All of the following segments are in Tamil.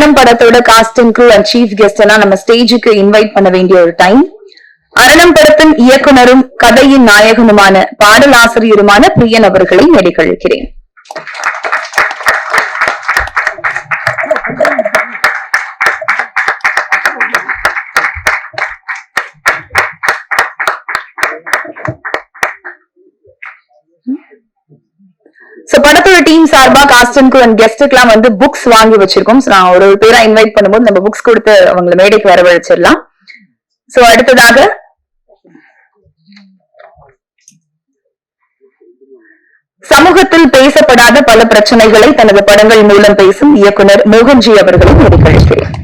அரணம் படத்தோட cast and crew and chief guest எல்லாம் நம்ம ஸ்டேஜுக்கு இன்வைட் பண்ண வேண்டிய ஒரு டைம். அரணம் படத்தின் இயக்குனரும் கதையின் நாயகனுமான பாடலாசிரியருமான பிரியன் அவர்களை மேடைக்கழிக்கிறேன். படத்தோட டீம் சார்பா காஸ்ட் அண்ட் க்ரூ அண்ட் கெஸ்டுக்கு வந்து புக்ஸ் வாங்கி வச்சிருக்கோம். நான் ஒரு பேரா இன்வைட் பண்ணும்போது நம்ம புக்ஸ் கொடுத்து அவங்களை மேடைக்கு வரவழைச்சிடலாம். சோ அடுத்ததாக சமூகத்தில் பேசப்படாத பல பிரச்சனைகளை தனது படங்கள் மூலம் பேசும் இயக்குனர் மோகன்ஜி அவர்களை மேடைக்கழிக்கிறேன்.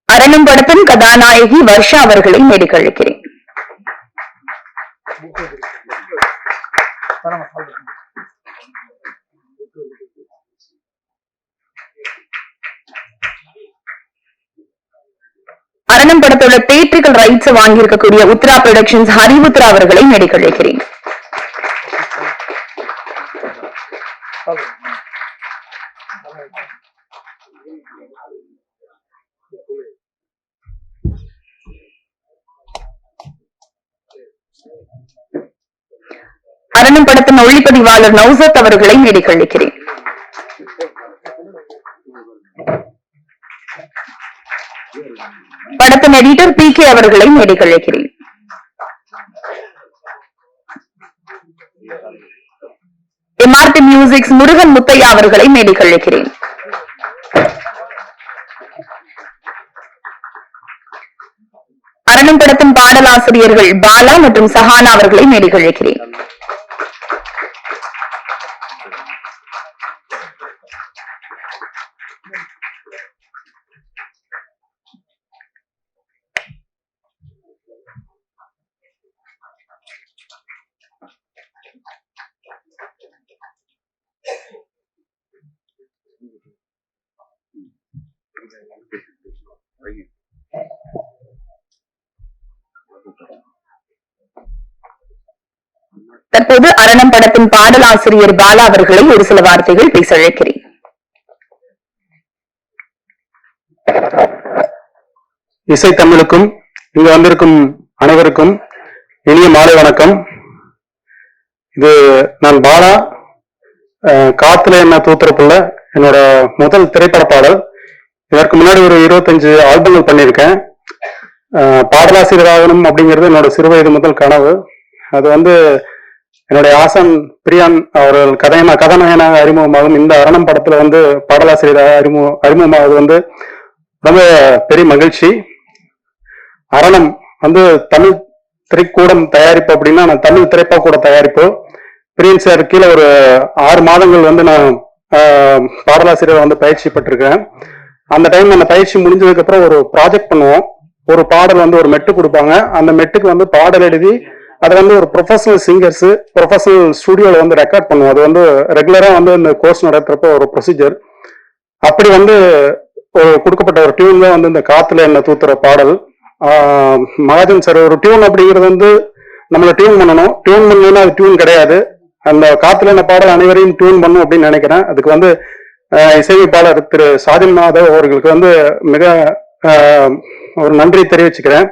அரணம் படத்தின் கதாநாயகி வர்ஷா அவர்களை மேடைக்கழிக்கிறேன். அரணம் படத்தோட தியேட்ரிக்கல் ரைட்ஸ் வாங்கி இருக்கக்கூடிய உத்ரா புரொடக்ஷன்ஸ் ஹரிவுத்ரா அவர்களை மேடைக்கழிக்கிறேன். அரணம் படத்தின் ஒளிப்பதிவாளர் நௌசத் அவர்களை மேடைக்கழிக்கிறேன். படத்தின் எடிட்டர் PK அவர்களை மேடைக்கழிக்கிறேன். MRT மியூசிக்ஸ் முருகன் முத்தையா அவர்களை மேடைக்கழிக்கிறேன். அரணம் படத்தின் பாடலாசிரியர்கள் பாலா மற்றும் சஹானா அவர்களை மேடைக்கழிக்கிறேன். தற்போது அரணம் படத்தின் பாடலாசிரியர் பாலா அவர்களை ஒரு சில வார்த்தைகள் பேச அழைக்கிறேன். இசை தமிழுக்கும் இங்கு வந்திருக்கும் அனைவருக்கும் இனிய மாலை வணக்கம். இது நான் பாலா, காத்துல என்ன தூத்துறப்புள்ள என்னோட முதல் திரைப்பட பாடல். இதற்கு முன்னாடி ஒரு 25 ஆல்பங்கள் பண்ணியிருக்கேன். பாடலாசிரியர் ஆகணும் அப்படிங்கிறது என்னோட சிறுவயது முதல் கனவு. அது என்னுடைய ஆசான் பிரியான் அவர்கள் கதாநாயகனாக அறிமுகமாகும் இந்த அரணம் படத்துல பாடலாசிரியராக அறிமுகமாவது ரொம்ப பெரிய மகிழ்ச்சி. அரணம் தமிழ் திரைக்கூடம் தயாரிப்பு அப்படின்னா நான் தமிழ் திரைப்பா கூட தயாரிப்பு. பிரியன் சார் கீழே ஒரு 6 மாதங்கள் நான் பாடலாசிரியர் பயிற்சி பெற்றிருக்கேன். அந்த டைம் அந்த பயிற்சி முடிஞ்சதுக்கு அப்புறம் ஒரு ப்ராஜெக்ட் பண்ணுவோம். ஒரு பாடல் ஒரு மெட்டு கொடுப்பாங்க. அந்த மெட்டுக்கு பாடல் எழுதி அதை ஒரு ப்ரொஃபஷனல் சிங்கர்ஸ் ப்ரொஃபஷனல் ஸ்டுடியோல ரெக்கார்ட் பண்ணுவோம். அது ரெகுலரா இந்த கோர்ஸ் நடத்துறப்ப ஒரு ப்ரொசீஜர். அப்படி ஒரு கொடுக்கப்பட்ட ஒரு டியூன் தான் இந்த காத்துல என்ன தூத்துற பாடல். மகாஜன் சார் ஒரு டியூன் அப்படிங்கிறது நம்மளை டியூன் பண்ணணும். டியூன் பண்ணணும்னா அது டியூன் கிடையாது. அந்த காத்துல என்ன பாடல் அனைவரையும் டியூன் பண்ணும் அப்படின்னு நினைக்கிறேன். அதுக்கு இசையமைப்பாளர் திரு சாதின் மாதவ் அவர்களுக்கு மிக ஒரு நன்றி தெரிவிச்சுக்கிறேன்.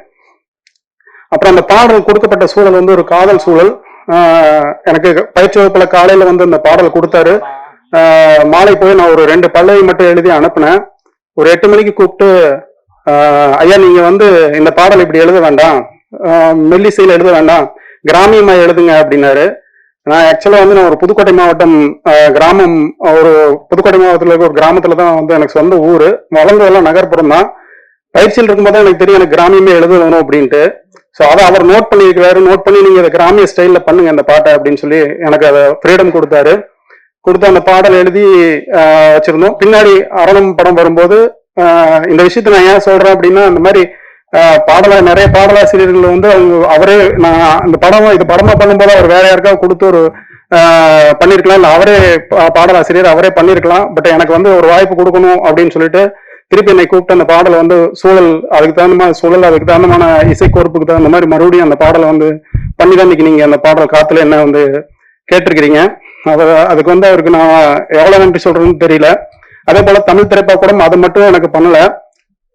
அப்புறம் அந்த பாடல் கொடுக்கப்பட்ட சூழல் ஒரு காதல் சூழல். எனக்கு பயிற்சி வகுப்புல காலையில அந்த பாடல் கொடுத்தாரு. மாலை போய் நான் ஒரு 2 பல்லவி மட்டும் எழுதி அனுப்புனேன். ஒரு 8 மணிக்கு கூப்பிட்டு, ஐயா நீங்க இந்த பாடல் இப்படி எழுத வேண்டாம், மெல்லிசையில எழுத வேண்டாம், கிராமியமா எழுதுங்க அப்படின்னாரு. நான் ஆக்சுவலா நான் ஒரு புதுக்கோட்டை மாவட்டம் கிராமம், ஒரு புதுக்கோட்டை மாவட்டத்துல இருக்க ஒரு கிராமத்துலதான் எனக்கு சொந்த ஊரு. வளர்ந்ததெல்லாம் நகர்ப்புறம் தான். பயிற்சியில் இருக்கும்போது எனக்கு தெரியும் எனக்கு கிராமியமே எழுதணும் அப்படின்ட்டு. ஸோ அதை அவர் நோட் பண்ணியிருக்கிறாரு. நோட் பண்ணி நீங்க அதை கிராமிய ஸ்டைல்ல பண்ணுங்க அந்த பாட்டை அப்படின்னு சொல்லி எனக்கு அதை ஃப்ரீடம் கொடுத்தாரு. கொடுத்து அந்த பாடல் எழுதி வச்சிருந்தோம். பின்னாடி அரணம் படம் வரும்போது இந்த விஷயத்த நான் ஏன் சொல்றேன் அப்படின்னா, இந்த மாதிரி நிறைய பாடலாசிரியர்கள் அவங்க அவரே நான் இந்த படமா பண்ணும்போது அவர் வேற யாருக்காவது கொடுத்து ஒரு பண்ணிருக்கலாம், இல்ல அவரே பாடலாசிரியர் அவரே பண்ணிருக்கலாம். பட் எனக்கு வந்து ஒரு வாய்ப்பு கொடுக்கணும் அப்படின்னு சொல்லிட்டு திருப்பி என்னை கூப்பிட்டு அந்த பாடலை வந்து சூழல் அதுக்கு தகுந்தமான இசைக்கோர்ப்புக்கு தகுந்த மாதிரி மறுபடியும் அந்த பாடலை வந்து பண்ணிதான் இன்னைக்கு நீங்க அந்த பாடல் காத்துல என்ன வந்து கேட்டிருக்கிறீங்க. அதுக்கு வந்து அவருக்கு நான் எவ்வளவு நன்றி சொல்றேன்னு தெரியல. அதே போல தமிழ் திரைப்படக்கூடம் அது மட்டும் எனக்கு பண்ணல.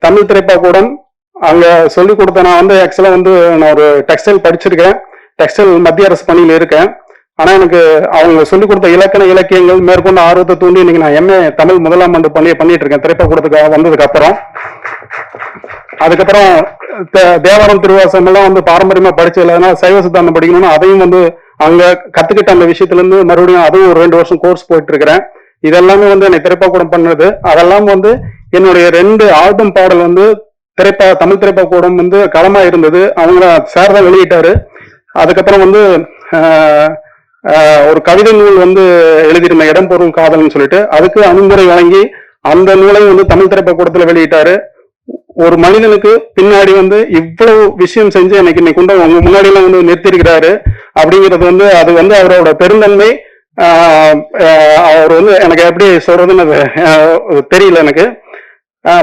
தமிழ் திரைப்படக்கூடம் அங்க சொல்லி கொடுத்த நான் வந்து ஆக்சுவலா வந்து நான் ஒரு டெக்ஸ்டைல் படிச்சிருக்கேன், டெக்ஸ்டைல் மத்திய அரசு பணியில இருக்கேன். ஆனா எனக்கு அவங்க சொல்லிக் கொடுத்த இலக்கியங்கள் மேற்கொண்ட ஆர்வத்தை தூண்டி இன்னைக்கு நான் MA தமிழ் முதலாம் ஆண்டு பண்ணிட்டு இருக்கேன் திரைப்படக்கூடத்துக்கு வந்ததுக்கு அப்புறம். அதுக்கப்புறம் தேவாரம் திருவாசகம் எல்லாம் வந்து பாரம்பரியமா படிச்சதுல அதனால சைவ சித்தாந்தம் படிக்கணும்னு அதையும் வந்து அங்க கத்துக்கிட்ட அந்த விஷயத்துல இருந்து மறுபடியும் அதுவும் ஒரு 2 வருஷம் கோர்ஸ் போயிட்டு இருக்கிறேன். இதெல்லாமே வந்து என்னை திரைப்படக்கூடம் பண்ணது. அதெல்லாம் வந்து என்னுடைய 2 ஆல்பம் பாடல் வந்து தமிழ் திரைப்படக்கூடம் வந்து களமா இருந்தது. அவங்க சார் தான் வெளியிட்டாரு. அதுக்கப்புறம் வந்து ஒரு கவிதை நூல் வந்து எழுதியிருந்த இடம் பொருள் காதல்னு சொல்லிட்டு அதுக்கு அனுமுறை வழங்கி அந்த நூலையும் வந்து தமிழ் திரைப்படக்கூடத்துல வெளியிட்டாரு. ஒரு மனிதனுக்கு பின்னாடி வந்து இவ்வளவு விஷயம் செஞ்சு இன்னைக்கு கொண்டு உங்க முன்னாடி எல்லாம் வந்து நிறுத்திருக்கிறாரு அப்படிங்கிறது வந்து அது வந்து அவரோட பெருந்தன்மை. அவர் வந்து எனக்கு எப்படி சொல்றதுன்னு தெரியல. எனக்கு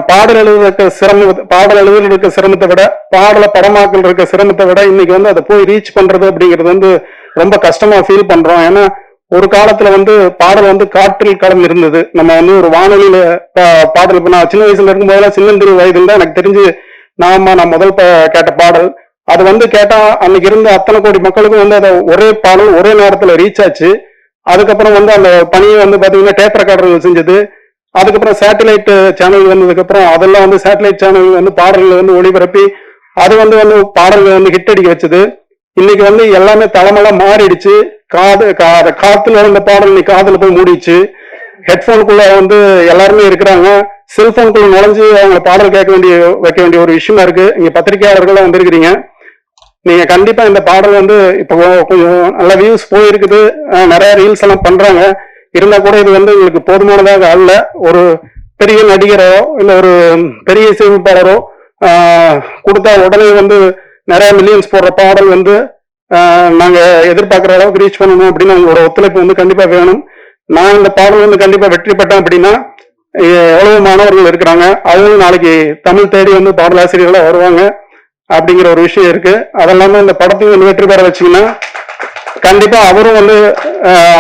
பாடல் எழுதுறதுக்கு சிரமத்தை விட பாடலை படமாக்கல் இருக்க சிரமத்தை விட இன்னைக்கு வந்து அதை போய் ரீச் பண்றது அப்படிங்கிறது வந்து ரொம்ப கஷ்டமா ஃபீல் பண்றோம். ஏன்னா ஒரு காலத்துல வந்து பாடல் வந்து காற்றில் கலந்து இருந்தது. நம்ம வந்து ஒரு வானொலியில பாடல் இப்ப நான் சின்ன வயசுல இருக்கும் போதெல்லாம் சின்னந்திரி வயதுல தான் எனக்கு தெரிஞ்சு நான் முதல் கேட்ட பாடல் அது வந்து கேட்டா அன்னைக்கு இருந்த அத்தனை கோடி மக்களுக்கும் வந்து அதை ஒரே பாடல் ஒரே நேரத்துல ரீச் ஆச்சு. அதுக்கப்புறம் வந்து அந்த பணியை வந்து பாத்தீங்கன்னா டேப் ரெக்கார்டர்கள் செஞ்சது. அதுக்கப்புறம் சேட்டலைட் சேனல் வந்ததுக்கு அப்புறம் அதெல்லாம் வந்து சேட்டலைட் சேனல் வந்து பாடல்கள் வந்து ஒளிபரப்பி அது வந்து பாடல்கள் வந்து ஹிட் அடிக்க வச்சது. இன்னைக்கு வந்து எல்லாமே தலைமெல்லாம் மாறிடுச்சு. காத்துல இருந்த பாடல் இன்னைக்கு காதுல போய் மூடிடுச்சு. ஹெட்போனுக்குள்ள வந்து எல்லாருமே இருக்கிறாங்க. செல்போனுக்குள்ள நுழைஞ்சு அவங்க பாடல் வைக்க வேண்டிய ஒரு விஷயமா இருக்கு. இங்க பத்திரிகையாளர்கள் வந்திருக்கிறீங்க. நீங்க கண்டிப்பா இந்த பாடல் வந்து இப்போ கொஞ்சம் நல்ல வியூஸ் போயிருக்குது, நிறைய ரீல்ஸ் எல்லாம் பண்றாங்க. இருந்தா கூட இது வந்து உங்களுக்கு போதுமானதாக அல்ல. ஒரு பெரிய நடிகரோ இல்ல ஒரு பெரிய இசையமைப்பாளரோ கொடுத்தா உடனே வந்து நிறைய மில்லியன்ஸ் போடுற பாடல் வந்து நாங்க எதிர்பார்க்கிற அளவுக்கு ரீச் பண்ணணும் அப்படின்னு உங்களோட ஒத்துழைப்பு வந்து கண்டிப்பா வேணும். நான் இந்த பாடல் வந்து கண்டிப்பா வெற்றி பெற்றேன் அப்படின்னா எவ்வளவு மாணவர்கள் இருக்கிறாங்க, அவங்களும் நாளைக்கு தமிழ் தேடி வந்து பாடலாசிரியர்களா வருவாங்க அப்படிங்கிற ஒரு விஷயம் இருக்கு. அதெல்லாமே இந்த படத்தையும் வந்து வெற்றி பெற வச்சீங்கன்னா கண்டிப்பா அவரும் வந்து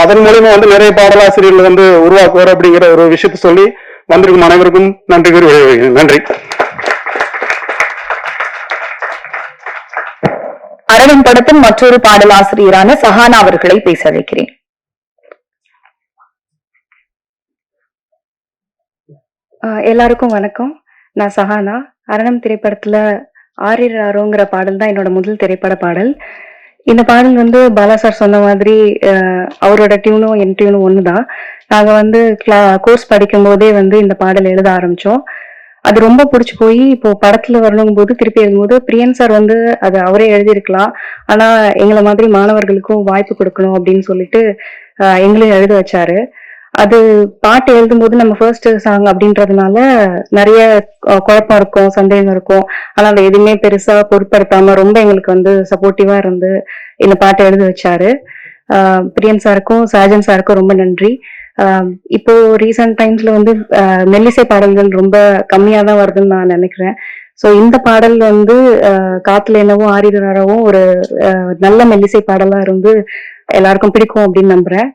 அதன் மூலமா வந்து நிறைய பாடலாசிரியர்கள் வந்து உருவாக்குவார் அப்படிங்கிற ஒரு விஷயத்த சொல்லி வந்திருக்கும் அனைவருக்கும் நன்றி. அரவன் படத்தின் மற்றொரு பாடலாசிரியரான சஹானா அவர்களை பேச வைக்கிறேன். எல்லாருக்கும் வணக்கம். நான் சஹானா. அரணம் திரைப்படத்துல ஆரிராரோங்கிற பாடல் தான் என்னோட முதல் திரைப்பட பாடல். இந்த பாடல் வந்து பாலா சார் சொன்ன மாதிரி அவரோட டியூனும் என் டியூனும் ஒண்ணுதான். நாங்க வந்து கோர்ஸ் படிக்கும் போதே வந்து இந்த பாடல் எழுத ஆரம்பிச்சோம். அது ரொம்ப பிடிச்சி போய் இப்போ படத்துல வரணும் போது திருப்பி எழுதும்போது பிரியன் சார் வந்து அது அவரே எழுதியிருக்கலாம், ஆனா எங்களை மாதிரி மாணவர்களுக்கும் வாய்ப்பு கொடுக்கணும் அப்படின்னு சொல்லிட்டு எங்களையும் எழுத வச்சாரு. அது பாட்டு எழுதும்போது நம்ம ஃபர்ஸ்ட் சாங் அப்படின்றதுனால நிறைய குழப்பம் இருக்கும், சந்தேகம் இருக்கும். ஆனா அதை எதுவுமே பெருசா பொருட்படுத்தாம ரொம்ப எங்களுக்கு வந்து சப்போர்ட்டிவா இருந்து இந்த பாட்டை எழுத வச்சாரு. பிரியன் சாருக்கும் சாஜன் சாருக்கும் ரொம்ப நன்றி. இப்போ ரீசன்ட் டைம்ஸ்ல வந்து மெல்லிசை பாடல்கள் ரொம்ப கம்மியா தான் வருதுன்னு நான் நினைக்கிறேன். சோ இந்த பாடல் வந்து காத்துல என்னவோ ஆரிராரவும் ஒரு நல்ல மெல்லிசை பாடலா இருந்து எல்லாருக்கும் பிடிக்கும் அப்படின்னு நம்புறேன்.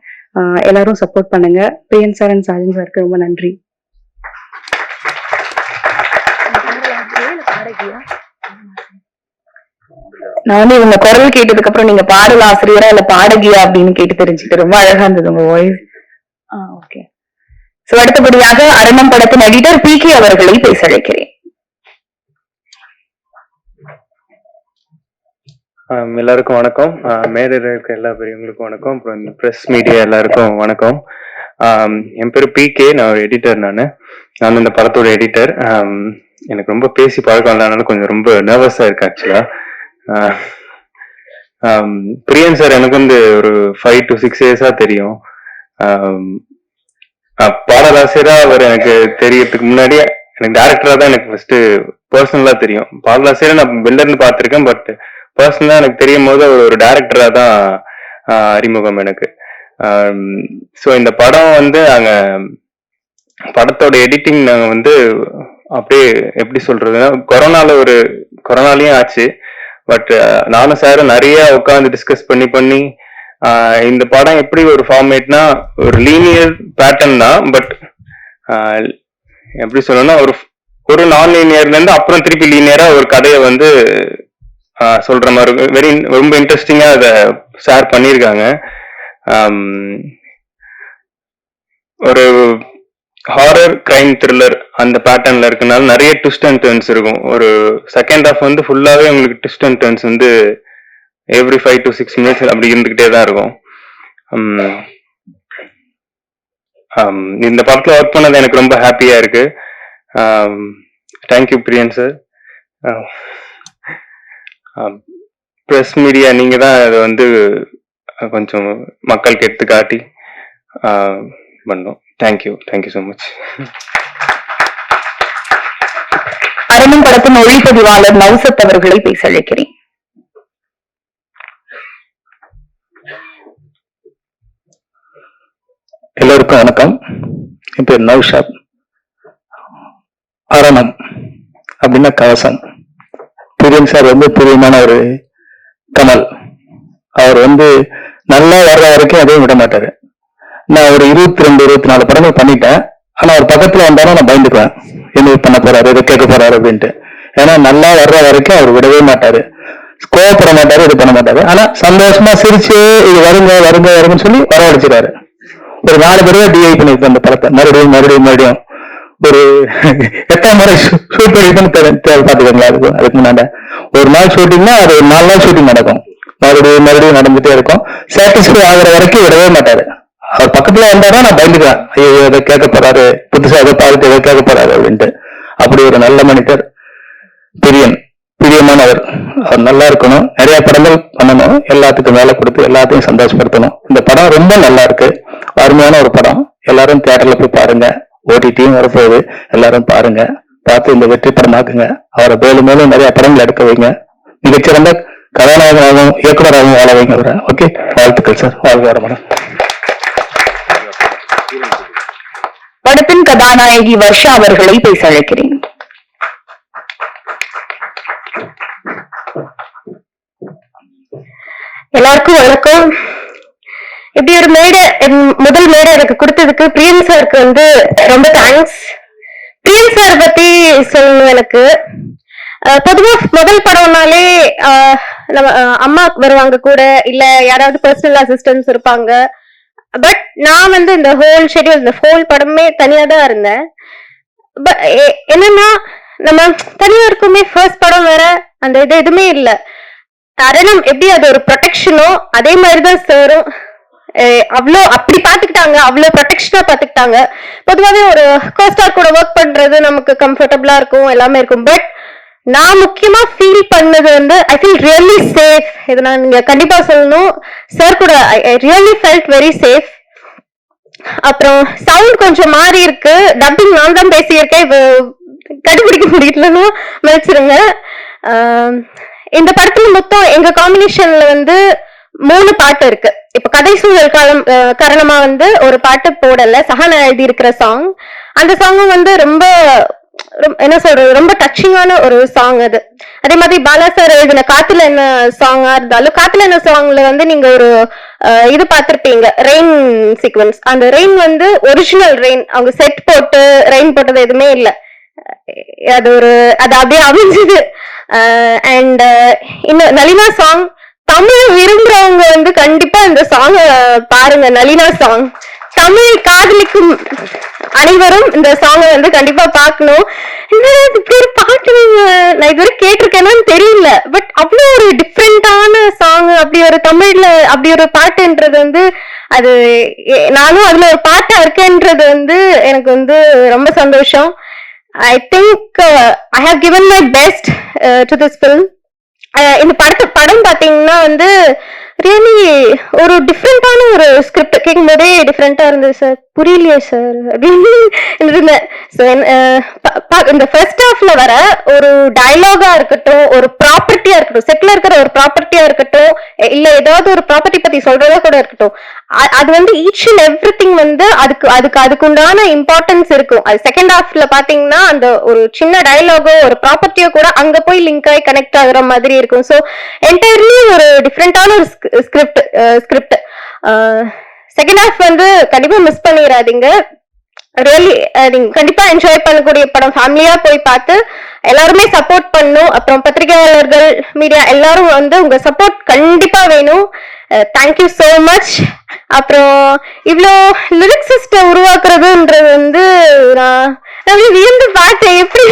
எல்லாரும் சப்போர்ட் பண்ணுங்க. பிரியன் சார் அண்ட் சாஜன் சாருக்கு ரொம்ப நன்றி. நான் வந்து இவங்க குரல் கேட்டதுக்கு அப்புறம் நீங்க பாடல் ஆசிரியரா இல்ல பாடகியா அப்படின்னு கேட்டு தெரிஞ்சுக்கிட்டு ரொம்ப அழகா இருந்தது உங்க வாய்ஸ். ஓகே. சோ அடுத்தபடியாக அரணம் படத்தின் எடிட்டர் PK அவர்களை பேச அழைக்கிறேன். எல்லாருக்கும் வணக்கம். மேடையில் இருக்க எல்லா பெரியவங்களுக்கும் வணக்கம். அப்புறம் இந்த ப்ரெஸ் மீடியா எல்லாருக்கும் வணக்கம். என் பேரு PK. நான் ஒரு எடிட்டர். நான் இந்த படத்தோட எடிட்டர். எனக்கு ரொம்ப பேசி பழக்கம் இல்லாதனால கொஞ்சம் ரொம்ப நர்வஸா இருக்கு ஆக்சுவலா. பிரியன் சார் எனக்கு வந்து ஒரு 5 to 6 years தெரியும். பாடலாசிரியரா அவர் எனக்கு தெரியறதுக்கு முன்னாடியே எனக்கு டைரக்டரா தான் எனக்கு ஃபர்ஸ்ட் பர்சனலா தெரியும். பாடலாசிரியரா நான் வெளில இருந்து பார்த்திருக்கேன், பட் பர்சனலா எனக்கு தெரியும் போது அவர் ஒரு டைரக்டரா தான் அறிமுகம் எனக்கு. ஸோ இந்த படம் வந்து நாங்க படத்தோட எடிட்டிங் நாங்க வந்து அப்படியே எப்படி சொல்றதுன்னா கொரோனாலையும் ஆச்சு. பட் நானும் சாரும் நிறைய உட்காந்து டிஸ்கஸ் பண்ணி இந்த படம் எப்படி ஒரு ஃபார்மேட்னா ஒரு லீனியர் பேட்டர்ன் தான். பட் எப்படி சொல்லணும்னா ஒரு நான் லீனியர்ல இருந்து அப்புறம் திருப்பி லீனியரா ஒரு கதையை வந்து சொல்ற மாதிரி ரொம்ப இன்ட்ரெஸ்டிங்கா அதை ஷேர் பண்ணியிருக்காங்க. ஒரு ஹாரர் கிரைம் த்ரில்லர் அந்த பேட்டர்ன்ல இருக்கனால நிறைய ட்விஸ்ட் அண்ட் டர்ன்ஸ் இருக்கும். ஒரு செகண்ட் ஹாஃப் வந்து ஃபுல்லாவே உங்களுக்கு ட்விஸ்ட் அண்ட் டர்ன்ஸ் வந்து எவ்ரி 5 to 6 minutes அப்படி இருந்துகிட்டே தான் இருக்கும். இந்த படத்துல ஒர்க் பண்ணது எனக்கு ரொம்ப ஹாப்பியா இருக்கு. தேங்க்யூ பிரியன் சார். ப்ரெஸ் மீடியா நீங்க தான் அதை வந்து கொஞ்சம் மக்களுக்கு எடுத்து காட்டி பண்ணோம். Thank you so much. அரணும் படத்தின் ஒளிப்பதிவாளர் நௌசத் அவர்களை பேச அழைக்கிறேன். எல்லோருக்கும் வணக்கம். என் பேர் நௌஷாத். அரணம் அப்படின்னா கவசம். பிரியன் சார் வந்து பிரியமான ஒரு கமல். அவர் வந்து நல்லா வர்ற வரைக்கும் எதையும் விட மாட்டாரு. நான் ஒரு 22-24 படங்கள் பண்ணிட்டேன். ஆனா அவர் பக்கத்துல வந்தாலும் நான் பயந்துக்குவேன், என்ன பண்ண போறாரு, இதை கேட்க போறாரு அப்படின்ட்டு. ஏன்னா நல்லா வர்ற வரைக்கும் அவர் விடவே மாட்டாரு, கோவப்பட மாட்டாரு, இது பண்ண மாட்டாரு. ஆனா சந்தோஷமா சிரிச்சு இது வருங்கன்னு சொல்லி வரவழைச்சிடாரு. ஒரு 4 தடவை டிஐ பண்ணிருக்கேன் அந்த படத்தை. மறுபடியும் ஒரு 8ஆம் முறை ஷூட் பண்ணிட்டு பாத்துக்கோங்களா. அதுக்கு முன்னாடி ஒரு நாள் ஷூட்டிங்னா அது ஒரு 4 நாள் ஷூட்டிங் நடக்கும். மறுபடியும் நடந்துட்டே இருக்கும். சாட்டிஸ்ஃபை ஆகுற வரைக்கும் விடவே மாட்டாரு. அவர் பக்கத்துல வந்தாதான் நான் பயந்துக்குவேன், ஐயோ எதை கேட்க போறாரு, புதுசா எதை பார்த்து எதை கேட்க போறாரு அப்படின்ட்டு. அப்படி ஒரு நல்ல மனிதர் பிரியமானவர். அவர் நல்லா இருக்கணும், நிறைய படங்கள் பண்ணணும், எல்லாத்துக்கும் வேலை கொடுத்து எல்லாத்தையும் சந்தோஷப்படுத்தணும். இந்த படம் ரொம்ப நல்லா இருக்கு, அருமையான ஒரு படம். எல்லாரும் தியேட்டர்ல போய் பாருங்க. ஓடிடியும் வரப்போகுது, எல்லாரும் பாருங்க, பார்த்து இந்த வெற்றி படமாக்குங்க. அவரை மேலும் நிறைய படங்கள் எடுக்க வைங்க. மிகச்சிறந்த கதாநாயகனாகவும் இயக்குநராகவும் வாழ வைங்க அவரை. ஓகே, வாழ்த்துக்கள் சார். வாழ்க வளமுடன். படத்தின் கதாநாயகி வர்ஷா அவர்களை பேச அழைக்கிறேன். எல்லாருக்கும் வணக்கம். இப்படி ஒரு முதல் மேடை எனக்கு கொடுத்ததுக்கு பிரியன் சாருக்கு வந்து ரொம்ப தேங்க்ஸ். பிரியன் சார் பத்தி சொல்லணும். எனக்கு பொதுவா முதல் படம்னாலே நம்ம அம்மா வருவாங்க கூட, இல்ல யாராவது பர்சனல் அசிஸ்டன்ஸ் இருப்பாங்க. பட் நான் வந்து இந்த ஹோல் ஷெட்யூல், இந்த ஹோல் படமே தனியா தான் இருந்தேன். என்னன்னா நம்ம தனியா இருக்குமே, ஃபர்ஸ்ட் படம் வேற, அந்த இது எதுவுமே இல்லை. அரணம் எப்படி அது ஒரு ப்ரொடெக்ஷனோ அதே மாதிரிதான் சாரும் அவ்வளோ அப்படி பாத்துக்கிட்டாங்க, அவ்வளோ ப்ரொடெக்ஷனா பாத்துக்கிட்டாங்க. பொதுவாகவே ஒரு கோஸ்டார் கூட ஒர்க் பண்றது நமக்கு கம்ஃபர்டபுளா இருக்கும், எல்லாமே இருக்கும். பட் நான் முக்கியமா ஃபீல் பண்ணது வந்து ஐ ஃபீல் ரியலி சேஃப். இது நான் நீங்க கண்டிப்பா சொல்லணும். சார் கூட I really felt very safe. அப்புறம் சவுண்ட் கொஞ்சம் மாறி இருக்கு. டப்பிங் நான் தான் பேசியிருக்கேன், கண்டுபிடிக்க முடியலன்னு மன்னிச்சிருங்க. இந்த படத்துல மொத்தம் எங்க காம்பினேஷன்ல வந்து 3 பாட்டு இருக்கு. இப்ப கதை சூழல் காரணமா வந்து ஒரு பாட்டு போடல, சஹானா எழுதி இருக்கிற சாங். அந்த சாங்கும் வந்து ரொம்ப என்ன சொல்றது, ரொம்ப டச்சிங்கான ஒரு சாங் அது. அதே மாதிரி பாலா சார் எழுதின காத்துல என்ன சாங்கா இருந்தாலும், காத்துல என்ன சாங்ல வந்து நீங்க ஒரு இது பார்த்திருப்பீங்க, ரெயின் சீக்வன்ஸ். அந்த ரெயின் வந்து ஒரிஜினல் ரெயின், அவங்க செட் போட்டு ரெயின் போட்டது எதுவுமே இல்லை. அது அப்படியே அமைஞ்சது. அண்ட் இன்னும் நளினா சாங், தமிழ் விரும்புறவங்க வந்து கண்டிப்பா இந்த சாங் பாருங்க. நளினா சாங் தமிழ் காதலிக்கும் அனைவரும் இந்த சாங் வந்து கண்டிப்பா பாக்கணும். ஒரு பாட்டு நான் இதுவரை கேட்டிருக்கேன்னு தெரியல, பட் அவ்வளவு ஒரு டிஃப்ரெண்டான சாங். அப்படி ஒரு தமிழ்ல அப்படி ஒரு பாட்டுன்றது வந்து அது நானும் அதுல ஒரு பாட்டா இருக்கேன்றது வந்து எனக்கு வந்து ரொம்ப சந்தோஷம். I think I have given my best to this film. இந்த படம் பாத்தீங்கன்னா வந்து ரியலி ஒரு டிஃப்ரெண்டான ஒரு ஸ்கிரிப்ட். கேட்கும் போதே டிஃப்ரெண்டா இருந்தது சார், புரியலையே சார் அப்படின்னு இருந்தேன். இந்த ஃபர்ஸ்ட் ஹாஃப்ல வர ஒரு டயலாகா இருக்கட்டும், ஒரு ப்ராப்பர்ட்டியா இருக்கட்டும், செட்ல இருக்கிற ஒரு ப்ராப்பர்ட்டியா இருக்கட்டும், இல்ல ஏதாவது ஒரு ப்ராப்பர்ட்டி பத்தி சொல்றதா கூட இருக்கட்டும், அது வந்து ஈச் அண்ட் எவ்ரி திங் வந்து அதுக்குண்டான இம்பார்ட்டன்ஸ் இருக்கும். அது செகண்ட் ஹாஃப்ல பாத்தீங்கன்னா அந்த ஒரு சின்ன டயலாகோ ஒரு ப்ராப்பர்ட்டியோ கூட அங்க போய் லிங்க் ஆகி கனெக்ட் ஆகுற மாதிரி இருக்கும். ஸோ என்டையர்லி ஒரு டிஃப்ரெண்டான ஒரு ஸ்கிரிப்ட். செகண்ட் ஹாஃப் வந்து கண்டிப்பா மிஸ் பண்ணிடாதீங்க. ரியலி நீங்க கண்டிப்பா என்ஜாய் பண்ணக்கூடிய படம். ஃபேமிலியா போய் பார்த்து எல்லாருமே சப்போர்ட் பண்ணும். அப்புறம் பத்திரிகையாளர்கள், மீடியா எல்லாரும் வந்து உங்க சப்போர்ட் கண்டிப்பா வேணும். Thank you so much. அப்புறம் இவ்வளோ லிரிக்ஸிஸ்ட உருவாக்குறதுன்றது வந்து நான் வியந்து பார்த்தேன். எப்படி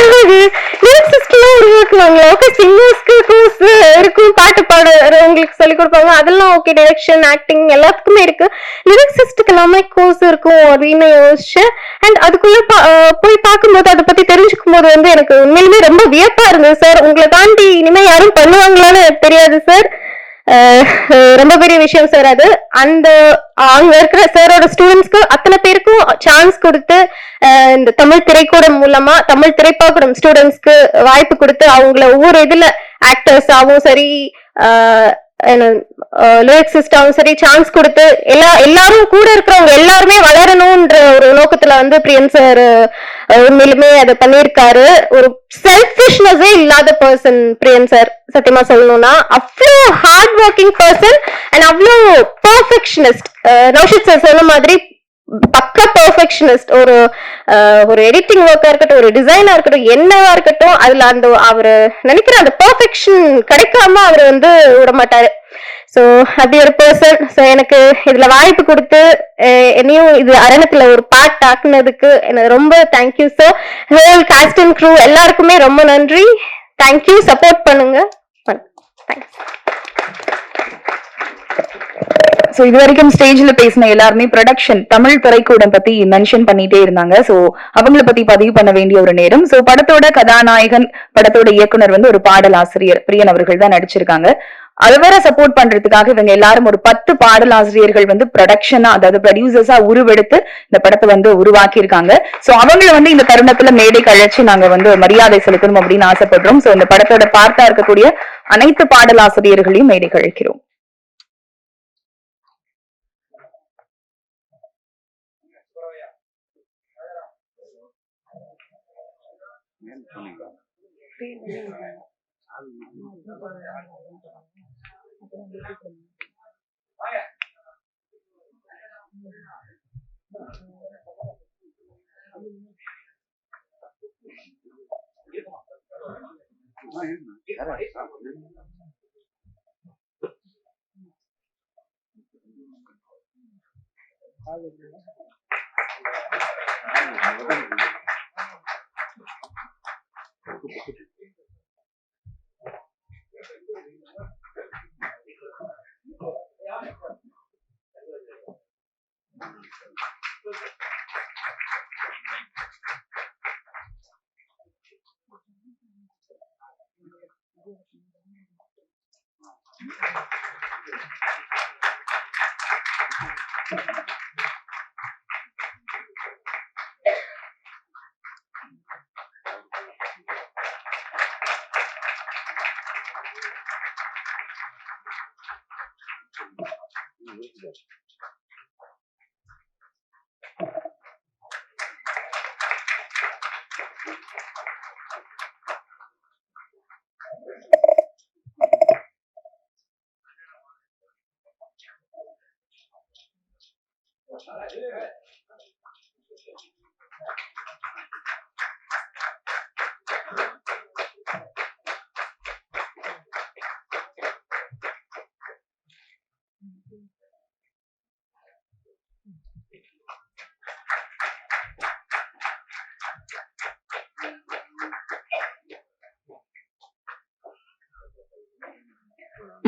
லிரிக்ஸிஸ்ட்லாம் உருவாக்குவாங்களா? ஓகே, சிங்கர்ஸ்க்கு கோர்ஸ் இருக்கும், பாட்டு பாடுறவங்களுக்கு சொல்லி கொடுப்பாங்க, அதெல்லாம் ஓகே. டைரக்ஷன், ஆக்டிங் எல்லாத்துக்குமே இருக்கு. லிரிக்ஸிஸ்டுக்கு எல்லாமே கோர்ஸ் இருக்கும் அப்படின்னு யோசிச்சேன். அண்ட் அதுக்குள்ள போய் பார்க்கும்போது அதை பத்தி தெரிஞ்சுக்கும் போது வந்து எனக்கு உண்மையிலுமே ரொம்ப வியப்பா இருந்தது. சார், உங்களை தாண்டி இனிமே யாரும் பண்ணுவாங்களான்னு தெரியாது சார். ரொம்ப பெரிய விஷயம் சார் அது. அந்த அங்க இருக்கிற சாரோட ஸ்டூடெண்ட்ஸ்க்கு அத்தனை பேருக்கும் சான்ஸ் கொடுத்து இந்த தமிழ் திரைக்கூடம் மூலமா தமிழ் திரைப்பாக்கூடம் ஸ்டூடெண்ட்ஸ்க்கு வாய்ப்பு கொடுத்து அவங்கள ஒவ்வொரு இதுல ஆக்டர்ஸாவும் சரி, லிரிக்ஸிஸ்டாவும் சரி சான்ஸ் கொடுத்து எல்லாரும் கூட இருக்கிறவங்க எல்லாருமே வளரணும்ன்ற ஒரு நோக்கத்துல வந்து பிரியன் சார் உண்மையிலுமே அதை பண்ணியிருக்காரு. ஒரு செல்ஃபிஷ்னஸே இல்லாத பர்சன் பிரியன் சார். சத்தியமா சொல்லணும்னா அவ்வளோ ஹார்ட் ஒர்க்கிங் பர்சன் அண்ட் அவ்வளோ பெர்ஃபெக்ஷனிஸ்ட். நௌஷத் சார் சொன்ன மாதிரி பக்கா பெர்ஃபெக்ஷனிஸ்ட். ஒரு எடிட்டிங் ஒர்க்கா இருக்கட்டும், ஒரு டிசைனா இருக்கட்டும், என்னவா இருக்கட்டும், அதுல அந்த அவரு நினைக்கிற அந்த பெர்ஃபெக்ஷன் கிடைக்காம அவர் வந்து விட மாட்டாரு. சோ அப்படி ஒரு பர்சன். சோ எனக்கு இதுல வாய்ப்பு கொடுத்து என்னையும் இது அரணத்துல ஒரு பார்ட் ஆக்குனதுக்கு எனக்கு ரொம்ப thank you sir. Whole cast and crew எல்லாருக்குமே ரொம்ப நன்றி. தேங்க்யூ. சப்போர்ட் பண்ணுங்க. தேங்க்ஸ். சோ இது வரைக்கும் ஸ்டேஜ்ல பேசின எல்லாருமே ப்ரொடக்ஷன் தமிழ் திரைக்கூடம் பத்தி மென்ஷன் பண்ணிட்டே இருந்தாங்க. சோ அவங்கள பத்தி பதிவு பண்ண வேண்டிய ஒரு நேரம். சோ படத்தோட கதாநாயகன், படத்தோட இயக்குனர் வந்து ஒரு பாடல் ஆசிரியர் பிரியன் அவர்கள் தான் நடிச்சிருக்காங்க. அது வேற சப்போர்ட் பண்றதுக்காக இவங்க எல்லாரும் ஒரு 10 பாடல் ஆசிரியர்கள் வந்து ப்ரொடக்ஷனா, அதாவது ப்ரொடியூசர்ஸா உருவெடுத்து இந்த படத்தை வந்து உருவாக்கி இருக்காங்க. சோ அவங்கள வந்து இந்த தருணத்துல மேடைக்கு அழைச்சு நாங்க வந்து மரியாதை செலுத்தணும் அப்படின்னு ஆசைப்படுறோம். சோ இந்த படத்தோட பார்த்தா இருக்கக்கூடிய அனைத்து பாடல் ஆசிரியர்களையும் மேடைக்கு அழைக்கிறோம்.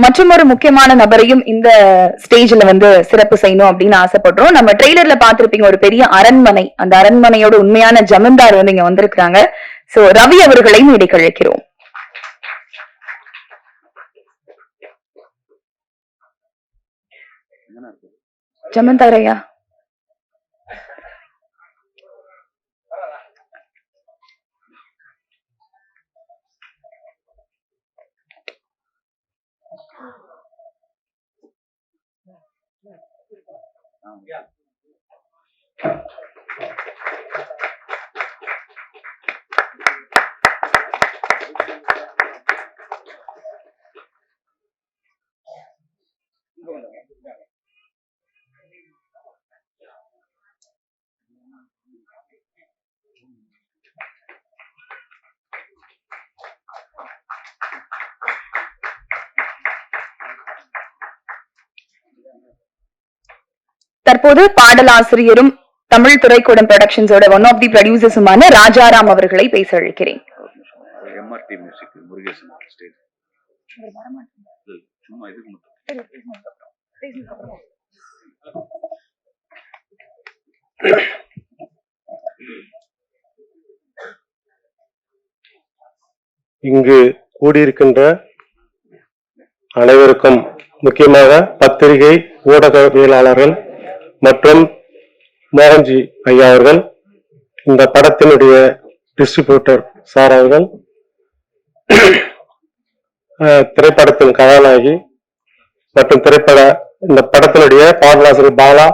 மற்றும் ஒரு முக்கியமான நபரையும் இந்த ஸ்டேஜ்ல வந்து சிறப்பு செய்யணும் அப்படின்னு ஆசைப்படுறோம். நம்ம ட்ரெய்லர்ல பாத்திருப்பீங்க ஒரு பெரிய அரண்மனை. அந்த அரண்மனையோட உண்மையான ஜமீன்தார் வந்து இங்க வந்திருக்காங்க. சோ ரவி அவர்களையும் இடைக்கு அழைக்கிறோம். ஜமீன்தார் ஐயா. தற்போது பாடலாசிரியரும் தமிழ் துறைக்கூடம் ப்ரொடக்ஷன்ஸோட ஒன் ஆஃப் தி ப்ரொடியூசர்ஸுமான ராஜாராம் அவர்களை பேச அழைக்கிறேன். MRT மியூசிக் முருகேசன் ஸ்டேஜ் சும்மா இதுக்கு மட்டும் இங்கு கூடியிருக்கின்ற அனைவருக்கும், முக்கியமாக பத்திரிகை ஊடகவியலாளர்கள் மற்றும் மோகன்ஜி ஐயா அவர்கள், இந்த படத்தினுடைய டிஸ்ட்ரிபியூட்டர் சார் அவர்கள், திரைப்படத்தின் கதாநாயகி மற்றும் இந்த படத்தினுடைய பாடலாசிரியர் பாலா,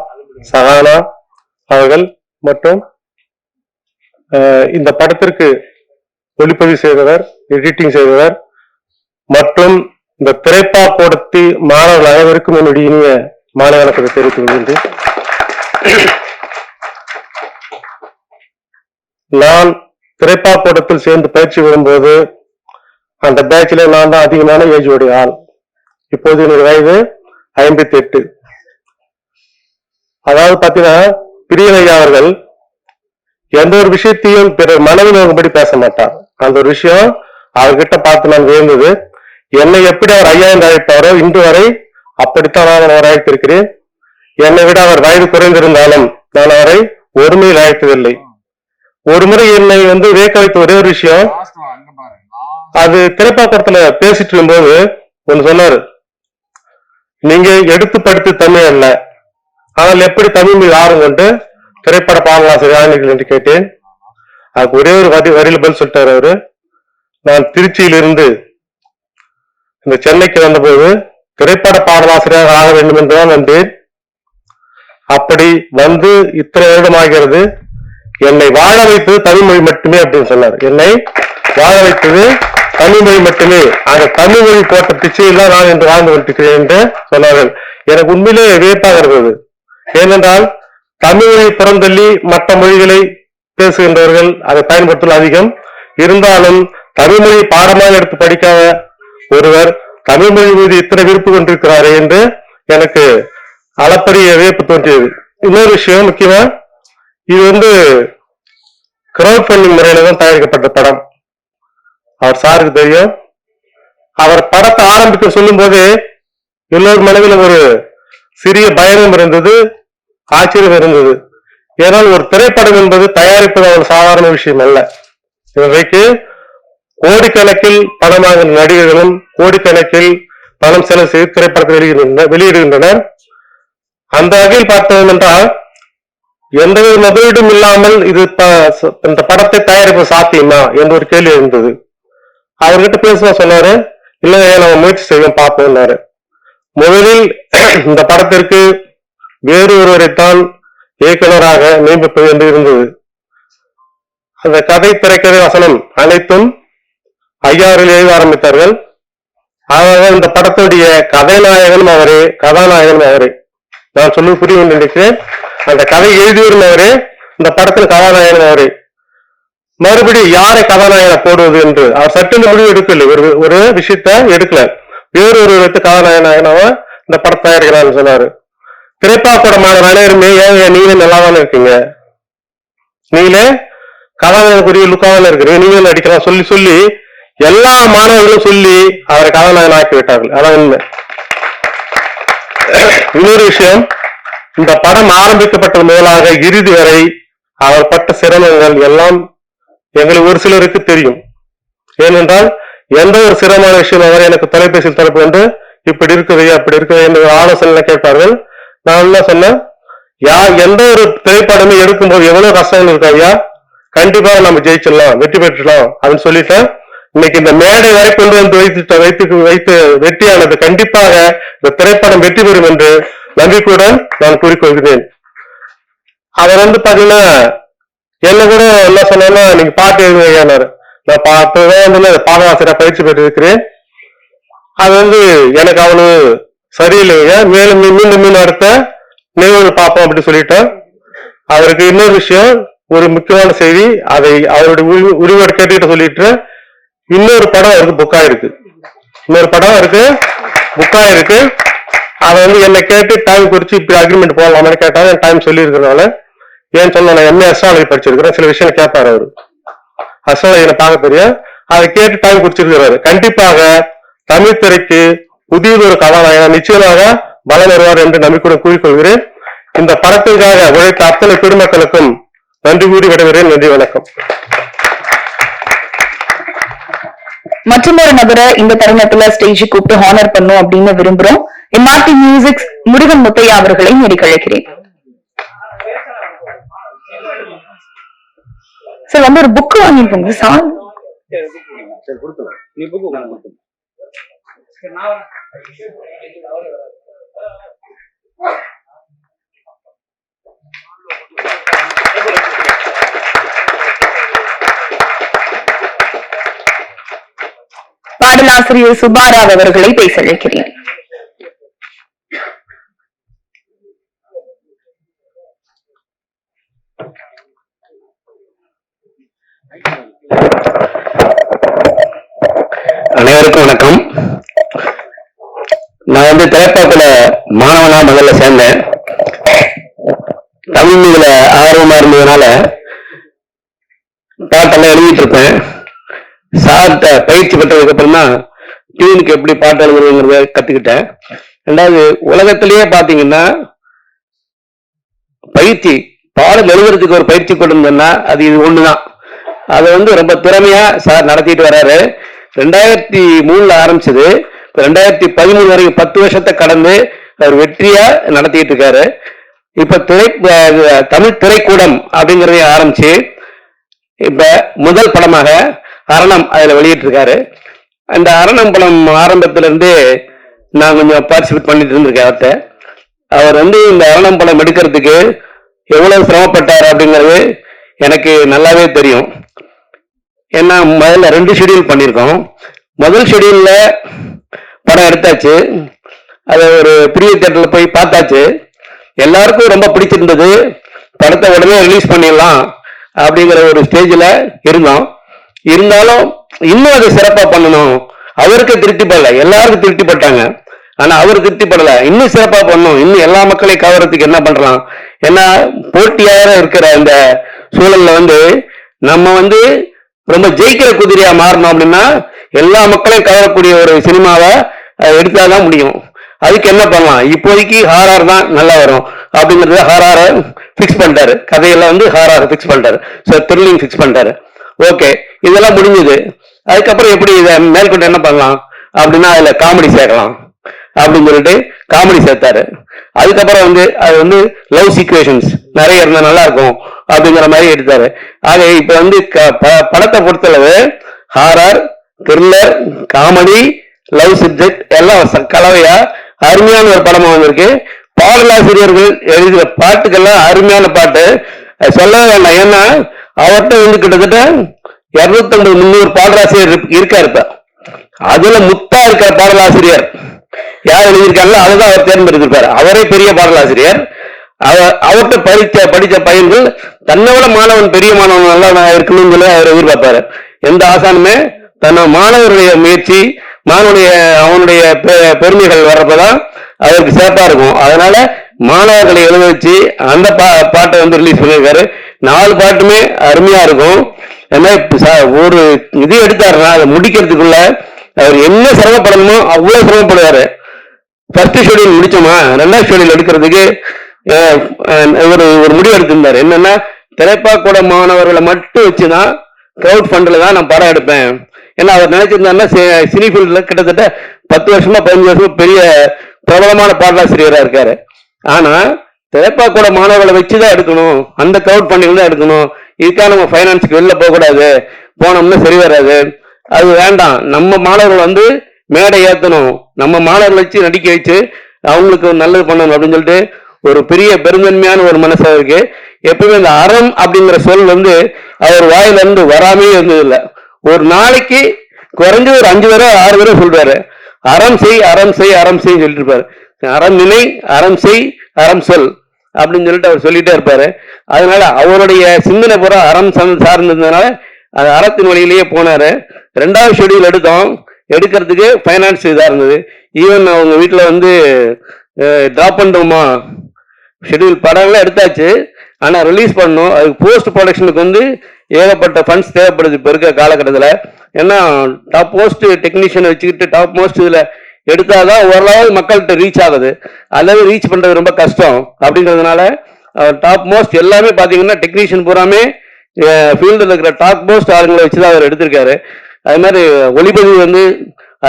சஹானா அவர்கள் மற்றும் இந்த படத்திற்கு ஒளிப்பதிவு செய்தவர், எடிட்டிங் செய்தவர் மற்றும் இந்த திரைப்பாக்கூடத்தி மாணவர்கள் அனைவருக்கும் என்னுடைய இனிய மாலை வணக்கத்தை தெரிவித்துக் கொள்கின்றேன். நான் திரைப்பாக்கூடத்தில் சேர்ந்து பயிற்சி வரும்போது அந்த பேட்சில நான் தான் அதிகமான ஏஜ் உடைய ஆள். இப்போது என்னுடைய வயது 58. அதாவது பாத்தீங்கன்னா பிரியனையா அவர்கள் எந்த ஒரு விஷயத்தையும் பிறர் மனதில் நோக்கும்படி பேச மாட்டார். அந்த ஒரு விஷயம் அவர்கிட்ட பார்த்து நான் வியந்தது. என்னை எப்படி அவர் ஐயா என்று அழைப்பாரோ இன்று வரை அப்படித்தான் நான் அவர் அழைத்திருக்கிறேன். என்னை விட அவர் வயது குறைந்திருந்தாலும் நான் அவரை ஒருமையில் அழைத்ததில்லை. ஒரு முறை என்னை வியக்க வைத்த ஒரே ஒரு விஷயம், அது திரைப்பாக்கத்துல பேசிட்டு இருக்கும்போது ஒன்று சொன்னாரு, நீங்க எடுத்து படித்து தமிழ் அல்ல, ஆனால் எப்படி தமிழ் மீது ஆர்வம் கொண்டு திரைப்பட பாடலாசிரியர் ஆனீர்கள் என்று கேட்டேன். அதுக்கு ஒரே ஒரு வரியில பதில் சொல்லிட்டாரு அவரு. நான் திருச்சியிலிருந்து இந்த சென்னைக்கு வந்தபோது திரைப்பட பாடலாசிரியராக ஆக வேண்டும் என்றுதான் வந்தேன். அப்படி வந்து இத்தனை வருடம் ஆகிறது. என்னை வாழ வைத்தது தமிழ்மொழி மட்டுமே அப்படின்னு சொன்னார். என்னை வாழ வைத்தது தமிழ்மொழி மட்டுமே. அந்த தமிழ்மொழி போட்ட பிச்சையில் நான் என்று வாழ்ந்து கொண்டிருக்கிறேன் என்று சொன்னார்கள். எனக்கு உண்மையிலே வியப்பாக இருந்தது. ஏனென்றால் தமிழை புறந்தள்ளி மற்ற மொழிகளை பேசுகின்றவர்கள் அதை பயன்படுத்தல் அதிகம். இருந்தாலும் தமிழ்மொழி பாடமாக எடுத்து படிக்காத ஒருவர் தமிழ்மொழி மீது இத்தனை விருப்பு கொண்டிருக்கிறாரே என்று எனக்கு அளப்பரிய வியப்பு தோன்றியது. இன்னொரு விஷயம் முக்கியமா, இது கிரவுட் ஃபண்டிங் முறையில தான் தயாரிக்கப்பட்ட படம். அவர் சாருக்கு தெரியும். அவர் படத்தை ஆரம்பிக்க சொல்லும் போது எல்லோரும் மனதில் ஒரு சிறிய பயணம் இருந்தது, ஆச்சரியம் இருந்தது. ஏனால் ஒரு திரைப்படம் என்பது தயாரிப்பது ஒரு சாதாரண விஷயம் அல்ல. இன்றைக்கு கோடிக்கணக்கில் பணமாக நடிகர்களும் கோடிக்கணக்கில் பணம் செலவு செய்து திரைப்படத்தை வெளியிடுகின்றனர். அந்த வகையில் பார்த்தோம் என்றால் எந்தவித முதலீடும் இல்லாமல் இந்த படத்தை தயாரிப்பு சாத்தியமா என்ற ஒரு கேள்வி இருந்தது. அவர்கிட்ட பேசுவா சொன்னாரு, இல்லையா நம்ம முயற்சி செய்வோம் பார்ப்போம்னாரு. முதலில் இந்த படத்திற்கு வேறு ஒருவரைத்தான் இயக்குநராக நியமிப்பது என்று இருந்தது. அந்த கதை, திரைக்கதை, வசனம் அனைத்தும் ஐயாவில் எழுத ஆரம்பித்தார்கள். ஆக இந்த படத்துடைய கதைநாயகனும் அவரே, கதாநாயகனும் அவரே. நான் சொல்லி புரிய நினைக்கிறேன். அந்த கதை எழுதியவரும் அவரே, இந்த படத்தில் கதாநாயகனும் அவரே. மறுபடி யாரை கதாநாயகனை போடுவது என்று அவர் சட்டென்று முடிவு எடுக்கல. ஒரு விஷயத்த எடுக்கல, வேறு ஒரு கதாநாயகனாக இந்த படத்தை தயாரிக்கிறான்னு சொன்னாரு. திரைப்பாக்கூட மாணவர் அனைவருமே, ஏங்க நீங்களே நல்லாதானே இருக்கீங்க, நீங்களே கதாநாயகனுக்குரிய லுக்காதானே இருக்கிறீங்க, நீங்களே நடிக்கலாம் சொல்லி சொல்லி எல்லா மாணவர்களும் சொல்லி அவரை கதாநாயகன் ஆக்கி விட்டார்கள். அதான் உண்மை. இன்னொரு விஷயம், இந்த படம் ஆரம்பிக்கப்பட்டது முதலாக இறுதி வரை அவர் பட்ட சிரமங்கள் எல்லாம் எங்களுக்கு ஒரு சிலருக்கு தெரியும். ஏனென்றால் எந்த ஒரு சிரமமான விஷயம் அவர் எனக்கு தொலைபேசியில் தொடர்பு கொண்டு இப்படி இருக்குது அப்படி இருக்குது என்று ஆலோசனை கேட்பார்கள். நான் என்ன சொன்னேன், எந்த ஒரு திரைப்படமே எடுக்கும்போது எவ்வளவு கஷ்டம் இருக்கு ஐயா, கண்டிப்பாக நம்ம ஜெயிச்சிடலாம், வெற்றி பெற்றலாம் அப்படின்னு சொல்லிட்டேன். இன்னைக்கு இந்த மேடை வரை கொண்டு வந்து வைத்து வெற்றியானது கண்டிப்பாக இந்த திரைப்படம் வெற்றி பெறும் என்று நம்பிக்கையுடன் நான் கூறிக்கொள்கிறேன். அவர் பாத்தீங்கன்னா என்ன கூட என்ன சொன்னா, நீங்க பாட்டு எழுதுனாரு. நான் பாடலாசிரியர் பயிற்சி பெற்று இருக்கிறேன். அது எனக்கு அவ்வளவு சரியில்லைங்க, மேலும் மீண்டும் அடுத்த நிகழ்வு பார்ப்போம் அப்படின்னு சொல்லிட்டேன். அவருக்கு இன்னொரு விஷயம், ஒரு முக்கியமான செய்தி, அதை அவருடைய உரிமையோடு கேட்டுக்கிட்ட சொல்லிட்டு, இன்னொரு படம் அவருக்கு புக் ஆயிருக்கு. இன்னொரு படம் அவருக்கு புக் ஆயிருக்கு. அதை வந்து என்னை கேட்டு டைம் குறிச்சு இப்படி அக்ரிமெண்ட் போடலாமான்னு கேட்டாலும் டைம் சொல்லி இருக்கிறதுனால ஏன்னு சொல்ல நான் என்ன அஸ்ட்ராலஜி படிச்சிருக்கிறேன், சில விஷயம் கேட்பாரு அவரு. அஸ்ட்ராலஜியில பார்க்க தெரியும், அதை கேட்டு டைம் குறிச்சிருக்கிறாரு. கண்டிப்பாக தமிழ் திரைக்கு புதியதொரு கதாநாயகன் நிச்சயமாக பலம் வருவார் என்று நம்பிக்கையுடன் கூறிக்கொள்கிறேன். இந்த படத்திற்காக உழைத்த அத்தனை பெருமக்களுக்கும் நன்றி கூறி விடைபெறுகிறேன். நன்றி, வணக்கம். மற்றொரு நபரை இந்த தருணத்துல ஸ்டேஜ் கூப்பிட்டு ஹானர் பண்ணும் அப்படின்னு விரும்புறோம். எம்ஆர்டி மியூசிக் முருகன் முத்தையா அவர்களை நெறிக்கழைக்கிறேன். சார் வந்து ஒரு புக் வாங்கிப்போங்க சார். பாடலாசிரியர் சுபாராவ் அவர்களை பேச அழைக்கிறேன். அனைவருக்கும் வணக்கம். நான் வந்து திரைப்படத்துல மாணவனா முதல்ல சேர்ந்தேன். தமிழ் மீதுல ஆர்வமா இருந்ததுனால பாட்டெல்லாம் எழுதிட்டு இருப்பேன். சார்ட்ட பயிற்சி பெற்றதுக்கு அப்புறம் தான் டியூனுக்கு எப்படி பாட்டு எழுதுறதுங்கிறத கத்துக்கிட்டேன். ரெண்டாவது, உலகத்திலேயே பாத்தீங்கன்னா பயிற்சி பாடல் எழுதுறதுக்கு ஒரு பயிற்சி கொண்டு வந்தோம்னா அது இது ஒண்ணுதான். அதை வந்து ரொம்ப திறமையா சார் நடத்திட்டு வர்றாரு. 2003 ஆரம்பிச்சது, 2013 வரைக்கும் 10 வருஷத்தை கடந்து அவர் வெற்றியா நடத்திட்டு இருக்காரு. இப்ப தமிழ் திரைக்கூடம் அப்படிங்கறத ஆரம்பிச்சு இப்ப முதல் படமாக அரணம் அதுல வெளியிட்டு இருக்காரு. அந்த அரணம் படம் ஆரம்பத்துல இருந்து நான் கொஞ்சம் பார்ட்டிசிபேட் பண்ணிட்டு இருந்திருக்கேன் அவர்கிட்ட. அவர் வந்து இந்த அரணம் படம் எடுக்கிறதுக்கு எவ்வளவு சிரமப்பட்டார் அப்படிங்கிறது எனக்கு நல்லாவே தெரியும். ஏன்னா முதல்ல 2 ஷெடியூல் பண்ணியிருக்கோம். முதல் ஷெடியூல்ல படம் எடுத்தாச்சு, அதை ஒரு பெரிய தியேட்டர்ல போய் பார்த்தாச்சு. எல்லாருக்கும் ரொம்ப பிடிச்சிருந்தது. படத்தை உடனே ரிலீஸ் பண்ணிடலாம் அப்படிங்கிற ஒரு ஸ்டேஜில் இருந்தோம். இருந்தாலும் இன்னும் அதை சிறப்பா பண்ணணும். அவருக்கு திருப்தி படல, எல்லாருக்கும் திருப்தி பட்டாங்க. ஆனா அவர் திருப்தி படல, இன்னும் சிறப்பா பண்ணணும், இன்னும் எல்லா மக்களையும் கவரத்துக்கு என்ன பண்றலாம். ஏன்னா போட்டியாக இருக்கிற இந்த சூழல்ல வந்து நம்ம வந்து ரொம்ப ஜெயிக்கிற குதிரையா மாறணும் அப்படின்னா எல்லா மக்களையும் கவரக்கூடிய ஒரு சினிமாவை எடுத்தாதான் முடியும். அதுக்கு என்ன பண்ணலாம், இப்போதைக்கு ஹாரார் தான் நல்லா வரும் அப்படிங்கறத ஹாராரை பிக்ஸ் பண்ணிட்டாரு. கதையெல்லாம் வந்து ஹாராரை பிக்ஸ் பண்ணிட்டாரு. ஸோ த்ரில்லிங் பிக்ஸ் பண்ணிட்டாரு. ஓகே, இதெல்லாம் முடிஞ்சது. அதுக்கப்புறம் எப்படி இதை மேற்கொண்டு என்ன பண்ணலாம் அப்படின்னா அதுல காமெடி சேர்க்கலாம் அப்படின்னு சொல்லிட்டு காமெடி சேர்த்தாரு. அதுக்கப்புறம் வந்து அது வந்து லவ் சிச்சுவேஷன்ஸ் நிறைய இருந்தா நல்லா இருக்கும் அப்படிங்கிற மாதிரி எடுத்தாரு. ஆக இப்ப வந்து படத்தை பொறுத்தளவு horror, thriller, comedy, love subject எல்லாம் கலவையா அருமையான ஒரு படமா வந்திருக்கு. பாடலாசிரியர்கள் எழுதிய பாட்டுக்கெல்லாம் அருமையான பாட்டு சொல்லவே வேண்டாம். ஏன்னா அவர்கிட்ட வந்து கிட்டத்தட்ட 250-300 பாடலாசிரியர் இருக்காரு. இப்ப அதுல முத்தா இருக்கிற பாடலாசிரியர் யார் எழுதியிருக்காங்களோ அதுதான் அவர் தேர்ந்தெடுத்திருப்பாரு. அவரே பெரிய பாடலாசிரியர். அவர்கிட்ட படிச்ச பையன்கள் தன்னோட மாணவன் பெரிய மாணவன் நல்லா இருக்கணும்னு சொல்லி அவர் எதிர்பார்ப்பாரு. எந்த ஆசானுமே தன்னை மாணவருடைய முயற்சி, அவனுடைய பெருமைகள் வர்றப்பதான் அவருக்கு சிறப்பா இருக்கும். அதனால மாணவர்களை எழுத வச்சு அந்த பாட்டை வந்து ரிலீஸ் பண்ணியிருக்காரு. 4 பாட்டுமே அருமையா இருக்கும். ஏன்னா ஒரு இது எடுத்தாருன்னா அதை முடிக்கிறதுக்குள்ள அவர் என்ன சிரமப்படணுமோ அவ்வளவு சிரமப்படுவாரு. ஃபர்ஸ்ட் ஷெடியூல் முடிச்சோமா, 2வது ஷெடியூல் எடுக்கிறதுக்கு ஒரு முடிவு எடுத்திருந்தாரு. என்னன்னா திரைப்பாக்கூட மாணவர்களை மட்டும் வச்சுதான் கிரௌட் ஃபண்ட்ல தான் நான் படம் எடுப்பேன். ஏன்னா அவர் நினைச்சிருந்தாருன்னா சினி ஃபீல்ட்ல கிட்டத்தட்ட 10 வருஷமா 15 வருஷமா பெரிய பிரபலமான பாடலாசிரியரா இருக்காரு. ஆனா திரைப்பாக்கூட மாணவர்களை வச்சுதான் எடுக்கணும், அந்த கிரௌட் ஃபண்டிங் தான் எடுக்கணும். இதுக்காக நம்ம பைனான்ஸுக்கு வெளில போகக்கூடாது, போனோம்னா சரி வராது, அது வேண்டாம். நம்ம மாணவர்கள் வந்து மேடை ஏற்றணும், நம்ம மாணவர்களை வச்சு நடிக்க வச்சு அவங்களுக்கு நல்லது பண்ணணும் அப்படின்னு சொல்லிட்டு ஒரு பெரிய பெருந்தன்மையான ஒரு மனசு இருக்கு. எப்பவுமே இந்த அறம் அப்படிங்கிற சொல் வந்து அவர் வாயில இருந்து வராமே இருந்தது இல்லை. ஒரு நாளைக்கு குறைஞ்ச ஒரு 5 தடவை 6 தடவை சொல்றாரு, அறம் செய் அறம் செய் அறம் செய் சொல்லிட்டு இருப்பாரு. அறம் நினை, அறம் செய், அறம் சொல் அப்படின்னு சொல்லிட்டு அவர் சொல்லிட்டே இருப்பாரு. அதனால அவருடைய சிந்தனை பூரா அறம் சார்ந்ததுனால அது அறத்தின் வழியிலேயே போனாரு. 2வது ஷெடியூல் எடுக்கிறதுக்கு பைனான்ஸ் இதா இருந்தது. ஈவன் அவங்க வீட்டுல வந்து ட்ராப் பண்ணுறோமா, ஷெட்யூல் படம்லாம் எடுத்தாச்சு, ஆனால் ரிலீஸ் பண்ணணும். அதுக்கு போஸ்ட் ப்ரொடக்ஷனுக்கு வந்து ஏகப்பட்ட ஃபண்ட்ஸ் தேவைப்படுது இப்போ இருக்க காலகட்டத்தில். ஏன்னா டாப் மோஸ்ட் டெக்னீஷியனை வச்சுக்கிட்டு டாப் மோஸ்ட் இதில் எடுத்தாதான் ஓரளவு மக்கள்கிட்ட ரீச் ஆகுது. அல்லது ரீச் பண்ணுறது ரொம்ப கஷ்டம். அப்படிங்கிறதுனால டாப் மோஸ்ட் எல்லாமே பார்த்தீங்கன்னா டெக்னீஷியன் பூராமே ஃபீல்டில் இருக்கிற டாப் மோஸ்ட் ஆளுங்களை வச்சு தான் அவர் எடுத்திருக்காரு. அது மாதிரி ஒளிப்பதிவு வந்து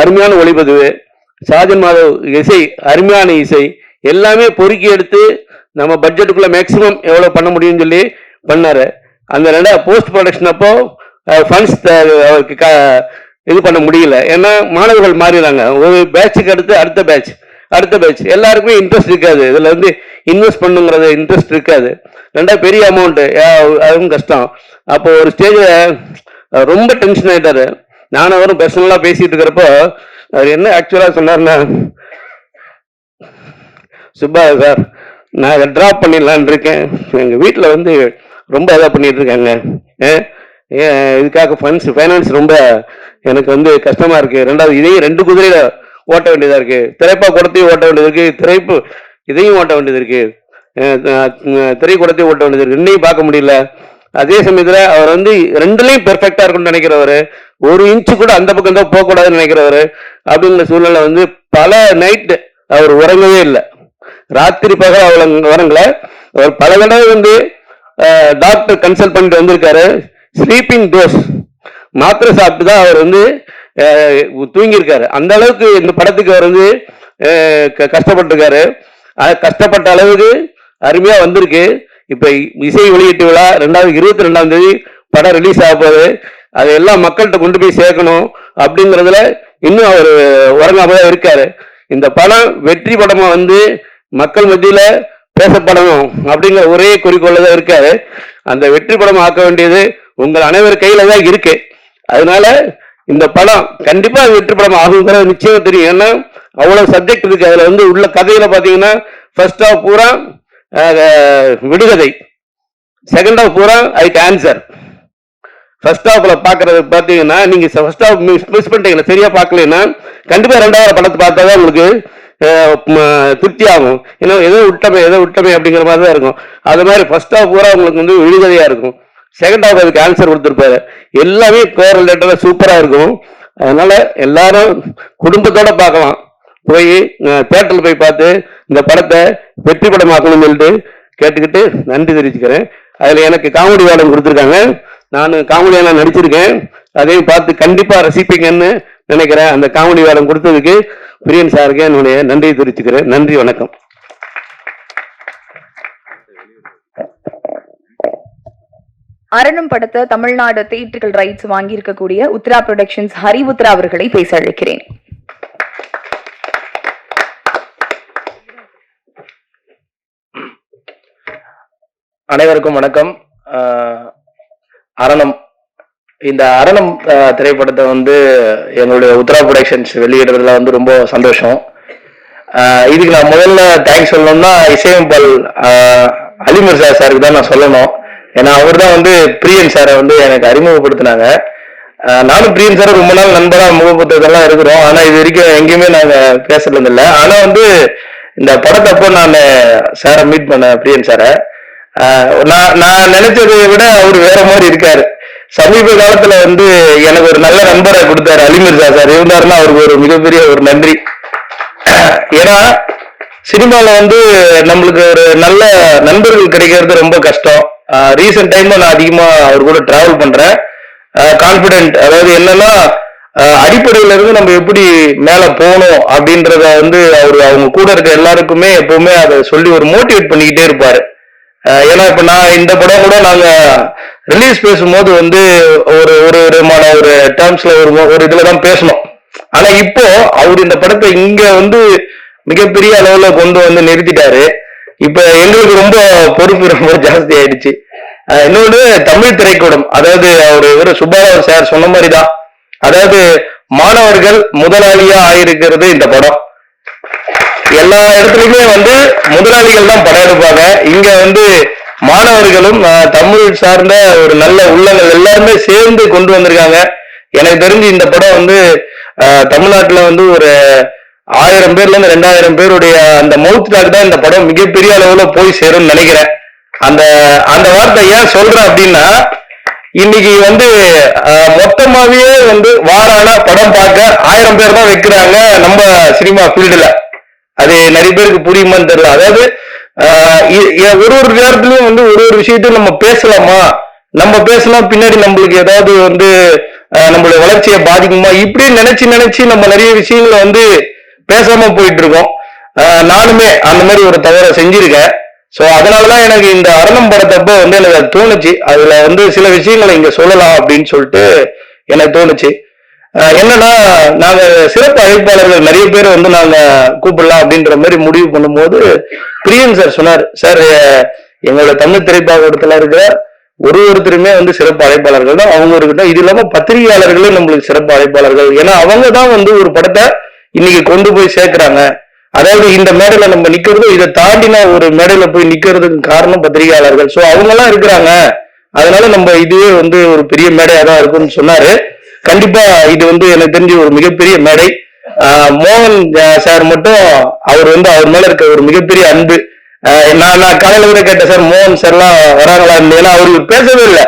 அருமையான ஒளிப்பதிவு, சாஜன் மாதவ் இசை அருமையான இசை, எல்லாமே பொறுக்கி எடுத்து நம்ம பட்ஜெட்டுக்குள்ள மேக்சிமம் எவ்வளோ பண்ண முடியும்னு சொல்லி பண்ணாரு. அந்த போஸ்ட் ப்ரொடக்ஷன் அப்போ ஃபண்ட்ஸ் அவருக்கு இது பண்ண முடியல. ஏன்னா மாணவர்கள் மாறிடுறாங்க, ஒரு பேட்சுக்கு அடுத்து அடுத்த பேட்ச் எல்லாருக்குமே இன்ட்ரெஸ்ட் இருக்காது, இதில் வந்து இன்வெஸ்ட் பண்ணுங்கிறது இன்ட்ரெஸ்ட் இருக்காது. பெரிய அமௌண்ட்டு, அதுவும் கஷ்டம். அப்போ ஒரு ஸ்டேஜில் ரொம்ப டென்ஷன் ஆகிட்டாரு. நானும் அவரும் பர்சனலாக பேசிட்டு இருக்கிறப்போ அவர் என்ன ஆக்சுவலாக சொன்னார்னா, சுப்பா சார் நான் அதை ட்ராப் பண்ணிடலான் இருக்கேன், எங்கள் வீட்டில் வந்து ரொம்ப இதாக பண்ணிட்டு இருக்காங்க, இதுக்காக ஃபைனான்ஸ் ரொம்ப எனக்கு வந்து கஷ்டமா இருக்கு. ரெண்டாவது இதையும் 2 குதிரையில ஓட்ட வேண்டியதா இருக்கு, திரைப்பா குடத்தையும் ஓட்ட வேண்டியது இருக்கு, இதையும் ஓட்ட வேண்டியது இருக்கு, திரைக்கூடத்தையும் ஓட்ட வேண்டியது இருக்கு, இன்னையும் பார்க்க முடியல. அதே சமயத்துல அவர் வந்து 2லையும் பெர்ஃபெக்டா இருக்கும்னு நினைக்கிறவர், 1 இன்ச்சு கூட அந்த பக்கம் தான் போகக்கூடாதுன்னு நினைக்கிறவர். அப்படிங்கிற சூழ்நிலை வந்து பல நைட்டு அவர் உறங்கவே இல்லை, ராத்திரி பகல் அவ்வளவு வரங்கள. அவர் பல தடவை வந்து டாக்டர் கன்சல்ட் பண்ணிட்டு வந்திருக்காரு. ஸ்லீப்பிங் டோஸ் மாத்திரை சாப்பிட்டு தான் அவர் வந்து தூங்கியிருக்காரு. அந்த அளவுக்கு இந்த படத்துக்கு அவர் வந்து கஷ்டப்பட்டிருக்காரு. கஷ்டப்பட்ட அளவுக்கு அருமையா வந்திருக்கு. இப்ப இசை வெளியீட்டு விழா 22ஆம் தேதி படம் ரிலீஸ் ஆக போகுது. அதை எல்லாம் மக்கள்கிட்ட கொண்டு போய் சேர்க்கணும் அப்படிங்கிறதுல இன்னும் அவர் உறங்காம தான் இருக்காரு. இந்த படம் வெற்றி படமா வந்து மக்கள் மத்தியில பேசப்படணும் அப்படிங்கிற ஒரே குறிக்கோள்ல தான் இருக்காரு. அந்த வெற்றி படம் ஆக்க வேண்டியது உங்கள் அனைவர் கையில தான் இருக்கு. அதனால இந்த படம் கண்டிப்பா வெற்றி படம் ஆகுங்கிறது நிச்சயம் தெரியும். ஏன்னா அவ்வளவு சப்ஜெக்ட் இருக்கு அதுல. வந்து உள்ள கதையில பாத்தீங்கன்னா ஃபர்ஸ்ட் ஹாஃப் பூரா விடுகதை, செகண்ட் ஹாஃப் பூரா அதுக்கு ஆன்சர். ஃபர்ஸ்ட் ஹாஃப்ல பாக்குறது பாத்தீங்கன்னா நீங்க ஃபர்ஸ்ட் ஹாஃப் மிஸ் பண்ணிட்டீங்களா, சரியா பார்க்கலன்னா கண்டிப்பா 2வது படத்தை பார்த்தா தான் உங்களுக்கு திருப்தி ஆகும். ஏன்னா எதோ விட்டமே அப்படிங்கிற மாதிரி தான் இருக்கும். அது மாதிரி ஃபர்ஸ்ட் ஹாஃப் பூரா உங்களுக்கு வந்து விடுகதையா இருக்கும், செகண்ட் ஹாஃப் அதுக்கு ஆன்சர் கொடுத்துருப்பாரு. எல்லாமே பேர் ரிலேட்டடா சூப்பரா இருக்கும். அதனால எல்லாரும் குடும்பத்தோட பார்க்கலாம், போய் தியேட்டர்ல போய் பார்த்து இந்த படத்தை வெற்றி படமாக்கணும்னு சொல்லிட்டு கேட்டுக்கிட்டு நன்றி தெரிவிச்சுக்கிறேன். அதுல எனக்கு காமெடி வேடம் கொடுத்துருக்காங்க, நான் காமெடியா நடிச்சிருக்கேன், அதையும் பார்த்து கண்டிப்பா ரசிப்பீங்கன்னு நினைக்கிறேன். அந்த காமெடி வேடம் கொடுத்ததுக்கு பிரியன் சாருக்கு என்னுடைய நன்றியை தெரிவிச்சுக்கிறேன். நன்றி, வணக்கம். அரணும் படத்தை தமிழ்நாடு தியேட்டர்கள் ரைட்ஸ் வாங்கி இருக்கக்கூடிய உத்ரா புரொடக்ஷன்ஸ் ஹரி உத்ரா அவர்களை பேச அழைக்கிறேன். அனைவருக்கும் வணக்கம். அரணம், இந்த அரணம் திரைப்படத்தை வந்து எங்களுடைய உத்ரா புரொடக்ஷன்ஸ் வெளியிடுறதுல வந்து ரொம்ப சந்தோஷம். இதுக்கு நான் முதல்ல தேங்க்ஸ் சொல்லணும்னா இசையமைப்பாளர் அலிமிர்சா சாருக்கு தான் நான் சொல்லணும். ஏன்னா அவர் தான் வந்து பிரியன் சாரை வந்து எனக்கு அறிமுகப்படுத்தினாங்க. நானும் பிரியன் சாரை ரொம்ப நாள் நண்பரா முகப்படுத்ததெல்லாம் இருக்கிறோம், ஆனா இது வரைக்கும் எங்கேயுமே நாங்க பேசுறது இல்லை. ஆனா வந்து இந்த படத்தப்போ நான் சாரை மீட் பண்ண பிரியன் சாரை, நான் நினைச்சதை விட அவர் வேற மாதிரி இருக்காரு. சமீப காலத்துல வந்து எனக்கு ஒரு நல்ல நண்பரை கொடுத்தாரு அலிமிர்சா சார். இருந்தாருன்னா அவருக்கு ஒரு மிகப்பெரிய ஒரு நன்றி. ஏன்னா சினிமால வந்து நம்மளுக்கு ஒரு நல்ல நண்பர்கள் கிடைக்கிறது ரொம்ப கஷ்டம். ரீசெண்ட் டைம்ல நான் அதிகமா அவர் கூட டிராவல் பண்றேன். கான்பிடென்ட், அதாவது என்னன்னா அடிப்படையில இருந்து நம்ம எப்படி மேல போகணும் அப்படின்றத வந்து அவங்க கூட இருக்க எல்லாருக்குமே எப்பவுமே அதை சொல்லி ஒரு மோட்டிவேட் பண்ணிக்கிட்டே இருப்பாரு. ஏன்னா இப்ப நான் இந்த படம் கூட நாங்க ரிலீஸ் பேசும்போது வந்து ஒரு விதமான ஒரு டேர்ம்ஸ்ல ஒரு இதுலதான் பேசணும். ஆனா இப்போ அவர் இந்த படத்தை இங்க வந்து மிகப்பெரிய அளவுல கொண்டு வந்து நிறுத்திட்டாரு. இப்ப எங்களுக்கு ரொம்ப பொறுப்பு ரொம்ப ஜாஸ்தி ஆயிடுச்சு. இன்னொன்று தமிழ் திரைக்கூடம், அதாவது இவர் சுப்பாராவ் சார் சொன்ன மாதிரிதான், அதாவது மாணவர்கள் முதலாளியா ஆயிருக்கிறது இந்த படம். எல்லா இடத்துலயுமே வந்து முதலாளிகள் தான் படம் எடுப்பாங்க, இங்க வந்து மாணவர்களும் தமிழ் சார்ந்த ஒரு நல்ல உள்ளங்கள் எல்லாருமே சேர்ந்து கொண்டு வந்திருக்காங்க. எனக்கு தெரிஞ்சு இந்த படம் வந்து தமிழ்நாட்டுல வந்து ஒரு 1000 பேர்ல இருந்து 2000 பேருடைய அந்த மவுத் டாக் தான் இந்த படம் மிகப்பெரிய அளவுல போய் சேரும்னு நினைக்கிறேன். அந்த அந்த வார்த்தை ஏன் சொல்றேன் அப்படின்னா, இன்னைக்கு வந்து மொத்தமாவே வந்து வாரான படம் பார்க்க 1000 பேர் தான் வைக்கிறாங்க நம்ம சினிமா ஃபீல்டுல. அது நிறைய பேருக்கு புரியுமான்னு தெரியல. அதாவது ஒரு நேரத்துலயும் வந்து ஒரு விஷயத்தையும் நம்ம பேசலாமா, நம்ம பேசினா பின்னாடி நம்மளுக்கு ஏதாவது வந்து நம்மளுடைய வளர்ச்சியை பாதிக்குமா, இப்படி நினைச்சு நம்ம நிறைய விஷயங்களை வந்து பேசாம போயிட்டு இருக்கோம். நானுமே அந்த மாதிரி ஒரு தவறை செஞ்சிருக்கேன். சோ அதனாலதான் எனக்கு இந்த அரணம் படத்தப்ப வந்து எனக்கு அது தோணுச்சு, அதுல வந்து சில விஷயங்களை இங்க சொல்லலாம் அப்படின்னு சொல்லிட்டு எனக்கு தோணுச்சு. என்னன்னா, நாங்க சிறப்பு அழைப்பாளர்கள் நிறைய பேர் வந்து நாங்க கூப்பிடலாம் அப்படின்ற மாதிரி முடிவு பண்ணும்போது பிரியன் சார் சொன்னார், சார் எங்களோட தமிழ் திரைப்படத்துல இருக்கிற ஒருத்தருமே வந்து சிறப்பு அழைப்பாளர்கள் தான், அவங்க இருக்கட்டும். இது இல்லாம பத்திரிகையாளர்களும் நம்மளுக்கு சிறப்பு அழைப்பாளர்கள். ஏன்னா அவங்க தான் வந்து ஒரு படத்தை இன்னைக்கு கொண்டு போய் சேர்க்கிறாங்க. அதாவது இந்த மேடையில நம்ம நிக்கிறதும் இதை தாண்டின ஒரு மேடையில போய் நிக்கிறதுக்கு காரணம் பத்திரிகையாளர்கள். சோ அவங்க எல்லாம் இருக்கிறாங்க, அதனால நம்ம இதுவே வந்து ஒரு பெரிய மேடையா தான் இருக்கும்னு சொன்னாரு. கண்டிப்பா இது வந்து எனக்கு தெரிஞ்சு ஒரு மிகப்பெரிய மேடை. மோகன் சார் மட்டும் அவர் வந்து அவர் மேல இருக்க ஒரு மிகப்பெரிய அன்பு. நான் காலையில கூட கேட்டேன், சார் மோகன் சார் எல்லாம் வராங்களா, ஏன்னா அவருக்கு பேசவே இல்லை,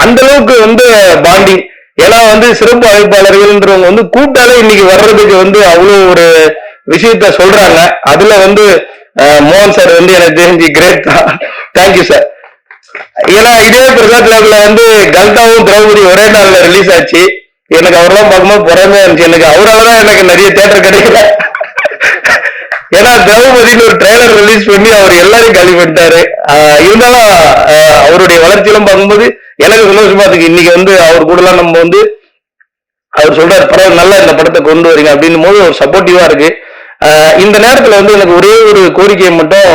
அந்த அளவுக்கு வந்து பாண்டிங். ஏன்னா வந்து சிறப்பு அழைப்பாளர்கள்ன்றவங்க வந்து கூப்பிட்டாலே இன்னைக்கு வர்றதுக்கு வந்து அவ்வளவு ஒரு விஷயத்த சொல்றாங்க. அதுல வந்து மோகன் சார் வந்து எனக்கு தெரிஞ்சு கிரேட் தான். Thank you sir. ஏன்னா இதே பிரசாத் லேப்ல வந்து கல்தாவும் திரௌபதி ஒரே நாள்ல ரிலீஸ் ஆச்சு. எனக்கு அவரெல்லாம் பார்க்கும்போது பொறாமையா இருந்துச்சு. எனக்கு அவராலதான் எனக்கு நிறைய தியேட்டர் கிடைக்கல. ஏன்னா திரௌபதினு ஒரு ட்ரெய்லர் ரிலீஸ் பண்ணி அவர் எல்லாரையும் காலி பண்ணிட்டாரு. இருந்தாலும் அவருடைய வளர்ச்சியெல்லாம் பார்க்கும்போது எனக்கு சந்தோஷமா இருக்கு. இன்னைக்கு வந்து அவர் கூட எல்லாம் நம்ம வந்து அவர் சொல்றாரு, பரவாயில்ல நல்லா இந்த படத்தை கொண்டு வரீங்க அப்படின்னும் போது ஒரு சப்போர்ட்டிவா இருக்கு. இந்த நேரத்துல வந்து எனக்கு ஒரே ஒரு கோரிக்கையை மட்டும்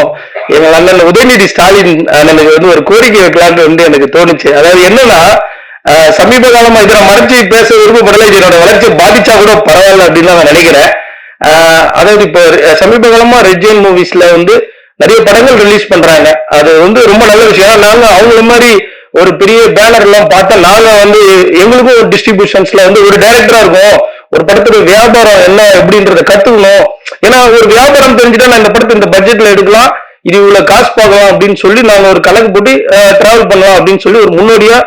எங்க அண்ணன் உதயநிதி ஸ்டாலின் எனக்கு வந்து ஒரு கோரிக்கை வைக்கலான்னு வந்து எனக்கு தோணுச்சு. அதாவது என்னன்னா, சமீப காலமா இதை மறைச்சு பேச விருப்பப்படல, இதனோட வளர்ச்சியை பாதிச்சா கூட பரவாயில்ல அப்படின்னு நான் நினைக்கிறேன். அதாவது இப்போ சமீப காலமா ரெட்ஜெயின் மூவிஸ்ல வந்து நிறைய படங்கள் ரிலீஸ் பண்றாங்க. அது வந்து ரொம்ப நல்ல விஷயம். நாங்க அவங்கள மாதிரி ஒரு பெரிய பேனர் எல்லாம் பார்த்தா நாங்க வந்து எங்களுக்கும் ஒரு டிஸ்ட்ரிபியூஷன்ஸ்ல வந்து ஒரு டைரக்டரா இருக்கும், ஒரு படத்துக்கு வியாபாரம் என்ன எப்படின்றத கத்துக்கணும். ஏன்னா ஒரு வியாபாரம் தெரிஞ்சுட்டா நான் இந்த படத்தை இந்த பட்ஜெட்ல எடுக்கலாம், இது இவ்வளவு காசு பார்க்கலாம் அப்படின்னு சொல்லி நாங்க ஒரு கணக்கு போட்டு டிராவல் பண்ணலாம் அப்படின்னு சொல்லி ஒரு முன்னோடியா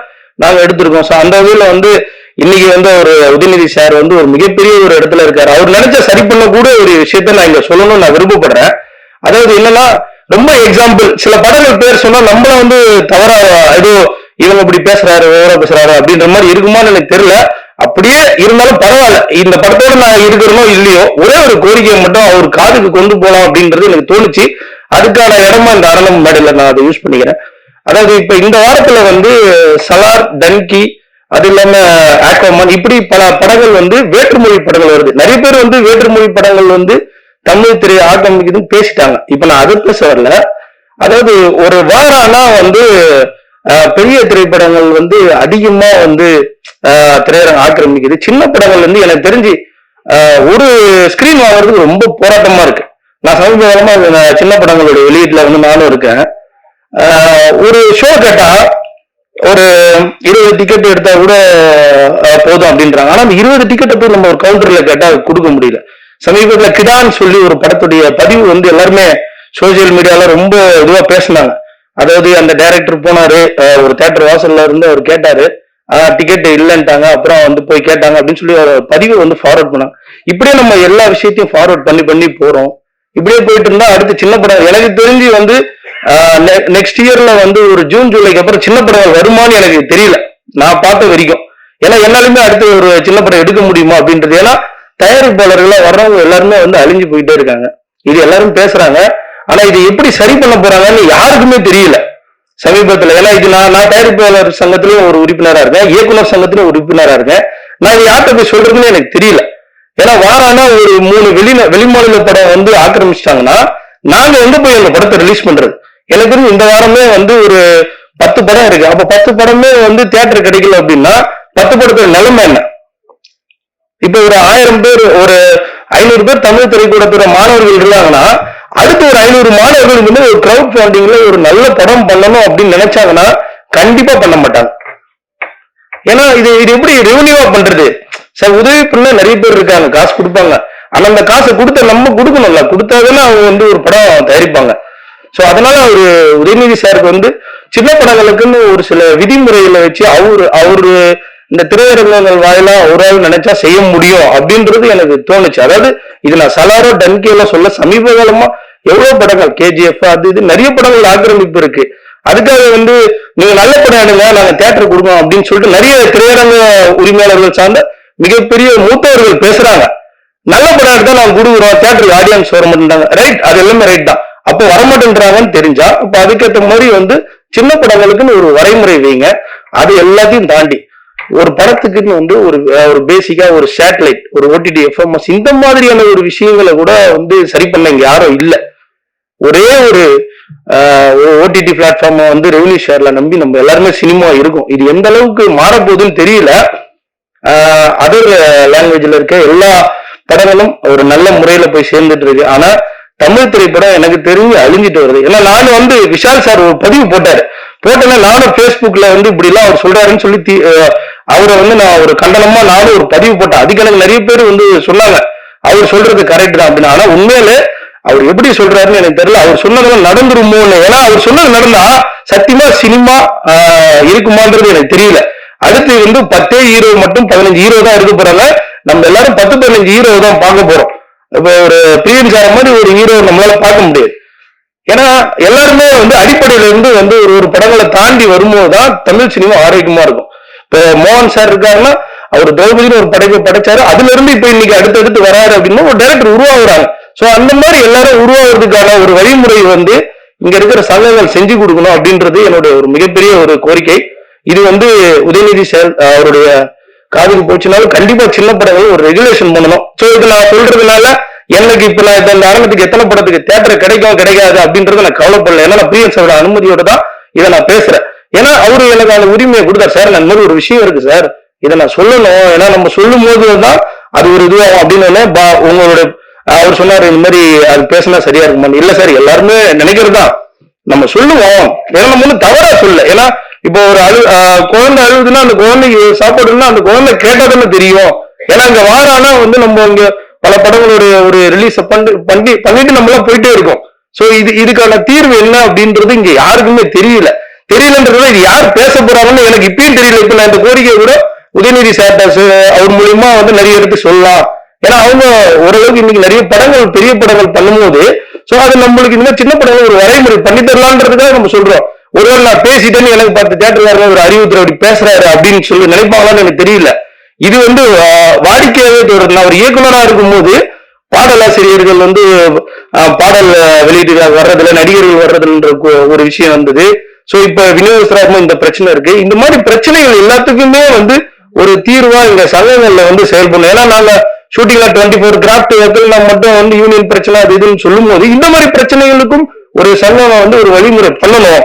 நாங்க எடுத்திருக்கோம். ஸோ அந்த வகையில வந்து இன்னைக்கு வந்து ஒரு உதயநிதி சார் வந்து ஒரு மிகப்பெரிய ஒரு இடத்துல இருக்காரு. அவர் நினைச்ச சரி பண்ணக்கூட ஒரு விஷயத்த நான் இங்க சொல்லணும்னு நான் விருப்பப்படுறேன். அதாவது என்னன்னா, ரொம்ப எக்ஸாம்பிள் சில படங்கள் பேர் சொன்னா நம்மள வந்து தவறா ஏதோ இவங்க இப்படி பேசுறாரு ஓவரா பேசுறாரு அப்படின்ற மாதிரி இருக்குமான்னு எனக்கு தெரியல. அப்படியே இருந்தாலும் பரவாயில்ல, இந்த படத்தோட நான் இருக்கிறனோ இல்லையோ ஒரே ஒரு கோரிக்கையை மட்டும் அவர் காதுக்கு கொண்டு போகலாம் அப்படின்றது எனக்கு தோணுச்சு. அதுக்கான இடமா இந்த அரணம் மேடையில நான் அதை யூஸ் பண்ணிக்கிறேன். அதாவது இப்ப இந்த வாரத்துல வந்து சலார், டன்கி, அது இல்லாம ஆக்வாமன், இப்படி பல படங்கள் வந்து வேற்றுமொழி படங்கள் வருது. நிறைய பேர் வந்து வேற்றுமொழி படங்கள் வந்து தமிழ் திரை ஆக்கிரமிக்குதுன்னு பேசிட்டாங்க. இப்ப நான் அதை பேச வரல. அதாவது ஒரு வாரானா வந்து பெரிய திரைப்படங்கள் வந்து அதிகமா வந்து திரையரங்கம் ஆக்கிரமிக்குது. சின்ன படங்கள் வந்து எனக்கு தெரிஞ்சு ஒரு ஸ்கிரீன் வாங்குறதுக்கு ரொம்ப போராட்டமா இருக்கு. நான் சமீப காலமா சின்ன படங்களுடைய வெளியீட்டுல வந்து நானும் இருக்கேன். ஒரு ஷோ கேட்டா ஒரு 20 டிக்கெட் எடுத்தா கூட போதும் அப்படின்றாங்க. ஆனா அந்த 20 டிக்கெட்டை போய் நம்ம ஒரு கவுண்டர்ல கேட்டா கொடுக்க முடியல. சமீபத்துல கிடான்னு சொல்லி ஒரு படத்துடைய பதிவு வந்து எல்லாருமே சோசியல் மீடியால ரொம்ப இதுவா பேசினாங்க. அதாவது அந்த டைரக்டர் போனாரு, ஒரு தியேட்டர் வாசல்ல இருந்து அவர் கேட்டாரு, டிக்கெட் இல்லைன்ட்டாங்க, அப்புறம் வந்து போய் கேட்டாங்க அப்படின்னு சொல்லி ஒரு பதிவை வந்து ஃபார்வர்ட் பண்ணாங்க. இப்படியே நம்ம எல்லா விஷயத்தையும் ஃபார்வர்ட் பண்ணி போறோம். இப்படியே போயிட்டு இருந்தா அடுத்து சின்ன படம் எனக்கு தெரிஞ்சு வந்து நெக்ஸ்ட் இயர்ல வந்து ஒரு ஜூன் ஜூலைக்கு அப்புறம் சின்ன படம் வருமானு எனக்கு தெரியல, நான் பார்த்த வரைக்கும். ஏன்னா என்னாலுமே அடுத்து ஒரு சின்ன படம் எடுக்க முடியுமா அப்படின்றது. ஏன்னா தயாரிப்பாளர்களா வர்றவங்க எல்லாருமே வந்து அழிஞ்சு போயிட்டே இருக்காங்க. இது எல்லாரும் பேசுறாங்க, ஆனா இது எப்படி சரி பண்ண போறாங்கன்னு யாருக்குமே தெரியல சமீபத்துல. ஏன்னா இது நான் தயாரிப்பாளர் சங்கத்திலயும் ஒரு உறுப்பினரா இருக்கேன், இயக்குனர் சங்கத்திலும் ஒரு உறுப்பினரா இருக்கேன். நான் இது யார்கிட்ட போய் சொல்றதுன்னு எனக்கு தெரியல. ஏன்னா வாரானா ஒரு 3 வெளிமாநில படம் வந்து ஆக்கிரமிச்சிட்டாங்கன்னா நாங்க எங்க போய் அந்த படத்தை ரிலீஸ் பண்றது? எனக்கு தெரிஞ்சு இந்த வாரமே வந்து ஒரு 10 படம் இருக்கு. அப்ப 10 படமே வந்து தியேட்டர் கிடைக்கல அப்படின்னா 10 படத்தோட நிலைமை என்ன? இப்ப ஒரு 1000 பேர், ஒரு 500 பேர் தமிழ் திரைக்கூடத்தோட மாணவர்கள் இருந்தாங்கன்னா அடுத்து ஒரு 500 மாணவர்கள் வந்து ஒரு கிரவுட் ஃபண்டிங்ல ஒரு நல்ல படம் பண்ணணும் அப்படின்னு நினைச்சாங்கன்னா கண்டிப்பா பண்ண மாட்டாங்க. ஏன்னா இது எப்படி ரெவன்யூவா பண்றது? சார் உதவி பண்ண நிறைய பேர் இருக்காங்க, காசு கொடுப்பாங்க. ஆனா அந்த காசை கொடுத்த நம்ம கொடுக்கணும்ல, கொடுத்தாதானே அவங்க வந்து ஒரு படம் தயாரிப்பாங்க. சோ அதனால உதயநிதி சாருக்கு வந்து சின்ன படங்களுக்குன்னு ஒரு சில விதிமுறைகளை வச்சு அவரு இந்த திரையரங்கங்கள் வாயிலா ஒரு ஆள் நினைச்சா செய்ய முடியும் அப்படின்றது எனக்கு தோணுச்சு. அதாவது இது நான் சலாரோ டன்கேல சொல்ல, சமீப காலமா எவ்வளவு படங்கள் கேஜிஎஃப் அது இது நிறைய படங்கள் ஆக்கிரமிப்பு இருக்கு. அதுக்காக வந்து நீங்க நல்ல படம் எடுங்க நாங்க தியேட்டர் கொடுக்கோம் அப்படின்னு சொல்லிட்டு நிறைய திரையரங்க உரிமையாளர்கள் சார்ந்த மிகப்பெரிய மூத்தவர்கள் பேசுறாங்க. நல்ல படம் எடுத்தா நாங்க கொடுக்குறோம், தியேட்டருக்கு ஆடியன்ஸ் வர மாட்டேன்றாங்க. ரைட், அது எல்லாமே ரைட் தான். அப்போ வரமாட்டேன்றாங்கன்னு தெரிஞ்சா அப்ப அதுக்கேற்ற மாதிரி வந்து சின்ன படங்களுக்குன்னு ஒரு வரைமுறை வைங்க. அது எல்லாத்தையும் தாண்டி ஒரு படத்துக்குன்னு வந்து ஒரு பேசிக்கா ஒரு சேட்டலைட், ஒரு ஓடிடி எஃப்எம்எஸ் இந்த மாதிரியான ஒரு விஷயங்களை கூட வந்து சரி பண்ண இங்க யாரும் இல்லை. ஒரே ஒரு ஓடிடி பிளாட்ஃபார்ம் வந்து ரெவன்யூ ஷேர்ல நம்பி நம்ம எல்லாருமே சினிமா இருக்கும். இது எந்த அளவுக்கு மாறப்போகுதுன்னு தெரியல. அதர் லாங்குவேஜ்ல இருக்க எல்லா படங்களும் ஒரு நல்ல முறையில போய் சேர்ந்துட்டு இருக்கு. ஆனா தமிழ் திரைப்படம் எனக்கு தெரிஞ்சு அழிஞ்சிட்டு வருது. ஏன்னா நானும் வந்து விஷால் சார் ஒரு பதிவு போட்டேன்னா நானும் பேஸ்புக்ல வந்து இப்படி எல்லாம் அவர் சொல்றாருன்னு சொல்லி அவரை வந்து நான் ஒரு கண்டனமா நானும் ஒரு பதிவு போட்டேன். அதுக்கு எனக்கு நிறைய பேர் வந்து சொன்னாங்க அவர் சொல்றது கரெக்ட் தான் அப்படின்னு. ஆனா உண்மையில அவர் எப்படி சொல்றாருன்னு எனக்கு தெரியல. அவர் சொன்னதெல்லாம் நடந்துருமோன்னு. ஏன்னா அவர் சொன்னது நடந்தா சத்தியமா சினிமா இருக்குமான்றது எனக்கு தெரியல. அடுத்து வந்து 10 ஹீரோ மட்டும் 15 ஹீரோ தான் இருக்க போறாங்க. நம்ம எல்லாரும் 10-15 ஹீரோ தான் பார்க்க போறோம். இப்ப ஒரு பிரியன் சார் மாதிரி ஒரு ஹீரோ நம்மளால பார்க்க முடியாது. ஏன்னா எல்லாருமே வந்து அடிப்படையில இருந்து வந்து ஒரு படங்களை தாண்டி வரும்போதுதான் தமிழ் சினிமா ஆரோக்கியமா இருக்கும். இப்ப மோகன் சார் இருக்காருன்னா அவர் திரௌபதினு ஒரு படைப்பை படைச்சாரு. அதுல இருந்து இப்ப இன்னைக்கு அடுத்தடுத்து வராரு அப்படின்னா ஒரு டைரக்டர் உருவாகுறாங்க. சோ அந்த மாதிரி எல்லாரும் உருவாகிறதுக்கான ஒரு வழிமுறை வந்து இங்க இருக்கிற சங்கங்கள் செஞ்சு கொடுக்கணும் அப்படின்றது என்னுடைய ஒரு மிகப்பெரிய ஒரு கோரிக்கை. இது வந்து உதயநிதி சார் அவருடைய காதுக்கு போச்சுனாலும் கண்டிப்பா சின்ன படங்கள் ஒரு ரெகுலேஷன் பண்ணணும். சோ இது நான் சொல்றதுனால எனக்கு இப்ப நான் இந்த ஆரம்பத்துக்கு எத்தனை படத்துக்கு தியேட்டர் கிடைக்காது அப்படின்றத நான் கவலைப்படல. ஏன்னா நான் பிரியன் சாரோட அனுமதியோட தான் இதை நான் பேசுறேன். ஏன்னா அவரு எனக்கு அந்த உரிமையை கொடுத்தாரு. சார் இந்த மாதிரி ஒரு விஷயம் இருக்கு சார், இதை நான் சொல்லணும். ஏன்னா நம்ம சொல்லும் போதுதான் அது ஒரு இதுவாகும் அப்படின்னு உங்களோட அவர் சொன்னாரு இந்த மாதிரி அது பேசினா சரியா இருக்குமா. இல்ல சார், எல்லாருமே நினைக்கிறதுதான் நம்ம சொல்லுவோம். ஏன்னா நம்ம வந்து தவறா சொல்ல. ஏன்னா இப்போ ஒரு குழந்தை அழுகுதுன்னா அந்த குழந்தைக்கு சாப்பாடுன்னா அந்த குழந்தை கேட்டாதானே தெரியும். ஏன்னா இங்க வாரானா வந்து நம்ம இங்க பல படங்களுடைய ஒரு ரிலீஸ் பண்ணிட்டு நம்ம எல்லாம் போயிட்டே இருக்கோம். சோ இதுக்கான தீர்வு என்ன அப்படின்றது இங்க யாருக்குமே தெரியலன்றது இது யார் பேச போறாங்கன்னு எனக்கு இப்பயும் தெரியல. இப்ப நான் இந்த கோரிக்கையை கூட உதயநிதி சார் அவர் மூலியமா வந்து நிறைய எடுத்து சொல்லலாம். ஏன்னா அவங்க ஓரளவுக்கு இன்னைக்கு நிறைய படங்கள் பெரிய படங்கள் பண்ணும்போது சோ அது நம்மளுக்கு இந்த மாதிரி சின்ன படங்கள் ஒரு வரைமுறை பண்ணி தரலான்றதுக்காக நம்ம சொல்றோம். ஒருவேளை நான் பேசிட்டேன்னு எனக்கு 10 தியேட்டர்காரங்க ஒரு அறிவுறுத்தல் அப்படி பேசுறாரு அப்படின்னு சொல்லி நினைப்பாங்களான்னு எனக்கு தெரியல. இது வந்து வாடிக்கையாவே தொடர். நான் ஒரு இயக்குனரா இருக்கும்போது பாடலாசிரியர்கள் வந்து பாடல் வெளியீட்டு வர்றதுல நடிகர்கள் வர்றதுன்ற ஒரு விஷயம் வந்தது. சோ இப்ப விநியோகஸ்தராகவும் இந்த பிரச்சனை இருக்கு. இந்த மாதிரி பிரச்சனைகள் எல்லாத்துக்குமே வந்து ஒரு தீர்வா இங்க சங்கங்கள்ல வந்து செயல்படணும். ஏன்னா நாங்க ஷூட்டிங்ல 24 கிராஃப்ட் ஒர்க்கில் நம்ம மட்டும் வந்து யூனியன் பிரச்சனை அது இதுன்னு சொல்லும் போது இந்த மாதிரி பிரச்சனைகளுக்கும் ஒரு சங்கம் வந்து ஒரு வழிமுறை பண்ணணும்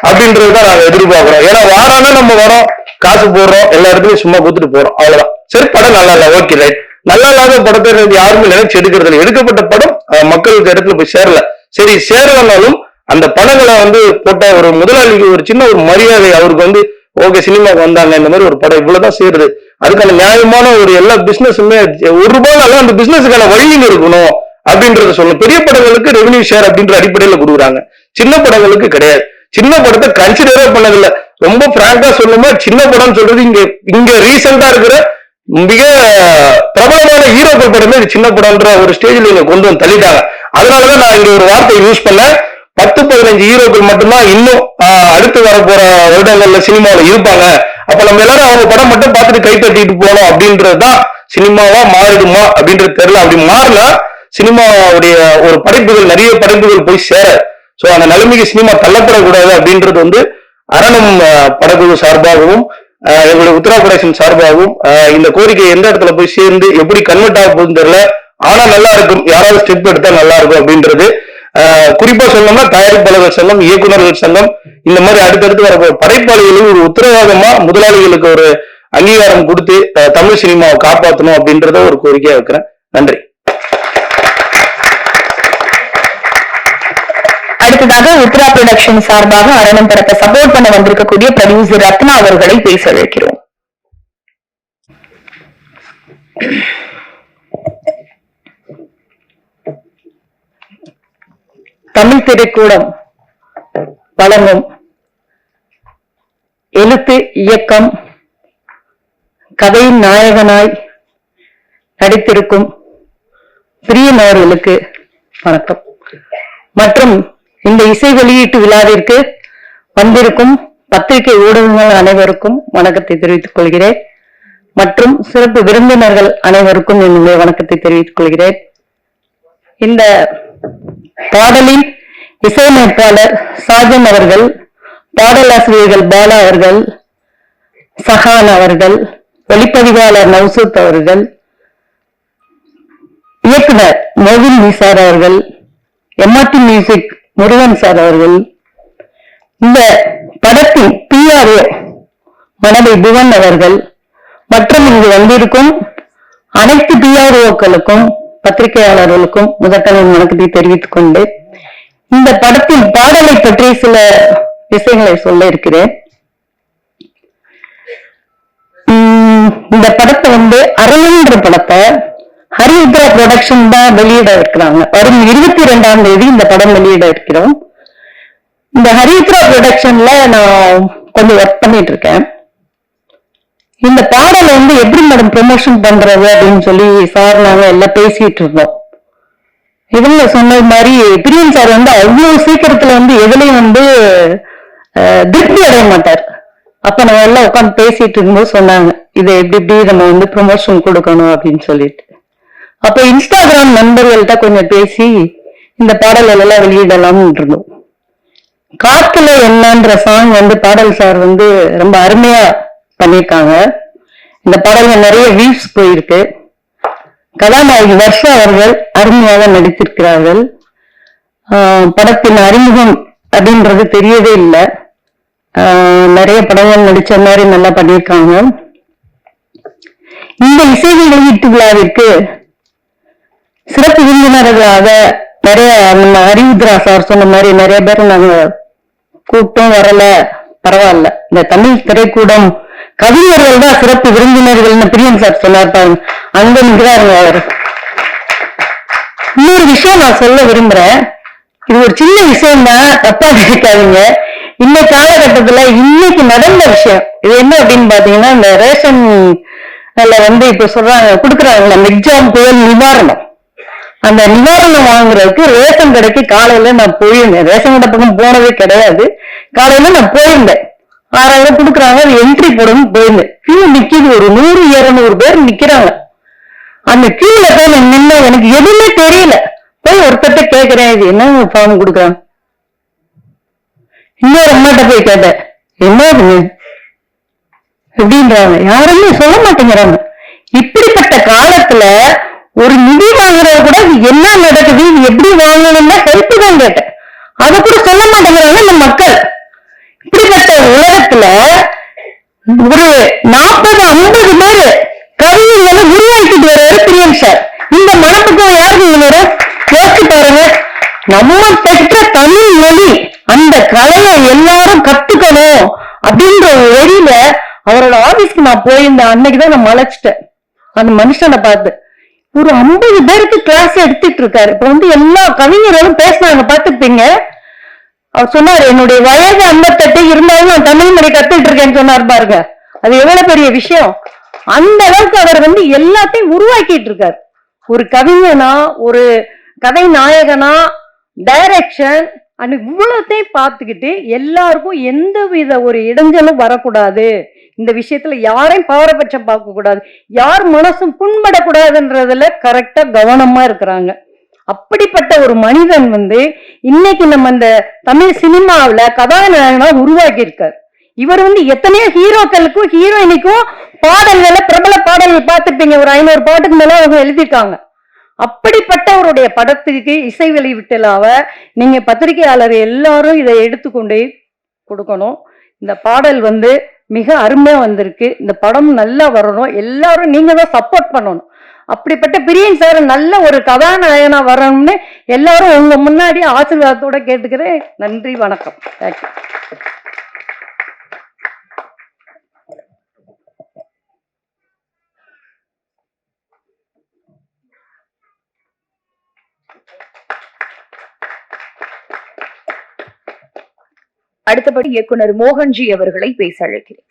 அப்படின்றதுதான் நாங்க எதிர்பார்க்கிறோம். ஏன்னா வாரானா நம்ம வரோம், காசு போடுறோம், எல்லா இடத்துலயும் சும்மா கொடுத்துட்டு போறோம், அவ்வளவுதான். சரி, படம் நல்லா இல்ல, ஓகே ரைட். நல்லா இல்லாத படத்தை யாருமே நினைச்சு எடுக்கிறது இல்லை. எடுக்கப்பட்ட படம் மக்களுக்கு இடத்துல போய் சேரல. சரி, சேரலனாலும் அந்த படங்களை வந்து போட்ட ஒரு முதலாளிக்கு ஒரு சின்ன ஒரு மரியாதை, அவருக்கு வந்து ஓகே சினிமாவுக்கு வந்தாங்க, இந்த மாதிரி ஒரு படம் இவ்வளவுதான் சேருது, அதுக்கான நியாயமான ஒரு எல்லா பிசினஸுமே ₹1 அந்த பிசினஸுக்கான வழியில் இருக்கணும் அப்படின்றத சொல்லணும். பெரிய படங்களுக்கு ரெவன்யூ ஷேர் அப்படின்ற அடிப்படையில கொடுக்குறாங்க, சின்ன படங்களுக்கு கிடையாது. சின்ன படத்தை கன்சிடரே பண்ணதில்லை. ரொம்ப பிராங்கா சொல்லுமா, சின்ன படம் சொல்றது இங்க ரீசெண்டா இருக்கிற மிக பிரபலமான ஹீரோக்கள் படமே சின்ன படம்ன்ற ஒரு ஸ்டேஜ்ல இங்க கொண்டு வந்து தள்ளிட்டாங்க. அதனாலதான் நான் இங்க ஒரு வார்த்தை யூஸ் பண்ண, 10-15 ஹீரோக்கள் மட்டும்தான் இன்னும் அடுத்து வர போற வருடங்கள்ல சினிமாவில் இருப்பாங்க. அப்ப நம்ம எல்லாரும் அவங்க படம் மட்டும் பார்த்துட்டு கை தட்டிட்டு போனோம் அப்படின்றதுதான் சினிமாவா மாறிடுமா அப்படின்றது தெரியல. அப்படி மாறினா சினிமாவுடைய ஒரு படைப்புகள், நிறைய படைப்புகள் போய் சேர. சோ அந்த நிலைமைக்கு சினிமா தள்ளப்படக்கூடாது அப்படின்றது வந்து அரணம் படக்குழு சார்பாகவும் எங்களுடைய உத்தரா புரொடக்ஷன் சார்பாகவும் இந்த கோரிக்கை எந்த இடத்துல போய் சேர்ந்து எப்படி கன்வெர்ட் ஆக போகுதுன்னு தெரியல. ஆனா நல்லா இருக்கும், யாராவது ஸ்டெப் எடுத்தா நல்லா இருக்கும் அப்படின்றது. குறிப்பா சொல்லணும்னா தயாரிப்பாளர்கள் சங்கம், இயக்குநர்கள் சங்கம், இந்த மாதிரி அடுத்தடுத்து வர படைப்பாளிகளுக்கு ஒரு உத்தரவாதமா முதலாளிகளுக்கு ஒரு அங்கீகாரம் கொடுத்து தமிழ் சினிமாவை காப்பாற்றணும் அப்படின்றத ஒரு கோரிக்கையா வைக்கிறேன். நன்றி. அடுத்ததாக உத்ரா புரொடக்ஷன் சார்பாக அரணம் படத்தை சப்போர்ட் பண்ண வந்திருக்கக்கூடிய ப்ரொடியூசர் ரத்னா அவர்களை பேச வைக்கிறோம். தமிழ் திரைக்கூடம் வழங்கும் எழுத்து இயக்கம் கதையின் நாயகனாய் நடித்திருக்கும் பிரியன் அவர்களுக்கு வணக்கம். மற்றும் இந்த இசை வெளியீட்டு விழாவிற்கு வந்திருக்கும் பத்திரிகை ஊடகங்கள் அனைவருக்கும் வணக்கத்தை தெரிவித்துக் கொள்கிறேன். மற்றும் சிறப்பு விருந்தினர்கள் அனைவருக்கும் என்னுடைய வணக்கத்தை தெரிவித்துக் கொள்கிறேன். இந்த பாடலின் இசையமைப்பாளர் சாஜன் அவர்கள், பாடலாசிரியர்கள் பாலா அவர்கள், சஹான் அவர்கள், ஒளிப்பதிவாளர் நவ்சூத் அவர்கள், இயக்குனர் மோவின் நிசார் அவர்கள், எம்ஆர்டி மியூசிக் முருகன் சார் அவர்கள், இந்த படத்தின் PRO மனதை புவன் அவர்கள் மற்றும் இங்கு வந்திருக்கும் அனைத்து PROக்களுக்கும் பத்திரிகையாளர்களுக்கும் முதற்கண் வணக்கத்தை தெரிவித்துக் கொண்டு இந்த படத்தின் பாடலை பற்றி சில விஷயங்களை சொல்ல இருக்கிறேன். இந்த படத்தை அரணன்ற படத்தை ஹரித்ரா புரொடக்ஷன் தான் வெளியிட இருக்கிறாங்க. வரும் 22ஆம் தேதி இந்த படம் வெளியிட இருக்கிறோம். இந்த ஹரித்ரா புரொடக்ஷன்ல நான் கொஞ்சம் ஒர்க் பண்ணிட்டு இருக்கேன். இந்த பாடலை எப்படி மேடம் ப்ரொமோஷன் பண்றது அப்படின்னு சொல்லி சார் நாங்க எல்லாம் பேசிட்டு இருந்தோம். இவங்க சொன்னது மாதிரி பிரியன் சார் அவ்வளவு சீக்கிரத்துல எதுலையும் திருப்தி அடைய மாட்டார். அப்ப நம்ம எல்லாம் உட்காந்து பேசிட்டு இருக்கும்போது சொன்னாங்க, இதை எப்படி நம்ம ப்ரொமோஷன் கொடுக்கணும் அப்படின்னு சொல்லிட்டு. அப்ப இன்ஸ்டாகிராம் நண்பர்கள்ட்ட கொஞ்சம் பேசி இந்த பாடல் எல்லாம் வெளியிடலாம்னு இருந்தோம். காத்துல என்னன்ற சாங் பாடல் சார் ரொம்ப அருமையா பண்ணியிருக்காங்க. இந்த பாடல்ல நிறைய வியூஸ் போயிருக்கு. கதாநாயகி வர்ஷா அவர்கள் அருமையாக நடித்திருக்கிறார்கள். படத்தின் அறிமுகம் அப்படின்றது தெரியவே இல்லை. நிறைய படங்கள் நடிச்ச மாதிரி நல்லா பண்ணியிருக்காங்க. இந்த இசை வெளியீட்டு விழாவிற்கு சிறப்பு விருந்தினர்களாக நிறைய நம்ம ஹரித்ரா சார் சொன்ன மாதிரி நிறைய பேர் நாங்க கூட்டம் வரல, பரவாயில்ல. இந்த தமிழ் திரைக்கூடம் கவிஞர்கள் தான் சிறப்பு விருந்தினர்கள்னு பிரியன் சார் சொன்னார். அங்க நிற்கிறாருங்க அவர். இன்னொரு விஷயம் நான் சொல்ல விரும்புறேன். இது ஒரு சின்ன விஷயம் தான், தப்பா நினைக்காதீங்க. இன்னைக்கு காலகட்டத்துல இன்னைக்கு நடந்த விஷயம் இது என்ன அப்படின்னு பாத்தீங்கன்னா, இந்த ரேஷன்ல இப்ப சொல்றாங்க கொடுக்குறாங்களா எக்ஸாம் புயல் நிவாரணம். அந்த நிவாரணம் வாங்குறதுக்கு ரேஷன் கடைக்கு காலையில நான் போயிருந்தேன். ரேஷன் கடை பக்கம் போனதே கிடையாது. காலையில நான் போயிருந்தேன். 6000 கொடுக்குறாங்க, அது என்ட்ரி போடணும் போயிருந்தேன். கியூ நிக்கிது, ஒரு 100-200 பேர் நிக்கிறாங்க. அந்த கியூல போய் நின்று எனக்கு எதுவுமே தெரியல. போய் ஒருத்தட்ட கேட்கிறேன், இது என்ன ஃபார்ம் கொடுக்குறாங்க. இன்னொரு அம்மாட்ட போய் கேட்டேன், என்ன எப்படின்றாங்க. யாருமே சொல்ல மாட்டேங்கிறாங்க. இப்படிப்பட்ட காலத்துல ஒரு நிதி வாங்குறது கூட என்ன நடக்குது, இது எப்படி வாங்கணும்னா ஹெல்ப் தான் கேட்டேன். அதை கூட சொல்ல மாட்டேங்கிறாங்க இந்த மக்கள். இப்படிப்பட்ட உலகத்துல ஒரு 40-50 பேரு கவிஞர்களை உருவாக்கிட்டு வர்றாரு பிரியன் சார். இந்த மனப்பக்கம் யாருக்கு யோசிச்சு பாருங்க. நம்ம பெற்ற தமிழ் மொழி, அந்த கலையை எல்லாரும் கத்துக்கணும் அப்படின்ற ஒரு வழியில அவரோட ஆபீஸ்க்கு நான் போயிருந்தேன். அன்னைக்குதான் நான் மலைச்சிட்டேன் அந்த மனுஷனை பார்த்து. ஒரு 50 பேருக்கு கிளாஸ் எடுத்துட்டு இருக்காரு. இப்ப எல்லா கவிஞர்களும் பேசினாங்க, பார்த்துப்பீங்க. அவர் சொன்னாரு, என்னுடைய வயது 58 இருந்தாலும் நான் தமிழ் மொழி கத்துட்டு இருக்கேன்னு சொன்னார் பாருங்க. அது எவ்வளவு பெரிய விஷயம். அந்த அளவுக்கு அவர் எல்லாத்தையும் உருவாக்கிட்டு இருக்காரு. ஒரு கவிஞனா, ஒரு கதை நாயகனா, டைரக்ஷன் அண்ட் இவ்வளத்தையும் பார்த்துக்கிட்டு எல்லாருக்கும் எந்த வித ஒரு இடைஞ்சலும் வரக்கூடாது. இந்த விஷயத்துல யாரையும் பாரபட்சம் பார்க்க கூடாது, யார் மனசும் புண்படக்கூடாதுன்றதுல கரெக்டா கவனமா இருக்கிறாங்க. அப்படிப்பட்ட ஒரு மனிதன் இன்னைக்கு நம்ம இந்த தமிழ் சினிமாவில கதாநாயகனா உருவாக்கி இருக்காரு. இவர் எத்தனையோ ஹீரோக்களுக்கும் ஹீரோயினுக்கும் பாடல்களை, பிரபல பாடல்கள் பார்த்துருப்பீங்க. ஒரு 500 பாட்டுக்கு மேல அவங்க எழுதியிருக்காங்க. அப்படிப்பட்டவருடைய படத்துக்கு இசை வெளிவிட்டலாவ நீங்க பத்திரிகையாளர் எல்லாரும் இதை எடுத்துக்கொண்டு கொடுக்கணும். இந்த பாடல் மிக அருமையா வந்திருக்கு. இந்த படம் நல்லா வரணும். எல்லாரும் நீங்க தான் சப்போர்ட் பண்ணணும். அப்படிப்பட்ட பிரியன் சார் நல்ல ஒரு கதாநாயகனா வரணும்னு எல்லாரும் உங்க முன்னாடி ஆசீர்வாதத்தோட கேட்டுக்கிறேன். நன்றி, வணக்கம். தேங்க்யூ. அடுத்தபடி இயக்குனர் மோகன்ஜி அவர்களை பேச அழைக்கிறேன்.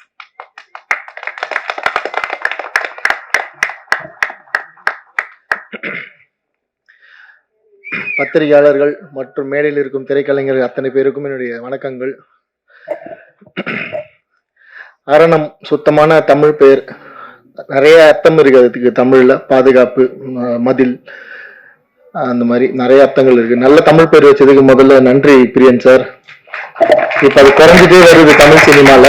பத்திரிகையாளர்கள் மற்றும் மேடையில் இருக்கும் திரைக்கலைஞர்கள் அத்தனை பேருக்கும் என்னுடைய வணக்கங்கள். அரணம் சுத்தமான தமிழ் பெயர், நிறைய அர்த்தம் இருக்கு அதுக்கு. தமிழ்ல பாதுகாப்பு, மதில், அந்த மாதிரி நிறைய அர்த்தங்கள் இருக்கு. நல்ல தமிழ் பேர் வச்சதுக்கு முதல்ல நன்றி பிரியன் சார். இப்ப அது குறைஞ்சிட்டே வருது தமிழ் சினிமால.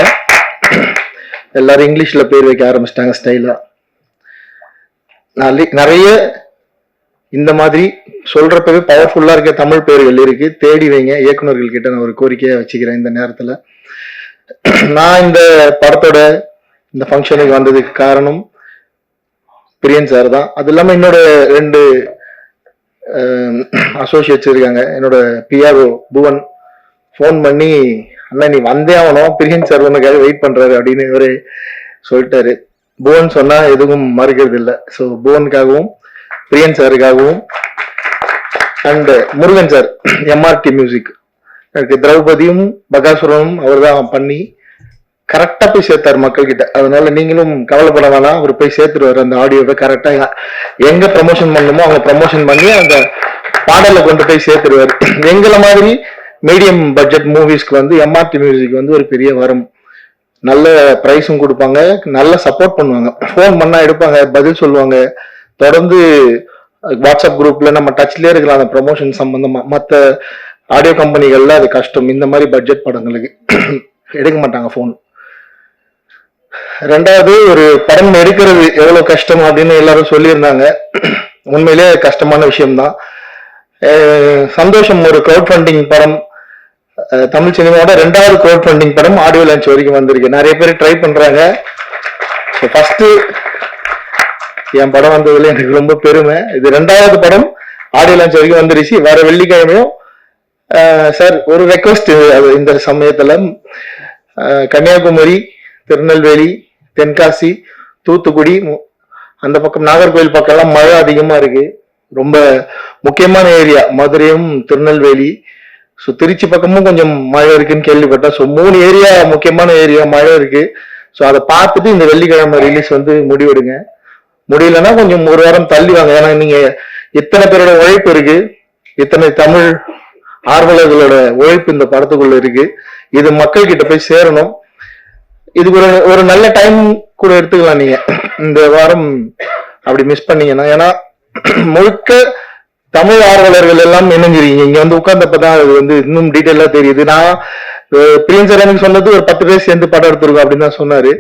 எல்லாரும் இங்கிலீஷ்ல பேர் வைக்க ஆரம்பிச்சிட்டாங்க ஸ்டைலா. நிறைய இந்த மாதிரி சொல்றப்பவே பவர்ஃபுல்லா இருக்க தமிழ் பேர்கள் இருக்கு, தேடி வைங்க. இயக்குநர்கள் கிட்ட நான் ஒரு கோரிக்கையா வச்சுக்கிறேன் இந்த நேரத்துல. நான் இந்த படத்தோட இந்த ஃபங்க்ஷனுக்கு வந்ததுக்கு காரணம் பிரியன் சார் தான். அது இல்லாம என்னோட 2 அசோசியேட்ஸ் இருக்காங்க. என்னோட பிஆர்ஓ புவன் ஃபோன் பண்ணி, அண்ணா நீ வந்தே ஆகணும், பிரியன் சார் உனக்காக வெயிட் பண்றாரு அப்படின்னு இவரே சொல்லிட்டாரு. புவன் சொன்னா எதுவும் மறுக்கிறது இல்லை. ஸோ புவனுக்காகவும் பிரியன் சாருக்காகவும் and Murugan sir, MRT music, எனக்கு திரௌபதியும் பகாசுரனும் அவர் தான் பண்ணி கரெக்டா போய் சேர்த்தாரு மக்கள் கிட்ட. அதனால நீங்களும் கவலைப்பட வேணாம், அவர் போய் சேர்த்துருவாரு அந்த ஆடியோவை கரெக்டா. எங்க ப்ரமோஷன் பண்ணணுமோ அவங்க ப்ரமோஷன் பண்ணி அந்த பாடலை கொண்டு போய் சேர்த்துருவாரு. எங்களை மாதிரி மீடியம் பட்ஜெட் மூவிஸ்க்கு வந்து எம்ஆர்டி மியூசிக் வந்து ஒரு பெரிய வரம். நல்ல ப்ரைஸும் கொடுப்பாங்க, நல்ல சப்போர்ட் பண்ணுவாங்க. ஃபோன் பண்ணா எடுப்பாங்க, பதில் சொல்லுவாங்க. தொடர்ந்து வாட்ஸ்அப் குரூப்ல நம்ம டச்லயே இருக்கலாம் அந்த ப்ரமோஷன் சம்பந்தமா. மற்ற ஆடியோ கம்பெனிகள்ல அது கஷ்டம், இந்த மாதிரி பட்ஜெட் படங்களுக்கு எடுக்க மாட்டாங்க ஃபோன். ரெண்டாவது, ஒரு படம் எடுக்கிறது எவ்வளவு கஷ்டம் அப்படின்னு எல்லாரும் சொல்லியிருந்தாங்க. உண்மையிலே கஷ்டமான விஷயம்தான். சந்தோஷம், ஒரு கிரௌட் ஃபண்டிங் படம், தமிழ் சினிமாவோட 2வது கிரௌட் ஃபண்டிங் படம் ஆடியோ லான்ச் வரைக்கும் வந்திருக்கு. நிறைய பேர் ட்ரை பண்றாங்க. ஃபர்ஸ்ட் என் படம் வந்ததுல எனக்கு ரொம்ப பெருமை. இது 2வது படம் ஆடியோ லான்ச் வரைக்கும் வந்துருச்சு. வர வெள்ளிக்கிழமையும் சார் ஒரு ரெக்வஸ்ட், இந்த சமயத்துல கன்னியாகுமரி, திருநெல்வேலி, தென்காசி, தூத்துக்குடி, அந்த பக்கம் நாகர்கோவில் பக்கம் எல்லாம் மழை அதிகமா இருக்கு. ரொம்ப முக்கியமான ஏரியா மதுரையும் திருநெல்வேலி. ஸோ திருச்சி பக்கமும் கொஞ்சம் மழை இருக்குன்னு கேள்விப்பட்டேன். ஸோ 3 ஏரியா முக்கியமான ஏரியா மழை இருக்கு. ஸோ அதை பார்த்துட்டு இந்த வெள்ளிக்கிழமை ரிலீஸ் வந்து முடிவெடுங்க. முடியலன்னா கொஞ்சம் ஒரு வாரம் தள்ளி வாங்க. ஏன்னா நீங்க இத்தனை பேரோட உழைப்பு இருக்கு, இத்தனை தமிழ் ஆர்வலர்களோட உழைப்பு இந்த படத்துக்குள்ள இருக்கு. இது மக்கள் கிட்ட போய் சேரணும். இதுக்கு ஒரு நல்ல டைம் கூட எடுத்துக்கலாம் நீங்க இந்த வாரம் அப்படி மிஸ் பண்ணீங்கன்னா. ஏன்னா முழுக்க தமிழ் ஆர்வலர்கள் எல்லாம் இணைஞ்சிருக்கீங்க. இங்க வந்து உட்கார்ந்தப்பதான் அது வந்து இன்னும் டீட்டெயிலா தெரியுது. நான் பிரியன் சார் எனக்கு சொன்னது ஒரு 10 பேர் சேர்ந்து படம் எடுத்திருக்கோம் அப்படின்னு தான் சொன்னாரு.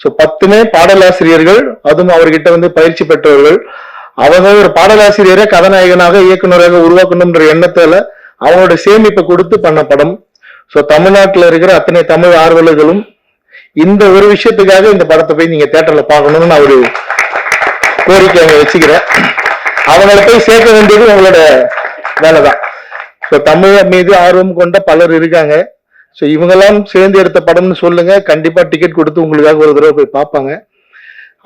ஸோ 10மே பாடலாசிரியர்கள், அதுவும் அவர்கிட்ட வந்து பயிற்சி பெற்றவர்கள். அவங்க ஒரு பாடலாசிரியரை கதாநாயகனாக இயக்குநராக உருவாக்கணும்ன்ற எண்ணத்தால அவங்களோட சேமிப்பை கொடுத்து பண்ண படம். ஸோ தமிழ்நாட்டில் இருக்கிற அத்தனை தமிழ் ஆர்வலர்களும் இந்த ஒரு விஷயத்துக்காக இந்த படத்தை போய் நீங்க தியேட்டர்ல பார்க்கணும்னு நான் ஒரு கோரிக்கை அங்க வச்சுக்கிறேன். அவங்களை போய் சேர்க்க வேண்டியது உங்களோட வேலைதான். ஸோ தமிழ் மீது ஆர்வம் கொண்ட பலர் இருக்காங்க. ஸோ இவங்கெல்லாம் சேர்ந்து எடுத்த படம்னு சொல்லுங்க, கண்டிப்பா டிக்கெட் கொடுத்து உங்களுக்காக ஒரு தடவை போய் பார்ப்பாங்க.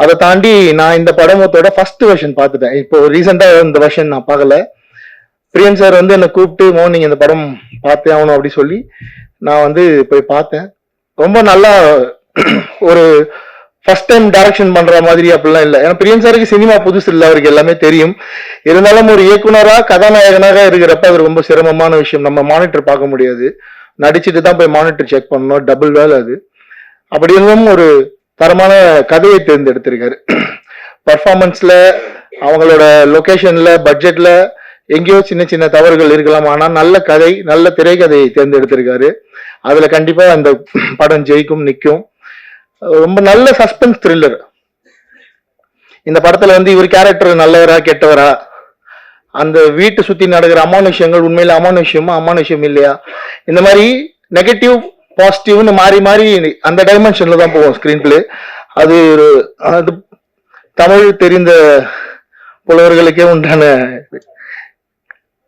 அதை தாண்டி நான் இந்த படமத்தோட ஃபர்ஸ்ட் வெர்ஷன் பார்த்துட்டேன். இப்போ ரீசெண்டா இந்த வெர்ஷன் நான் பார்க்கல. பிரியன் சார் வந்து என்னை கூப்பிட்டு நீங்க இந்த படம் பார்த்தே ஆகணும் அப்படி சொல்லி நான் வந்து போய் பார்த்தேன். ரொம்ப நல்லா, ஒரு ஃபர்ஸ்ட் டைம் டைரக்ஷன் பண்ற மாதிரி அப்படிலாம் இல்லை. ஏன்னா பிரியன் சாருக்கு சினிமா புதுசு இல்லை, அவருக்கு எல்லாமே தெரியும். இருந்தாலும் ஒரு இயக்குனரா கதாநாயகனாக இருக்கிறப்ப அது ரொம்ப சிரமமான விஷயம். நம்ம மானிட்டர் பார்க்க முடியாது, நடிச்சுட்டு தான் போய் மானிட்டர் செக் பண்ணணும், டபுள் வேலை அது. அப்படி இருந்தும் ஒரு தரமான கதையை தேர்ந்தெடுத்திருக்காரு. பர்ஃபார்மன்ஸ்ல, அவங்களோட லொகேஷன்ல, பட்ஜெட்ல எங்கேயோ சின்ன சின்ன தவறுகள் இருக்கலாம். ஆனா நல்ல கதை, நல்ல திரைக்கதையை தேர்ந்தெடுத்திருக்காரு. அதுல கண்டிப்பா அந்த படம் ஜெயிக்கும், நிற்கும். ரொம்ப நல்ல சஸ்பென்ஸ் த்ரில்லர். இந்த படத்துல வந்து இவர் கேரக்டர் நல்லவரா கெட்டவரா, அந்த வீட்டை சுத்தி நடக்கிற அமானுஷ்யங்கள் உண்மையில அமானுஷ்யமா அமானுஷ்யம் இல்லையா, இந்த மாதிரி நெகட்டிவ் பாசிட்டிவ்னு மாறி மாறி அந்த டைமென்ஷன்ல தான் போவோம் ஸ்கிரீன் பிளே. அது தமிழ் தெரிந்த புலவர்களுக்கே உண்டான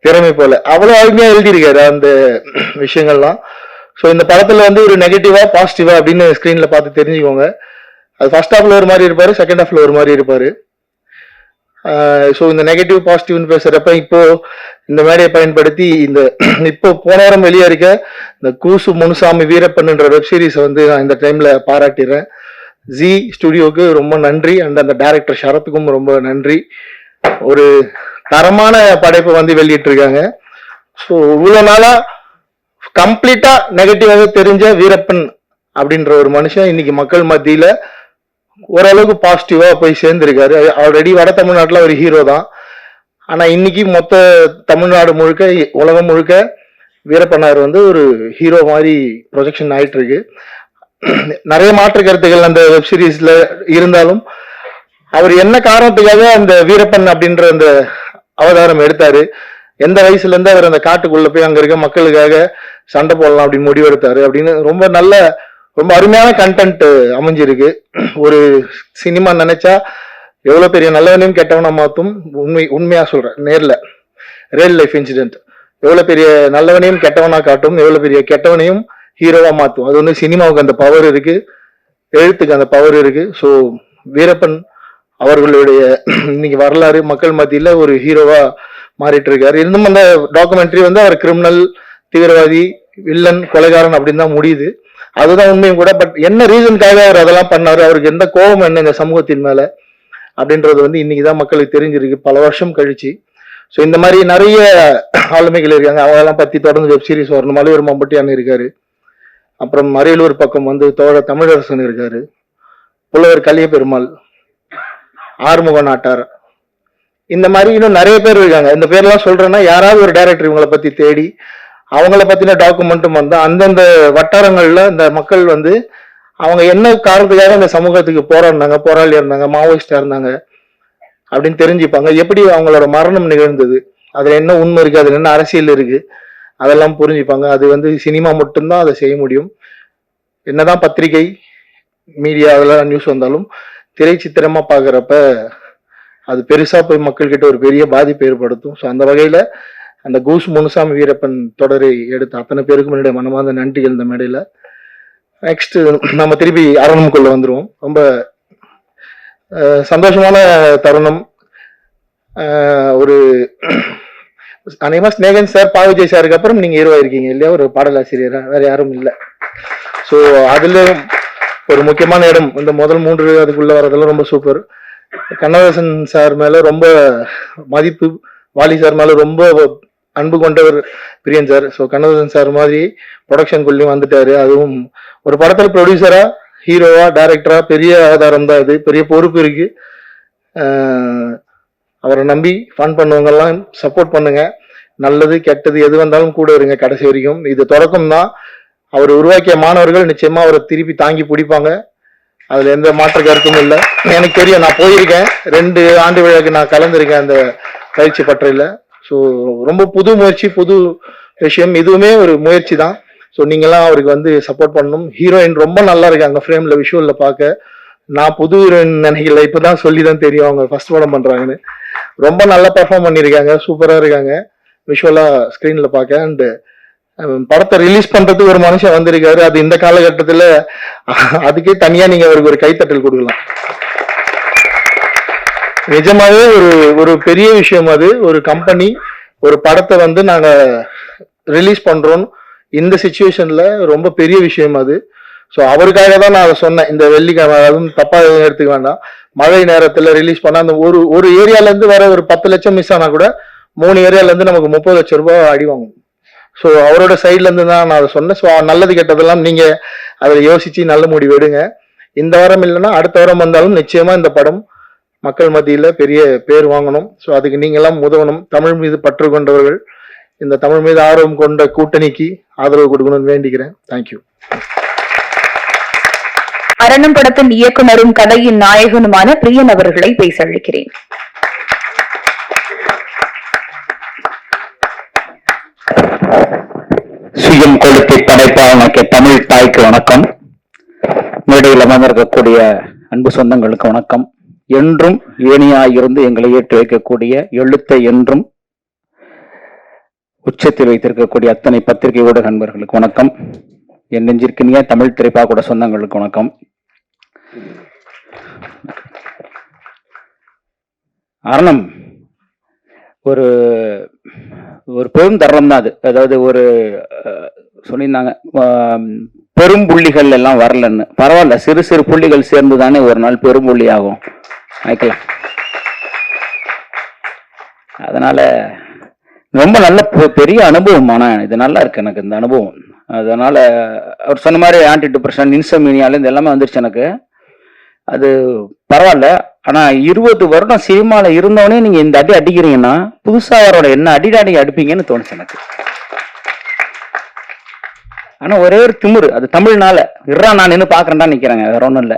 திறமை போல அவ்வளவு அருமையா எழுதியிருக்காரு அந்த விஷயங்கள்லாம். ஸோ இந்த படத்துல வந்து ஒரு நெகட்டிவா பாசிட்டிவா அப்படின்னு ஸ்கிரீன்ல பார்த்து தெரிஞ்சுக்கோங்க. அது ஃபர்ஸ்ட் ஹாஃப்ல ஒரு மாதிரி இருப்பாரு, செகண்ட் ஹாஃப்ல ஒரு மாதிரி இருப்பாரு. ஸோ இந்த நெகட்டிவ் பாசிட்டிவ்னு பேசுறப்ப இப்போ இந்த மேடையை பயன்படுத்தி இந்த இப்போ போன வாரம் வெளியே இருக்க இந்த கூசு முனுசாமி வீரப்பன்ன்ற வெப் சீரிஸை வந்து நான் இந்த டைம்ல பாராட்டிடுறேன். ஜி ஸ்டுடியோவுக்கு ரொம்ப நன்றி அண்ட் அந்த டைரக்டர் ஷரத்துக்கும் ரொம்ப நன்றி. ஒரு தரமான படைப்பை வந்து வெளியிட்டிருக்காங்க. ஸோ இவ்வளோ நாளா கம்ப்ளீட்டா நெகட்டிவாக தெரிஞ்ச வீரப்பன் அப்படின்ற ஒரு மனுஷன் இன்னைக்கு மக்கள் மத்தியில ஓரளவுக்கு பாசிட்டிவா போய் சேர்ந்திருக்காரு. ஆல்ரெடி வட தமிழ்நாட்டுல ஒரு ஹீரோ தான். ஆனா இன்னைக்கு மொத்த தமிழ்நாடு முழுக்க உலகம் முழுக்க வீரப்பனார் வந்து ஒரு ஹீரோ மாதிரி ப்ரொஜெக்ஷன் ஆயிட்டு இருக்கு. நிறைய மாற்று கருத்துக்கள் அந்த வெப் சீரிஸ்ல இருந்தாலும் அவர் என்ன காரணத்துக்காக அந்த வீரப்பன் அப்படின்ற அந்த அவதாரம் எடுத்தாரு, எந்த வயசுல இருந்து அவர் அந்த காட்டுக்குள்ள போய் அங்க இருக்க மக்களுக்காக சண்டை போடலாம் அப்படின்னு முடிவு எடுத்தாரு அப்படின்னு ரொம்ப அருமையான கண்டென்ட் அமைஞ்சிருக்கு. ஒரு சினிமா நினைச்சா எவ்வளவு பெரிய நல்லவனையும் கெட்டவனா மாத்தும். உண்மையா சொல்றேன், நேர்ல ரியல் லைஃப் இன்சிடென்ட். எவ்வளவு பெரிய நல்லவனையும் கெட்டவனா காட்டும், எவ்வளவு பெரிய கெட்டவனையும் ஹீரோவா மாத்தும். அது வந்து சினிமாவுக்கு அந்த பவர் இருக்கு, எழுத்துக்கு அந்த பவர் இருக்கு. ஸோ வீரப்பன் அவர்களுடைய இன்னைக்கு வரலாறு மக்கள் மத்தியில ஒரு ஹீரோவா மாறிட்டு இருக்காரு. இருந்தும் அந்த டாக்குமெண்ட்ரி வந்து அவர் கிரிமினல், தீவிரவாதி, வில்லன், கொலைகாரன் அப்படின்னு தான் முடியுது. அதுதான் உண்மையும் கூட. பட் என்ன ரீசனுக்காக அவர் அதெல்லாம் பண்ணாரு, அவருக்கு எந்த கோபம் என்ன இந்த சமூகத்தின் மேல அப்படின்றது வந்து இன்னைக்குதான் மக்களுக்கு தெரிஞ்சிருக்கு பல வருஷம் கழிச்சு. ஸோ இந்த மாதிரி நிறைய ஆளுமைகள் இருக்காங்க. அவங்கெல்லாம் பத்தி தொடர்ந்து வெப் சீரிஸ் வரணும். மலையூர் மம்பட்டியான் இருக்காரு, அப்புறம் அரியலூர் பக்கம் வந்து தோழ தமிழரசன் இருக்காரு, புலவர் கலிய பெருமாள், ஆறுமுக நாட்டார், இந்த மாதிரி இன்னும் நிறைய பேர் இருக்காங்க. இந்த பேர்லாம் சொல்றேன்னா யாராவது ஒரு டைரக்டர் இவங்களை பத்தி தேடி அவங்கள பத்தின டாக்குமெண்ட்டும் வந்து அந்தந்த வட்டாரங்கள்ல இந்த மக்கள் வந்து அவங்க என்ன காரணத்துக்காக இந்த சமூகத்துக்கு போராளியா இருந்தாங்க, மாவோயிஸ்டா இருந்தாங்க அப்படின்னு தெரிஞ்சுப்பாங்க. எப்படி அவங்களோட மரணம் நிகழ்ந்தது, அதுல என்ன உண்மை இருக்கு, அதுல என்ன அரசியல் இருக்கு, அதெல்லாம் புரிஞ்சுப்பாங்க. அது வந்து சினிமா மட்டும்தான் அதை செய்ய முடியும். என்னதான் பத்திரிகை, மீடியா அதெல்லாம் நியூஸ் வந்தாலும் திரை சித்திரமா பாக்குறப்ப அது பெருசா போய் மக்கள்கிட்ட ஒரு பெரிய பாதிப்பை ஏற்படுத்தும். ஸோ அந்த வகையில அந்த கூஸ் முனுசாமி வீரப்பன் தொடரை எடுத்த அத்தனை பேருக்கும் என்னுடைய மனமார்ந்த நன்றிகள் இந்த மேடையில. நெக்ஸ்ட் நம்ம திருப்பி அரணுக்குள்ள வந்துருவோம். ரொம்ப சந்தோஷமான தருணம். ஒரு அநேகமா ஸ்நேகன் சார், பாவிஜய் சாருக்கு அப்புறம் நீங்க ஹீரோ இருக்கீங்க இல்லையா, ஒரு பாடலாசிரியரா, வேற யாரும் இல்லை. ஸோ அதுல ஒரு முக்கியமான இடம் இந்த முதல் 3 அதுக்குள்ள வரதெல்லாம் ரொம்ப சூப்பர். கண்ணதாசன் சார் மேல ரொம்ப மதிப்பு, வாலி சார் மேல ரொம்ப அன்பு கொண்டவர் பிரியன் சார். ஸோ கண்ணதாசன் சார் மாதிரி ப்ரொடக்ஷனுக்குள்ளேயும் வந்துட்டாரு. அதுவும் ஒரு படத்துல ப்ரொடியூசரா, ஹீரோவா, டைரக்டரா பெரிய ஆதாரம் தான் இது, பெரிய பொறுப்பு இருக்கு. அவரை நம்பி ஃபன் பண்ணுவங்க எல்லாம் சப்போர்ட் பண்ணுங்க. நல்லது கெட்டது எது வந்தாலும் கூட இருங்க கடைசி வரைக்கும். இது தொடக்கம் தான். அவர் உருவாக்கிய மாணவர்கள் நிச்சயமா அவரை திருப்பி தாங்கி பிடிப்பாங்க, அதுல எந்த மாற்று கருத்தும் இல்லை. எனக்கு தெரியும், நான் போயிருக்கேன், 2 ஆண்டு விழாக்கு நான் கலந்துருக்கேன் அந்த பயிற்சி பற்றையில. ஸோ ரொம்ப புது முயற்சி, புது விஷயம், இதுவுமே ஒரு முயற்சி தான். ஸோ நீங்கெல்லாம் அவருக்கு வந்து சப்போர்ட் பண்ணணும். ஹீரோயின் ரொம்ப நல்லா இருக்காங்க ஃப்ரேம்ல, விஷுவல்ல பார்க்க. நான் புது ஹீரோயின் நினைக்கல, இப்பதான் சொல்லிதான் தெரியும் அவங்க ஃபர்ஸ்ட் படம் பண்றாங்கன்னு. ரொம்ப நல்லா பெர்ஃபார்ம் பண்ணியிருக்காங்க, சூப்பரா இருக்காங்க விஷுவலா ஸ்கிரீன்ல பார்க்க. அண்ட் படத்தை ரிலீஸ் பண்றதுக்கு ஒரு மனுஷன் வந்திருக்காரு. அது இந்த காலகட்டத்துல அதுக்கே தனியா நீங்க அவருக்கு ஒரு கைத்தட்டல் கொடுக்கலாம். நிஜமாவே ஒரு பெரிய விஷயம் அது. ஒரு கம்பெனி ஒரு படத்தை வந்து நாங்க ரிலீஸ் பண்றோம் இந்த சிச்சுவேஷன்ல, ரொம்ப பெரிய விஷயம் அது. ஸோ அவருக்காக தான் நான் அதை சொன்னேன். இந்த வெள்ளிக்கிழமை, அதுவும் தப்பா எடுத்துக்க வேண்டாம், மழை நேரத்துல ரிலீஸ் பண்ண அந்த ஒரு ஏரியால இருந்து வர ஒரு 10 லட்சம் மிஸ் ஆனா கூட 3 ஏரியால இருந்து நமக்கு 30 லட்சம் ரூபாய் அடி வாங்கும். ஸோ அவரோட சைட்ல இருந்து தான் நான் அதை சொன்னேன். ஸோ நல்லது கெட்டதெல்லாம் நீங்க அதை யோசிச்சு நல்ல முடிவு எடுங்க. இந்த வாரம் இல்லைன்னா அடுத்த வாரம் வந்தாலும் நிச்சயமா இந்த படம் மக்கள் மத்தியில பெரிய பேர் வாங்கணும். ஸோ அதுக்கு நீங்க எல்லாம் உதவணும். தமிழ் மீது பற்று கொண்டவர்கள், இந்த தமிழ் மீது ஆர்வம் கொண்ட கூட்டணிக்கு ஆதரவு கொடுக்கணும்னு வேண்டிக்கிறேன். தேங்க்யூ. அரணம் படத்தின் இயக்குனரும் கதையின் நாயகனுமான பிரியன் அவர்களை பேச அழைக்கிறேன். சுயம் கொளுத்தி படைப்பாளனுக்கு தமிழ் தாய்க்கு வணக்கம். மேடையில் அமர்ந்திருக்கக்கூடிய அன்பு சொந்தங்களுக்கு வணக்கம். என்றும் ஏணியாயிருந்து எங்களை ஏற்றி வைக்கக்கூடிய, எழுத்தை என்றும் உச்சத்தில் வைத்திருக்கக்கூடிய அத்தனை பத்திரிகை ஊடக நண்பர்களுக்கு வணக்கம். என் நெஞ்சிற்கினிய தமிழ் திரைப்பட சொந்தங்களுக்கு வணக்கம். அரணம் ஒரு ஒரு பெரும் தருணம் தான் அது. அதாவது ஒரு சொல்லியிருந்தாங்க பெரும் புள்ளிகள் எல்லாம் வரலன்னு. பரவாயில்ல, சிறு சிறு புள்ளிகள் சேர்ந்து தானே ஒரு நாள் பெரும் புள்ளி ஆகும். வைக்கலாம். அதனால ரொம்ப நல்ல பெரிய அனுபவம். ஆனால் இது நல்லா இருக்கு எனக்கு இந்த அனுபவம். அதனால அவர் சொன்ன மாதிரி ஆன்டி டிப்ரெஷன், இன்சோமினியால இது எல்லாமே வந்துருச்சு எனக்கு. அது பரவாயில்ல. ஆனா 20 வருடம் சினிமால இருந்தவனே நீங்க இந்த அடி அடிக்கிறீங்கன்னா புதுசா அவரோட என்ன அடிடாடி அடிப்பீங்கன்னு தோணுச்சு எனக்கு. ஆனா ஒரே ஒரு திமிரு, அது தமிழ்னால இருறா நான் நின்று பாக்குறேன்டா நிக்கிறேங்க, வேற ஒன்றும் இல்லை.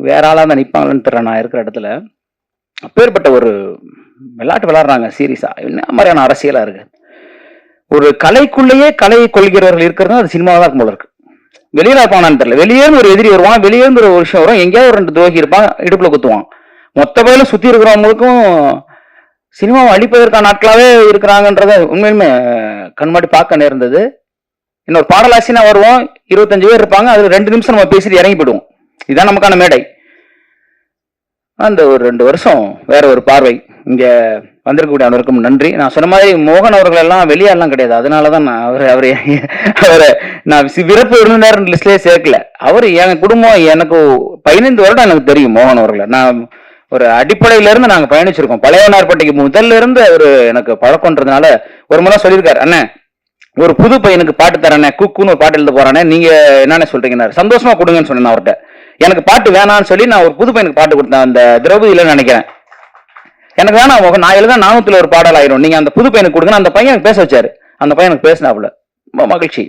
வேற ஆளா தான் நிற்பாங்கன்னு தெரியல நான் இருக்கிற இடத்துல. அப்பேற்பட்ட ஒரு விளையாட்டு விளையாடுறாங்க சீரியஸா. என்ன மாதிரியான அரசியலா இருக்கு. ஒரு கலைக்குள்ளேயே கலையை கொள்கிறவர்கள் இருக்கிறது அது சினிமாவா தான் போல இருக்கு. வெளியில இருப்பானான்னு தெரியல. வெளியேருந்து ஒரு எதிரி வருவான், வெளியேருந்து ஒரு விஷயம் வரும், எங்கேயாவது ஒரு 2 துரோகி இருப்பான், இடுப்புல குத்துவான். மொத்த பேர்ல சுத்தி இருக்கிறவங்களுக்கும் சினிமாவை அழிப்பதற்கான நாட்களாவே இருக்கிறாங்கன்றத உண்மையுமே கண்மாடி பார்க்க நேர்ந்தது. இன்னொரு பாடலாசினா வருவோம், 25 பேர் இருப்பாங்க, அதுல 2 நிமிஷம் நம்ம பேசிட்டு இறங்கி போயிடுவோம். இதுதான் நமக்கான மேடை. அந்த ஒரு 2 வருஷம் வேற ஒரு பார்வை. இங்க வந்திருக்கக்கூடிய அனைவருக்கும் நன்றி. நான் சொன்ன மாதிரி மோகன் அவர்கள் எல்லாம் வெளியாலாம் கிடையாது. அதனாலதான் நான் அவரை நான் விருப்ப விருந்தினர் லிஸ்ட்லயே சேர்க்கல. அவர் என் குடும்பம், எனக்கு 15 வருடம் எனக்கு தெரியும் மோகன் அவர்களை. நான் ஒரு அடிப்படையில இருந்து நாங்க பயணிச்சிருக்கோம். பழையவனார்பட்டிக்கு முதல்ல இருந்து அவரு எனக்கு பழக்கம்ன்றதுனால ஒரு முறை சொல்லியிருக்காரு, அண்ணே ஒரு புது பையனுக்கு பாட்டு தரேன், குக்குன்னு ஒரு பாட்டு எழுத போறானே, நீங்க என்னென்ன சொல்றீங்கன்னா சந்தோஷமா கொடுங்கன்னு சொன்னேன் அவர்கிட்ட. எனக்கு பாட்டு வேணான்னு சொல்லி நான் ஒரு புது பையனுக்கு பாட்டு கொடுத்தேன், அந்த திரௌபதியில நினைக்கிறேன். எனக்கு வேணாம், நான் எழுத 400 ஒரு பாடல் ஆயிரும், நீங்க அந்த புது பையனுக்கு கொடுங்க. அந்த பையன் பேச வச்சாரு. அந்த பையனுக்கு பேசினாப்புல ரொம்ப மகிழ்ச்சி.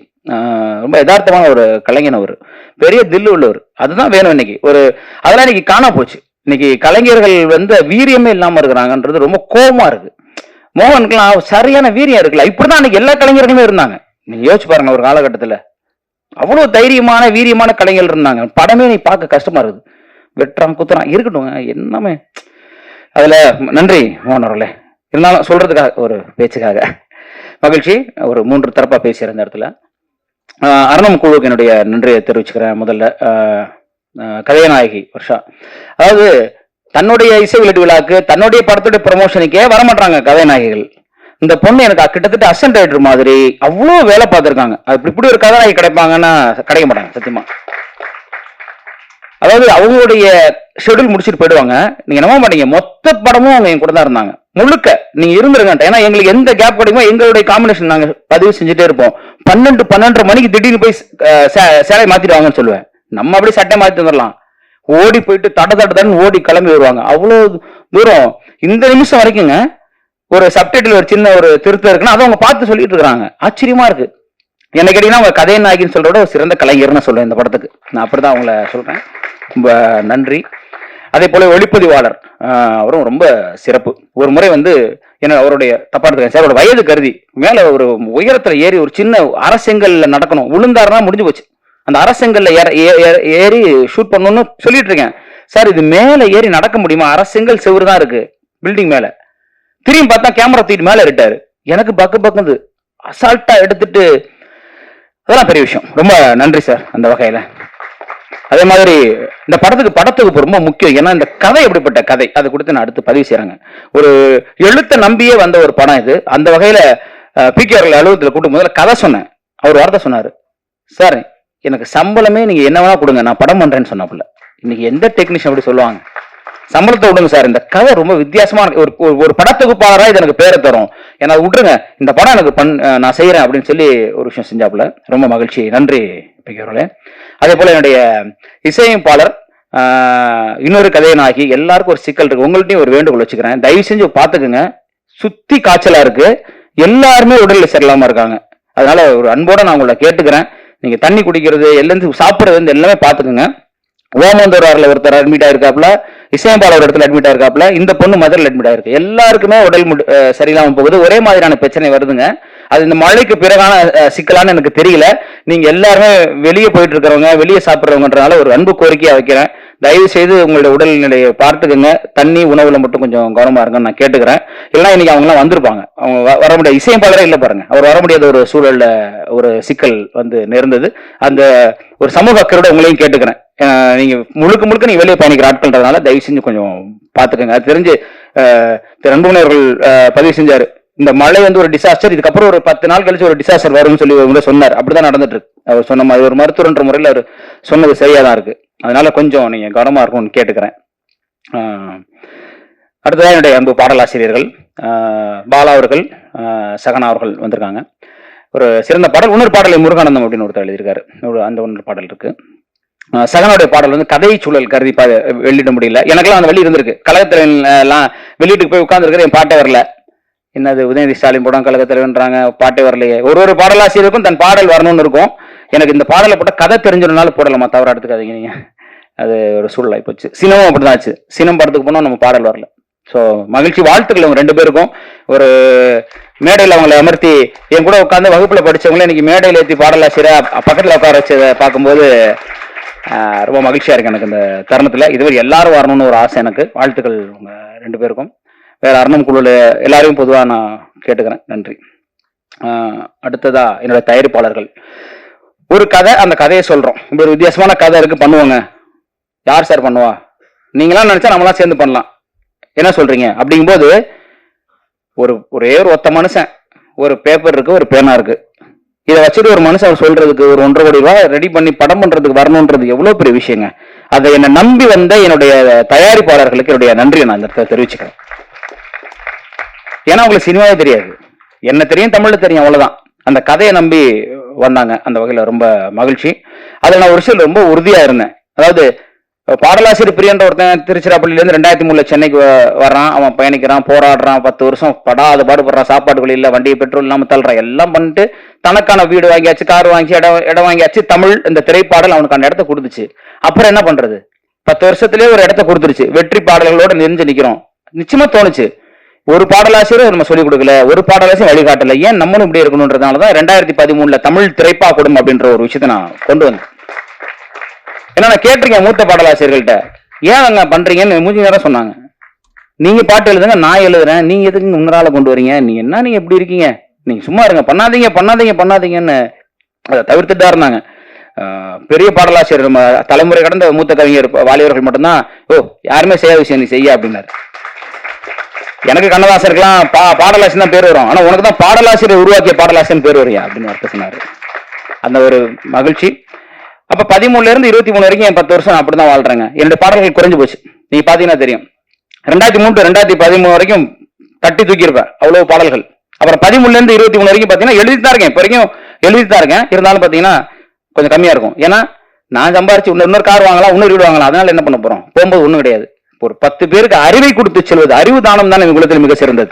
ரொம்ப யதார்த்தமான ஒரு கலைஞன், ஒரு பெரிய தில்லு உள்ளவர். அதுதான் வேணும் இன்னைக்கு. அதெல்லாம் இன்னைக்கு காணா போச்சு. இன்னைக்கு கலைஞர்கள் வீரியமே இல்லாம இருக்கிறாங்கன்றது ரொம்ப கோபமா இருக்கு. மோகனுக்குலாம் சரியான வீரியம் இருக்குல்ல. இப்படிதான் அன்னைக்கு எல்லா கலைஞர்களுமே இருந்தாங்க. நீங்க யோசிச்சு பாருங்க, ஒரு காலகட்டத்துல அவ்வளவு தைரியமான வீரியமான கலைஞர்கள் இருந்தாங்க. படமே நீ பார்க்க கஷ்டமா இருக்குது. வெட்டுறான் குத்துறான் இருக்கட்டும், என்னமே. அதுல நன்றி மோகன் அவர்களே. இருந்தாலும் சொல்றதுக்காக ஒரு பேச்சுக்காக மகிழ்ச்சி. ஒரு 3 தரப்பா பேசியிருந்த இந்த இடத்துல அரணம் குழுவுக்கு என்னுடைய நன்றியை தெரிவிச்சுக்கிறேன். முதல்ல கதைநாயகி வர்ஷா, அதாவது தன்னுடைய இசை வெளியீட்டு விழாக்கு, தன்னுடைய படத்துடைய ப்ரமோஷனுக்கே வரமாட்டாங்க கதைநாயகிகள். இந்த பொண்ணு எனக்கு கிட்டத்தட்ட அசிஸ்டன்ட் டைரக்டர் மாதிரி அவ்வளோ வேலை பார்த்துருக்காங்க. அது இப்படி ஒரு கதாநாயகி கிடைப்பாங்கன்னா கிடைக்க மாட்டாங்க சத்தியமா. அதாவது அவங்களுடைய ஷெடியூல் முடிச்சுட்டு போயிடுவாங்க. நீங்க நம்ப மாட்டீங்க, மொத்த படமும் அவங்க என் கூட தான் இருந்தாங்க முழுக்க. நீங்க இருந்துருங்க, ஏன்னா எங்களுக்கு எந்த கேப் கிடைக்குமோ எங்களுடைய காம்பினேஷன் நாங்க பதிவு செஞ்சுட்டே இருப்போம். 12-12:30 மணிக்கு திடீர்னு போய் சேலை மாத்திடுவாங்கன்னு சொல்லுவேன். நம்ம அப்படியே சட்டை மாத்தி வந்துடலாம். ஓடி போயிட்டு தட ஓடி கிளம்பி வருவாங்க. அவ்வளவு தூரம் இந்த நிமிஷம் வரைக்குங்க ஒரு சப்டைட்டில் ஒரு சின்ன ஒரு திருத்தம் இருக்குன்னா அதை அவங்க பார்த்து சொல்லிட்டு இருக்காங்க. ஆச்சரியமா இருக்கு. என்ன கேட்டீங்கன்னா அவங்க கதை நாயகின்னு சொல்றோட ஒரு சிறந்த கலைஞர்னு சொல்றேன் இந்த படத்துக்கு. நான் அப்படிதான் அவங்கள சொல்றேன். ரொம்ப நன்றி. அதே போல ஒளிப்பதிவாளர் அவரும் ரொம்ப சிறப்பு. ஒரு முறை என்ன அவருடைய தப்பா எடுத்துக்கேன் சார், அவரோட வயது கருதி மேல ஒரு உயரத்துல ஏறி ஒரு சின்ன அரசெங்கல்ல நடக்கணும், விழுந்தாருன்னா முடிஞ்சு போச்சு. அந்த அரசெங்கல்ல ஏறி ஷூட் பண்ணணும்னு சொல்லிட்டு இருக்கேன். சார் இது மேல ஏறி நடக்க முடியுமா? அரசெங்கல் செவுரு தான் இருக்கு பில்டிங் மேல. திரும்பி பார்த்தா கேமரா தூக்கிட்டு மேல எடுத்தாரு. எனக்கு பக்குது அசால்ட்டா எடுத்துட்டு, அதெல்லாம் பெரிய விஷயம். ரொம்ப நன்றி சார் அந்த வகையில. அதே மாதிரி இந்த படத்துக்கு ரொம்ப முக்கியம். ஏன்னா இந்த கதை எப்படிப்பட்ட கதை, அதை கொடுத்து நான் அடுத்து பதிவு செய்யறேங்க. ஒரு எழுத்தை நம்பியே வந்த ஒரு படம் இது. அந்த வகையில PK அவர்கள் அலுவலகத்தில் கூட்டு முதல்ல கதை சொன்னேன். அவர் வார்த்தை சொன்னாரு, சார் எனக்கு சம்பளமே நீங்க என்ன வேணா கொடுங்க, நான் படம் பண்றேன்னு சொன்னாப்புல. இன்னைக்கு எந்த டெக்னீஷியன் அப்படி சொல்லுவாங்க? சம்பளத்தை விடுங்க சார், இந்த கதை ரொம்ப வித்தியாசமான ஒரு படத்தொகுப்பாளரா இது எனக்கு பேரை தரும், ஏன்னா விட்டுருங்க, இந்த படம் எனக்கு நான் செய்யறேன் அப்படின்னு சொல்லி ஒரு விஷயம் செஞ்சாப்புல. ரொம்ப மகிழ்ச்சி. நன்றி PK அவர்களே. அதே போல என்னுடைய இசையமைப்பாளர் இன்னொரு கதையனாகி எல்லாருக்கும் ஒரு சிக்கல் இருக்கு. உங்கள்ட்டையும் ஒரு வேண்டுகோள் வச்சுக்கிறேன், தயவு செஞ்சு பாத்துக்குங்க. சுத்தி காய்ச்சலா இருக்கு, எல்லாருமே உடல்ல சரியில்லாம இருக்காங்க. அதனால ஒரு அன்போட நான் உங்களை கேட்டுக்கிறேன், நீங்க தண்ணி குடிக்கிறது எல்லாம் சாப்பிடுறது எல்லாமே பாத்துக்குங்க. ஓமந்தூரார்ல ஒருத்தர் அட்மிட் ஆயிருக்காப்ல, இசையமைப்பாளர் இடத்துல அட்மிட் ஆயிருக்காப்ல, இந்த பொண்ணு மதுரையில் அட்மிட் ஆயிருக்கு. எல்லாருக்குமே உடல் சரியில்லாம போகுது, ஒரே மாதிரியான பிரச்சனை வருதுங்க. அது இந்த மழைக்கு பிறகான சிக்கலான்னு எனக்கு தெரியல. நீங்க எல்லாருமே வெளியே போயிட்டு இருக்கிறவங்க, வெளியே சாப்பிட்றவங்கன்றனால ஒரு அன்பு கோரிக்கையா வைக்கிறேன், தயவு செய்து உங்களுடைய உடல்நிலையை பார்த்துக்குங்க. தண்ணி உணவுல மட்டும் கொஞ்சம் கவனமா இருங்கன்னு நான் கேட்டுக்கிறேன். இல்லைன்னா இன்னைக்கு அவங்க எல்லாம் வந்திருப்பாங்க, அவங்க வர முடியாது. இசையமைப்பாளரே இல்லை பாருங்க, அவர் வர முடியாத ஒரு சூழல்ல ஒரு சிக்கல் நேர்ந்தது. அந்த ஒரு சமூக அக்கறையோட உங்களையும் கேட்டுக்கிறேன். நீங்க முழுக்க நீங்க வெளியே பயணிக்கிற ஆட்கள்ன்றதுனால தயவு செஞ்சு கொஞ்சம் பாத்துக்கோங்க. அது தெரிஞ்சு திரு அன்புமணி அவர்கள் பதிவு செஞ்சாரு, இந்த மழை வந்து ஒரு டிசாஸ்டர், இதுக்கப்புறம் ஒரு 10 நாள் கழிச்சு ஒரு டிசாஸ்டர் வரும்னு சொல்லி உங்களை சொன்னார். அப்படிதான் நடந்துட்டு இருக்கு. அவர் சொன்ன மாதிரி ஒரு மருத்துவன்ற முறையில் அவர் சொன்னது சரியா தான் இருக்கு. அதனால கொஞ்சம் நீங்க கவனமா இருக்கும்னு கேட்டுக்கிறேன். அடுத்ததான் என்னுடைய அன்பு பாடலாசிரியர்கள் பாலா அவர்கள், சகனா அவர்கள் வந்திருக்காங்க. ஒரு சிறந்த பாடல், இன்னொரு பாடலை முருகானந்தம் அப்படின்னு ஒருத்தர் எழுதியிருக்காரு, அந்த ஒன்று பாடல் இருக்கு. சகனுடைய பாடல் வந்து கதை சூழல் கருதி வெளியிட முடியல. எனக்கெல்லாம் அந்த வெளி இருந்திருக்கு. கழகத்துல எல்லாம் வெளியீட்டுக்கு போய் உட்கார்ந்துருக்கிற என் பாட்டே வரல. என்னது உதயநிதி ஸ்டாலின் படம் கழகத்தில்ன்றாங்க, பாட்டே வரலையே. ஒரு பாடலாசிரியருக்கும் தன் பாடல் வரணும்னு இருக்கும். எனக்கு இந்த பாடலை போட்ட கதை தெரிஞ்சிருந்தாலும் போடலாமா, தவறா எடுத்துக்காதீங்க நீங்க. அது ஒரு சூழலாகி போச்சு. சினிமா அப்படிதான் ஆச்சு. சினிமா படத்துக்கு போனோம், நம்ம பாடல் வரல. ஸோ மகிழ்ச்சி, வாழ்த்துக்கள் அவங்க 2 பேருக்கும். ஒரு மேடையில் அவங்களை அமர்த்தி என் கூட உட்காந்து வகுப்புல படிச்சவங்களே இன்னைக்கு மேடையில் ஏற்றி பாடலாசிரியரா பக்கத்தில் உட்கார வச்சதை பார்க்கும்போது ரொம்ப மகிழ்ச்சியா இருக்கு எனக்கு இந்த தருணத்துல. இதுவரை எல்லாரும் வரணும்னு ஒரு ஆசை எனக்கு. வாழ்த்துக்கள் உங்க 2 பேருக்கும். வேற அரணம் குழுல எல்லாரையும் பொதுவா நான் கேட்டுக்கிறேன். நன்றி. அடுத்ததா என்னோட தயாரிப்பாளர்கள், ஒரு கதை, அந்த கதையை சொல்றோம். இப்படி ஒரு வித்தியாசமான கதை இருக்கு, பண்ணுவாங்க. யார் சார் பண்ணுவா? நீங்களாம் நினைச்சா நம்மளாம் சேர்ந்து பண்ணலாம், என்ன சொல்றீங்க? அப்படிங்கும்போது ஒரே ஒரு ஒத்த மனுஷன், ஒரு பேப்பர் இருக்கு, ஒரு பேனா இருக்கு, இதை வச்சுட்டு ஒரு மனுஷன் சொல்றதுக்கு ஒரு 1.5 கோடி ரூபாய் ரெடி பண்ணி படம் பண்றதுக்கு வரணும்ன்றது எவ்வளவு பெரிய விஷயங்க. அதை என்னை நம்பி வந்த என்னுடைய தயாரிப்பாளர்களுக்கு என்னுடைய நன்றியை நான் இந்த இடத்துல தெரிவிச்சுக்கிறேன். ஏன்னா உங்களுக்கு சினிமாவே தெரியாது, என்ன தெரியும், தமிழ்ல தெரியும், அவ்வளவுதான். அந்த கதையை நம்பி வந்தாங்க. அந்த வகையில ரொம்ப மகிழ்ச்சி. அதுல நான் ஒரு விஷயம் ரொம்ப உறுதியா இருந்தேன். அதாவது பாடலாசிரியர் பிரியன்ற ஒருத்தன் திருச்சிராப்பள்ளியிலேருந்து 2003 சென்னைக்கு வர்றான். அவன் பயணிக்கிறான், போராடுறான், 10 வருஷம் படாத பாடுபடுறான், சாப்பாடு இல்லை, வண்டியை பெட்ரோல் இல்லாம தள்ளுறான், எல்லாம் பண்ணிட்டு தனக்கான வீடு வாங்கியாச்சு, கார் வாங்கி இடம் வாங்கியாச்சு. தமிழ் இந்த திரைப்பாடல் அவனுக்கு அந்த இடத்த கொடுத்துச்சு. அப்புறம் என்ன பண்றது? 10 வருஷத்துலயே ஒரு இடத்த கொடுத்துருச்சு. வெற்றி பாடல்களோட நெறிஞ்சு நிக்கிறோம். நிச்சயமா தோணுச்சு, ஒரு பாடலாசிரியர் நம்ம சொல்லிக் கொடுக்கல, ஒரு பாடலாசிரியர் வழிகாட்டல, ஏன் நம்மளும் இப்படி இருக்கணும்ன்றதுனாலதான் 2013 தமிழ் திரைப்பா குடும் அப்படின்ற ஒரு விஷயத்த நான் கொண்டு வந்தேன். ஏன்னா நான் கேட்டிருக்கேன் மூத்த பாடலாசிரியர்கள்ட்ட, ஏன் அங்க பண்றீங்கன்னு மூஞ்சி நேரம் சொன்னாங்க. நீங்க பாட்டு எழுதுங்க, நான் எழுதுறேன், நீங்க எதுக்கு முன்னால கொண்டு வரீங்க, நீங்க எப்படி இருக்கீங்க, நீங்க சும்மா இருங்க, பண்ணாதீங்கன்னு அதை தவிர்த்துட்டா இருந்தாங்க. பெரிய பாடலாசிரியர், நம்ம தலைமுறை கடந்த மூத்த கவிஞர் வாலிபர்கள் மட்டும்தான், யாருமே செய்யாத விஷயம் நீ செய்ய அப்படின்னாரு. எனக்கு கண்ணதாசருக்கெல்லாம் பாடலாசிரியர் தான் பேர் வரும், ஆனா உனக்கு தான் பாடலாசிரியர் உருவாக்கிய பாடலாசிரியர் பேர் வரையா அப்படின்னு அர்த்தம் சொன்னாரு. அந்த ஒரு மகிழ்ச்சி. அப்ப 13 இருந்து 23 வரைக்கும் என் 10 வருஷம் நான் அப்படிதான் வாழ்றேங்க. என்னுடைய பாடல்கள் குறைஞ்சு போச்சு. நீங்க பாத்தீங்கன்னா தெரியும், 2003 2013 வரைக்கும் தட்டி தூக்கி இருப்பேன், அவ்வளவு பாடல்கள். அப்புறம் 13 இருந்து 23 வரைக்கும் பாத்தீங்கன்னா எழுதித்தான் இருக்கேன், இப்போ வரைக்கும் எழுதித்தான் இருக்கேன். இருந்தாலும் பாத்தீங்கன்னா கொஞ்சம் கம்மியா இருக்கும். ஏன்னா நான் சம்பாரிச்சு இன்னொரு கார் வாங்கலாம், இன்னொரு வீடு வாங்கலாம், அதனால என்ன பண்ண போறோம்? போகும்போது ஒண்ணும் கிடையாது. ஒரு 10 பேருக்கு அறிவை கொடுத்து செல்வது, அறிவு தானம் தான் இந்த குலத்தில் மிக சிறந்தது.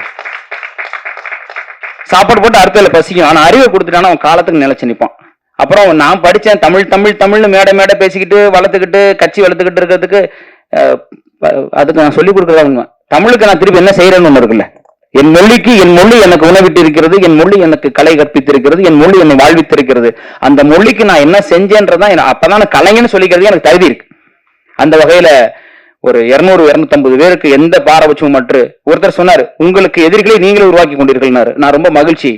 சாப்பாடு போட்டு அடுத்த பசிக்கும், ஆனா அறிவை கொடுத்துட்டானா அவன் காலத்துக்கு நிலைச்சு நிற்பான். அப்புறம் நான் படிச்சேன் தமிழ்னு மேடை பேசிக்கிட்டு வளர்த்துக்கிட்டு கட்சி வளர்த்துக்கிட்டு இருக்கிறதுக்கு அதுக்கு நான் சொல்லிக் கொடுக்குறதா உண்மை. தமிழுக்கு நான் திருப்பி என்ன செய்யறேன்னு ஒண்ணு இருக்குல்ல. என் மொழி எனக்கு உணவிட்டு இருக்கிறது, என் மொழி எனக்கு கலை கற்பித்திருக்கிறது, என் மொழி என்னை வாழ்வித்திருக்கிறது. அந்த மொழிக்கு நான் என்ன செஞ்சேன்றதான் அப்பதான் கலைஞன்னு சொல்லிக்கிறது எனக்கு தகுதி இருக்கு. அந்த வகையில ஒரு 200-250 பேருக்கு எந்த பாரபட்சமும் மற்ற ஒருத்தர் சொன்னாரு, உங்களுக்கு எதிரிகளை நீங்களே உருவாக்கி கொண்டிருக்கிறாரு. நான் ரொம்ப மகிழ்ச்சி.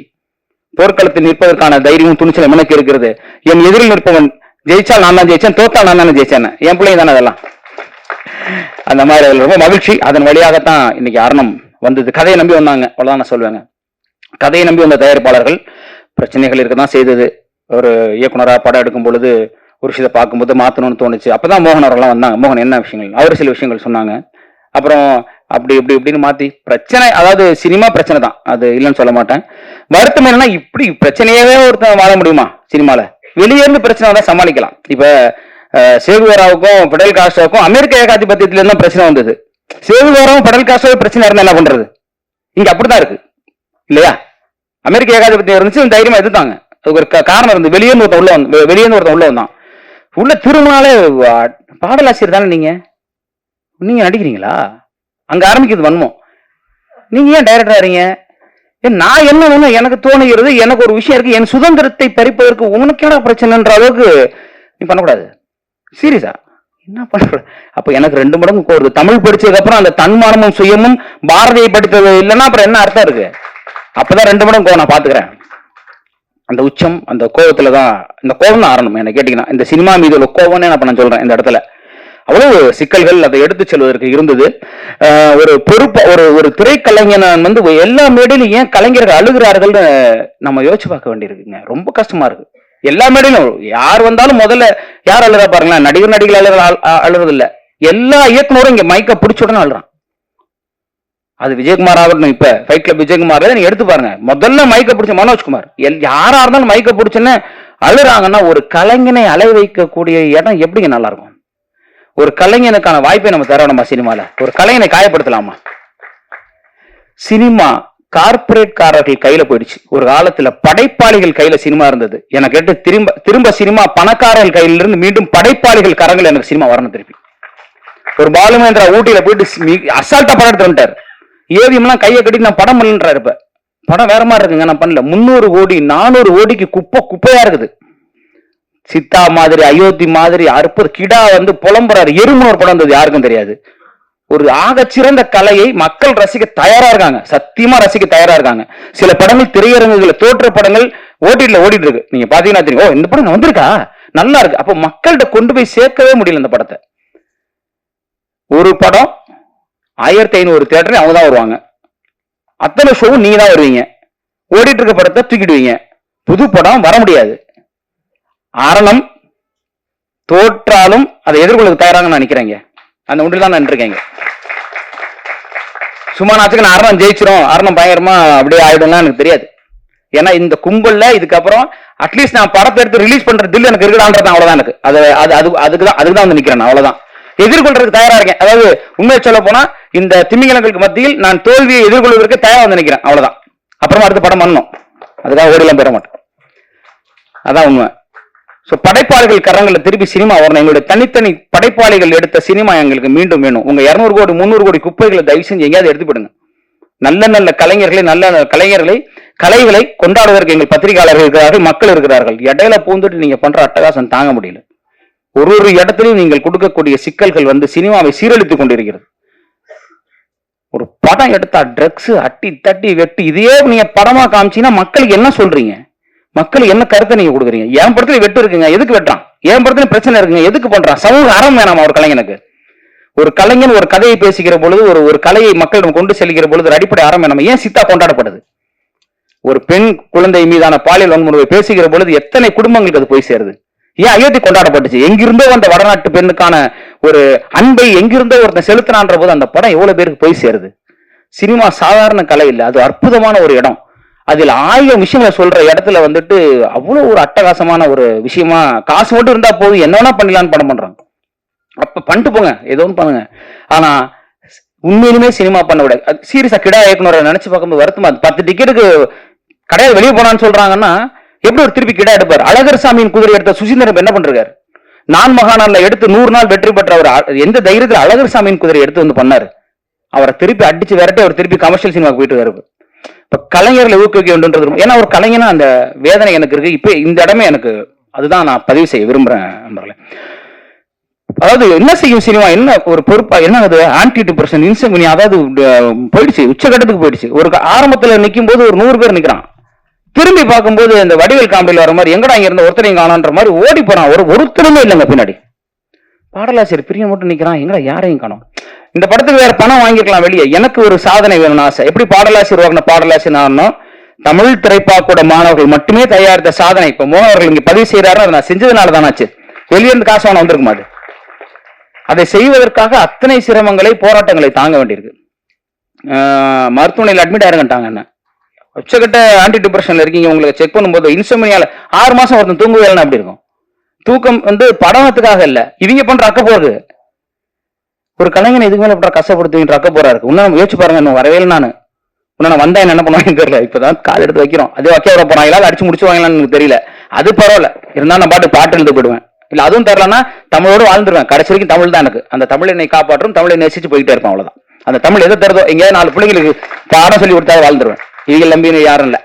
போர்க்களத்தில் நிற்பதற்கான தைரியம் துணிச்சல் எனக்கு இருக்கிறது. என் எதிரில் நிற்பவன் ஜெயிச்சால் நான் தான் ஜெயிச்சேன், தோத்தால் நான் தானே ஜெயிச்சேன், என் பிள்ளைங்க தானே அதெல்லாம். அந்த மாதிரி ரொம்ப மகிழ்ச்சி. அதன் வழியாகத்தான் இன்னைக்கு அரணம் வந்தது. கதையை நம்பி வந்தாங்க, அவ்வளவுதான் நான் சொல்லுவேங்க. கதையை நம்பி வந்த தயாரிப்பாளர்கள் பிரச்சனைகள் இருக்கதான் செய்தது. ஒரு இயக்குனராக படம் எடுக்கும் பொழுது ஒரு விஷயத்தை பார்க்கும்போது மாற்றணும்னு தோணுச்சு. அப்பதான் மோகன் அவர்கள்லாம் வந்தாங்க. மோகன் என்ன விஷயங்கள், அவர் சில விஷயங்கள் சொன்னாங்க. அப்புறம் அப்படி இப்படின்னு மாத்தி பிரச்சனை, அதாவது சினிமா பிரச்சனை தான், அது இல்லைன்னு சொல்ல மாட்டேன். வருத்தம் என்னன்னா, இப்படி பிரச்சனையாவே ஒருத்தன் வாழ முடியுமா சினிமால? வெளியே இருந்து பிரச்சனை தான் சமாளிக்கலாம். இப்ப சேகுவேராவுக்கும் பிடல் காஸ்ட்ரோவுக்கும் அமெரிக்க ஏகாதிபத்தியத்துல இருந்தா பிரச்சனை வந்தது. சேகுவேராவும் பிடல் காஸ்ட்ரோ பிரச்சனை இருந்தா என்ன பண்றது? இங்க அப்படிதான் இருக்கு இல்லையா? அமெரிக்க ஏகாதிபத்தியம் இருந்துச்சு, தைரியமா எதிர்த்தாங்க. அதுக்கு ஒரு காரணம் இருந்து வெளியேந்து ஒருத்தன் உள்ள வந்தான். உள்ள திரும்பினாலே பாடலாசிரியர் தானே நீங்க நடிக்கிறீங்களா? அங்க ஆரம்பிக்கிறது வன்மம். நீங்க ஏன் டைரக்டர் ஆறீங்க? நான் என்ன எனக்கு தோணுகிறது, எனக்கு ஒரு விஷயம் இருக்கு, என் சுதந்திரத்தை பறிப்பதற்கு உனக்கு என்ன பிரச்சனைன்ற அளவுக்கு நீ பண்ணக்கூடாது. சீரியஸா என்ன பண்ண? அப்ப எனக்கு 2 மடங்கு கோருது. தமிழ் படிச்சதுக்கு அப்புறம் அந்த தன்மானமும் சுயமும் பாரதியை படித்தது இல்லைன்னா அப்புறம் என்ன அர்த்தம் இருக்கு? அப்பதான் 2 மடங்கு நான் பாத்துக்கிறேன். அந்த உச்சம், அந்த கோபத்துலதான், இந்த கோபம் தான் ஆரணும். என்ன கேட்டீங்கன்னா, இந்த சினிமா மீது உள்ள கோபம்னு நான் சொல்றேன் இந்த இடத்துல. அவ்வளவு சிக்கல்கள் அதை எடுத்து செல்வதற்கு இருந்தது. ஒரு பொறுப்பு ஒரு திரைக்கலைஞன் வந்து எல்லா மேடையிலும் ஏன் கலைஞர்கள் அழுகிறார்கள்னு நம்ம யோசிச்சு பார்க்க வேண்டியிருக்குங்க. ரொம்ப கஷ்டமா இருக்கு. எல்லா மேடையிலும் யார் வந்தாலும் முதல்ல யார் அழுறா பாருங்களேன், நடிகர்கள் அழுறது இல்ல, எல்லா இயக்குனரும் இங்க மைக்க பிடிச்ச உடனே அழுறான். அது விஜயகுமார் ஆகட்டும், இப்ப ஃபைட் கிளப் விஜயகுமார் நீங்க எடுத்து பாருங்க, முதல்ல மைக்க பிடிச்ச மனோஜ்குமார், யாரா இருந்தாலும் மைக்க பிடிச்சுன்னு அழுறாங்கன்னா ஒரு கலைஞனை அலை வைக்கக்கூடிய இடம் எப்படிங்க நல்லா இருக்கும்? ஒரு கலைஞனுக்கான வாய்ப்பை நம்ம தரணுமா? சினிமால ஒரு கலைஞனை காயப்படுத்தலாமா? சினிமா கார்பரேட்காரர்கள் கையில போயிடுச்சு. ஒரு காலத்துல படைப்பாளிகள் கையில சினிமா இருந்தது. எனக்கு கேட்டு திரும்ப சினிமா பணக்காரர்கள் கையில இருந்து மீண்டும் படைப்பாளிகள் கரங்கள் எனக்கு சினிமா வரணும் திருப்பி. ஒரு பாலுமேந்திரா ஊட்டியில போயிட்டு அசால்ட்டா படம் எடுத்து வந்துட்டார். ஏவிஎம் எல்லாம் கையை கட்டி நான் படம் பண்ணலன்றாரு. இப்ப படம் வேற மாதிரி இருக்குங்க, நான் பண்ணல. 300 கோடி 400 கோடிக்கு குப்பையா இருக்குது. சித்தா மாதிரி, அயோத்தி மாதிரி, அற்புத கிடா வந்து புலம்புறாரு. எறும்புன்னு ஒரு படம் வந்தது, யாருக்கும் தெரியாது. ஒரு ஆகச்சிறந்த கலையை மக்கள் ரசிக்க தயாரா இருக்காங்க, சத்தியமா ரசிக்க தயாரா இருக்காங்க. சில படங்கள் திரையரங்குகளை தோற்ற படங்கள் ஓட்டில ஓடிட்டு இருக்கு. நீங்க பாத்தீங்கன்னா தெரியும், ஓ இந்த படம் வந்திருக்கா, நல்லா இருக்கு. அப்ப மக்கள்கிட்ட கொண்டு போய் சேர்க்கவே முடியல இந்த படத்தை. ஒரு படம் 1500 தியேட்டர் அவங்க தான் வருவாங்க, அத்தனை ஷோ நீங்க தான் வருவீங்க, ஓடிட்டு இருக்க படத்தை தூக்கிடுவீங்க. புது படம் வர முடியாது. அரணம் தோற்றாலும் அதை எதிர்கொள்ள தயாராக நான் நினைக்கிறேங்க. அந்த ஒன்றில் தான் நான் இருக்கேங்க. சும்மா நாச்சுக்கு நான் அரணம் ஜெயிச்சிரும், அரணம் பயங்கரமா அப்படியே ஆயிடும்லாம் எனக்கு தெரியாது. ஏன்னா இந்த கும்பல்ல இதுக்கப்புறம் அட்லீஸ்ட் நான் படத்தை எடுத்து ரிலீஸ் பண்ற தில் எனக்கு இருக்குதான்றது அவ்வளவுதான். எனக்கு அதுக்குதான் வந்து நிக்கிறேன், அவ்வளவுதான். எதிர்கொள்றதுக்கு தயாரா இருக்கேன். அதாவது உண்மையை சொல்ல போனா இந்த திமிங்கலங்களுக்கு மத்தியில் நான் தோல்வியை எதிர்கொள்வதற்கு தயாரா வந்து நிக்கிறேன், அவ்வளவுதான். அப்புறமா அடுத்த படம் பண்ணணும், அதுக்காக ஓடிலாம் பெற மாட்டேன், அதான் உண்மை. படைப்பாளிகள் கரங்களை திருப்பி சினிமா வரணும். எங்களுடைய தனித்தனி படைப்பாளிகள் எடுத்த சினிமா எங்களுக்கு மீண்டும் வேணும். உங்க 200 கோடி 300 கோடி குப்பைகளை தயவு செஞ்சு எங்கேயாவது எடுத்துப்படுங்க. நல்ல நல்ல கலைஞர்களை, நல்ல கலைஞர்களை, கலைகளை கொண்டாடுவதற்கு எங்கள் பத்திரிகையாளர்கள் இருக்கிறார்கள், மக்கள் இருக்கிறார்கள். இடையில பூந்துட்டு நீங்க பண்ற அட்டகாசம் தாங்க முடியல. ஒரு இடத்திலையும் நீங்கள் கொடுக்கக்கூடிய சிக்கல்கள் வந்து சினிமாவை சீரழித்துக் கொண்டிருக்கிறது. ஒரு படம் எடுத்தா ட்ரக்ஸ் அட்டி தட்டி வெட்டி இதையே நீங்க படமா காமிச்சீங்கன்னா மக்களுக்கு என்ன சொல்றீங்க? மக்களுக்கு என்ன கருத்தை நீங்க கொடுக்குறீங்க? என் படத்துல வெட்டு இருக்குங்க, எதுக்கு வெட்டான்? என் படத்துல பிரச்சனை இருக்குங்க, எதுக்கு பண்றான்? சமூக அறம் வேணாமா ஒரு கலைஞனுக்கு? ஒரு கலைஞன் ஒரு கதையை பேசுகிற பொழுது, ஒரு கலையை மக்களிடம் கொண்டு செல்கிற பொழுது அடிப்படை அறம் வேணாமா? ஏன் சித்தா கொண்டாடப்படுது? ஒரு பெண் குழந்தை மீதான பாலியல் வன்முறை பேசுகிற பொழுது எத்தனை குடும்பங்களுக்கு அது போய் சேருது? ஏன் அயோத்தி கொண்டாடப்பட்டுச்சு? எங்கிருந்தோ அந்த வடநாட்டு பெண்ணுக்கான ஒரு அன்பை எங்கிருந்தோ ஒருத்தன் செலுத்தினான்ற போது அந்த படம் எவ்வளவு பேருக்கு போய் சேருது? சினிமா சாதாரண கலை இல்லை, அது அற்புதமான ஒரு இடம். அதில் 1000 விஷயங்களை சொல்ற இடத்துல வந்துட்டு அவ்வளவு ஒரு அட்டகாசமான ஒரு விஷயமா, காசு மட்டும் இருந்தா போதும் என்ன வேணா பண்ணலான்னு படம் பண்றாங்க. அப்ப பண்ணிட்டு போங்க, ஏதோ ஒன்று பண்ணுங்க. ஆனா உண்மையிலுமே சினிமா பண்ண விட சீரியஸா கிடா இயக்குனரை நினைச்சு பார்க்கும்போது வருத்தமா. 10 டிக்கெட்டுக்கு கடையில் வெளியே போனான்னு சொல்றாங்கன்னா எப்படி ஒரு திருப்பி கிடா எடுப்பார்? அழகர் சாமியின் குதிரை எடுத்த சுசீந்திரன் என்ன பண்றாரு? நான் மகாநாள்ல எடுத்து 100 நாள் வெற்றி பெற்ற அவர் எந்த தைரியத்தில் அழகர் சாமியின் குதிரை எடுத்து வந்து பண்ணாரு? அவரை திருப்பி அடிச்சு விரட்டி அவர் திருப்பி கமர்ஷியல் சினிமாவுக்கு போயிட்டு வருவார். இப்ப கலைஞர்களை ஊக்குவிக்க வேண்டும்ன்றது, ஏன்னா ஒரு கலைஞனா அந்த வேதனை எனக்கு இருக்கு. இப்ப இந்த இடமே எனக்கு அதுதான் நான் பதிவு செய்ய விரும்புறேன் நண்பர்களே. அதாவது என்ன செய்யும் சினிமா, என்ன ஒரு பொறுப்பா, என்ன அது ஆன்டி டிப்ரெஷன், இன்சோம்னியா, அதாவது போயிடுச்சு, உச்சகட்டத்துக்கு போயிடுச்சு. ஒரு ஆரம்பத்துல நிற்கும் போது ஒரு 100 பேர் நிக்கிறான், திரும்பி பார்க்கும்போது இந்த வடிவேல் காமெடியில் வர மாதிரி எங்கடா இங்க இருந்த ஒருத்தரையும் காணான்ற மாதிரி ஓடி போறான். ஒருத்தருமே இல்லைங்க பின்னாடி. பாடலாசிரியர் பிரியம் மட்டும் நிக்கிறான், எங்கடா யாரையும் காணோம். இந்த படத்துக்கு வேற பணம் வாங்கிக்கலாம் வெளியே. எனக்கு ஒரு சாதனை வேணும்னு ஆசை. எப்படி பாடலாசிரியர் வாங்கின பாடலாசிரியர் தமிழ் திரைப்பாக்கூட மாணவர்கள் மட்டுமே தயாரித்த சாதனை இப்ப மோகனவர்கள் இங்க பதிவு செய்யறாரு. அதை நான் செஞ்சதுனால தானாச்சு, வெளியிருந்து காசு வாங்க வந்திருக்குமா? அதை செய்வதற்காக அத்தனை சிரமங்களை, போராட்டங்களை தாங்க வேண்டியிருக்கு. மருத்துவமனையில் அட்மிட் ஆயிருங்கட்டாங்க. என்ன உச்சகட்ட ஆன்டி டிப்ரெஷன்ல இருக்கீங்க, உங்களுக்கு செக் பண்ணும்போது இன்சோம்னியால 6 மாசம் ஒருத்தன் தூங்குவேல்னா அப்படி இருக்கும். தூக்கம் வந்து படத்துக்காக இல்ல, இவங்க பண்ற அக்க போறது. ஒரு கலைஞன் இதுக்கு மேல பண்ற கஷ்டப்படுத்துவீங்க அக்க போறா இருக்கு. இன்னும் யோசிச்சு பாருங்க, இன்னும் வரவே நானு இன்னும் வந்தா என்ன பண்ணுவாங்கன்னு தெரியல. இப்பதான் கால் எடுத்து வைக்கிறோம், அதே வைக்க விட போறாங்களா அடிச்சு முடிச்சுவாங்களான்னு எனக்கு தெரியல. அது பரவாயில்ல, இருந்தாலும் நான் பாட்டு எழுந்து போயிடுவேன். இல்ல அதுவும் தரலன்னா தமிழோடு வாழ்ந்துருவேன். கடைசி வரைக்கும் தமிழ் தான் எனக்கு. அந்த தமிழ் என்னை காப்பாற்றும், தமிழை நேசிச்சு போயிட்டே இருப்பேன், அவ்வளவுதான். அந்த தமிழ் எதை தருதோ, எங்கேயாவது 4 பிள்ளைங்களுக்கு பாடம் சொல்லி கொடுத்தா வாழ்ந்துருவேன். இவங்க நம்பின்னு யாரும் இல்லை.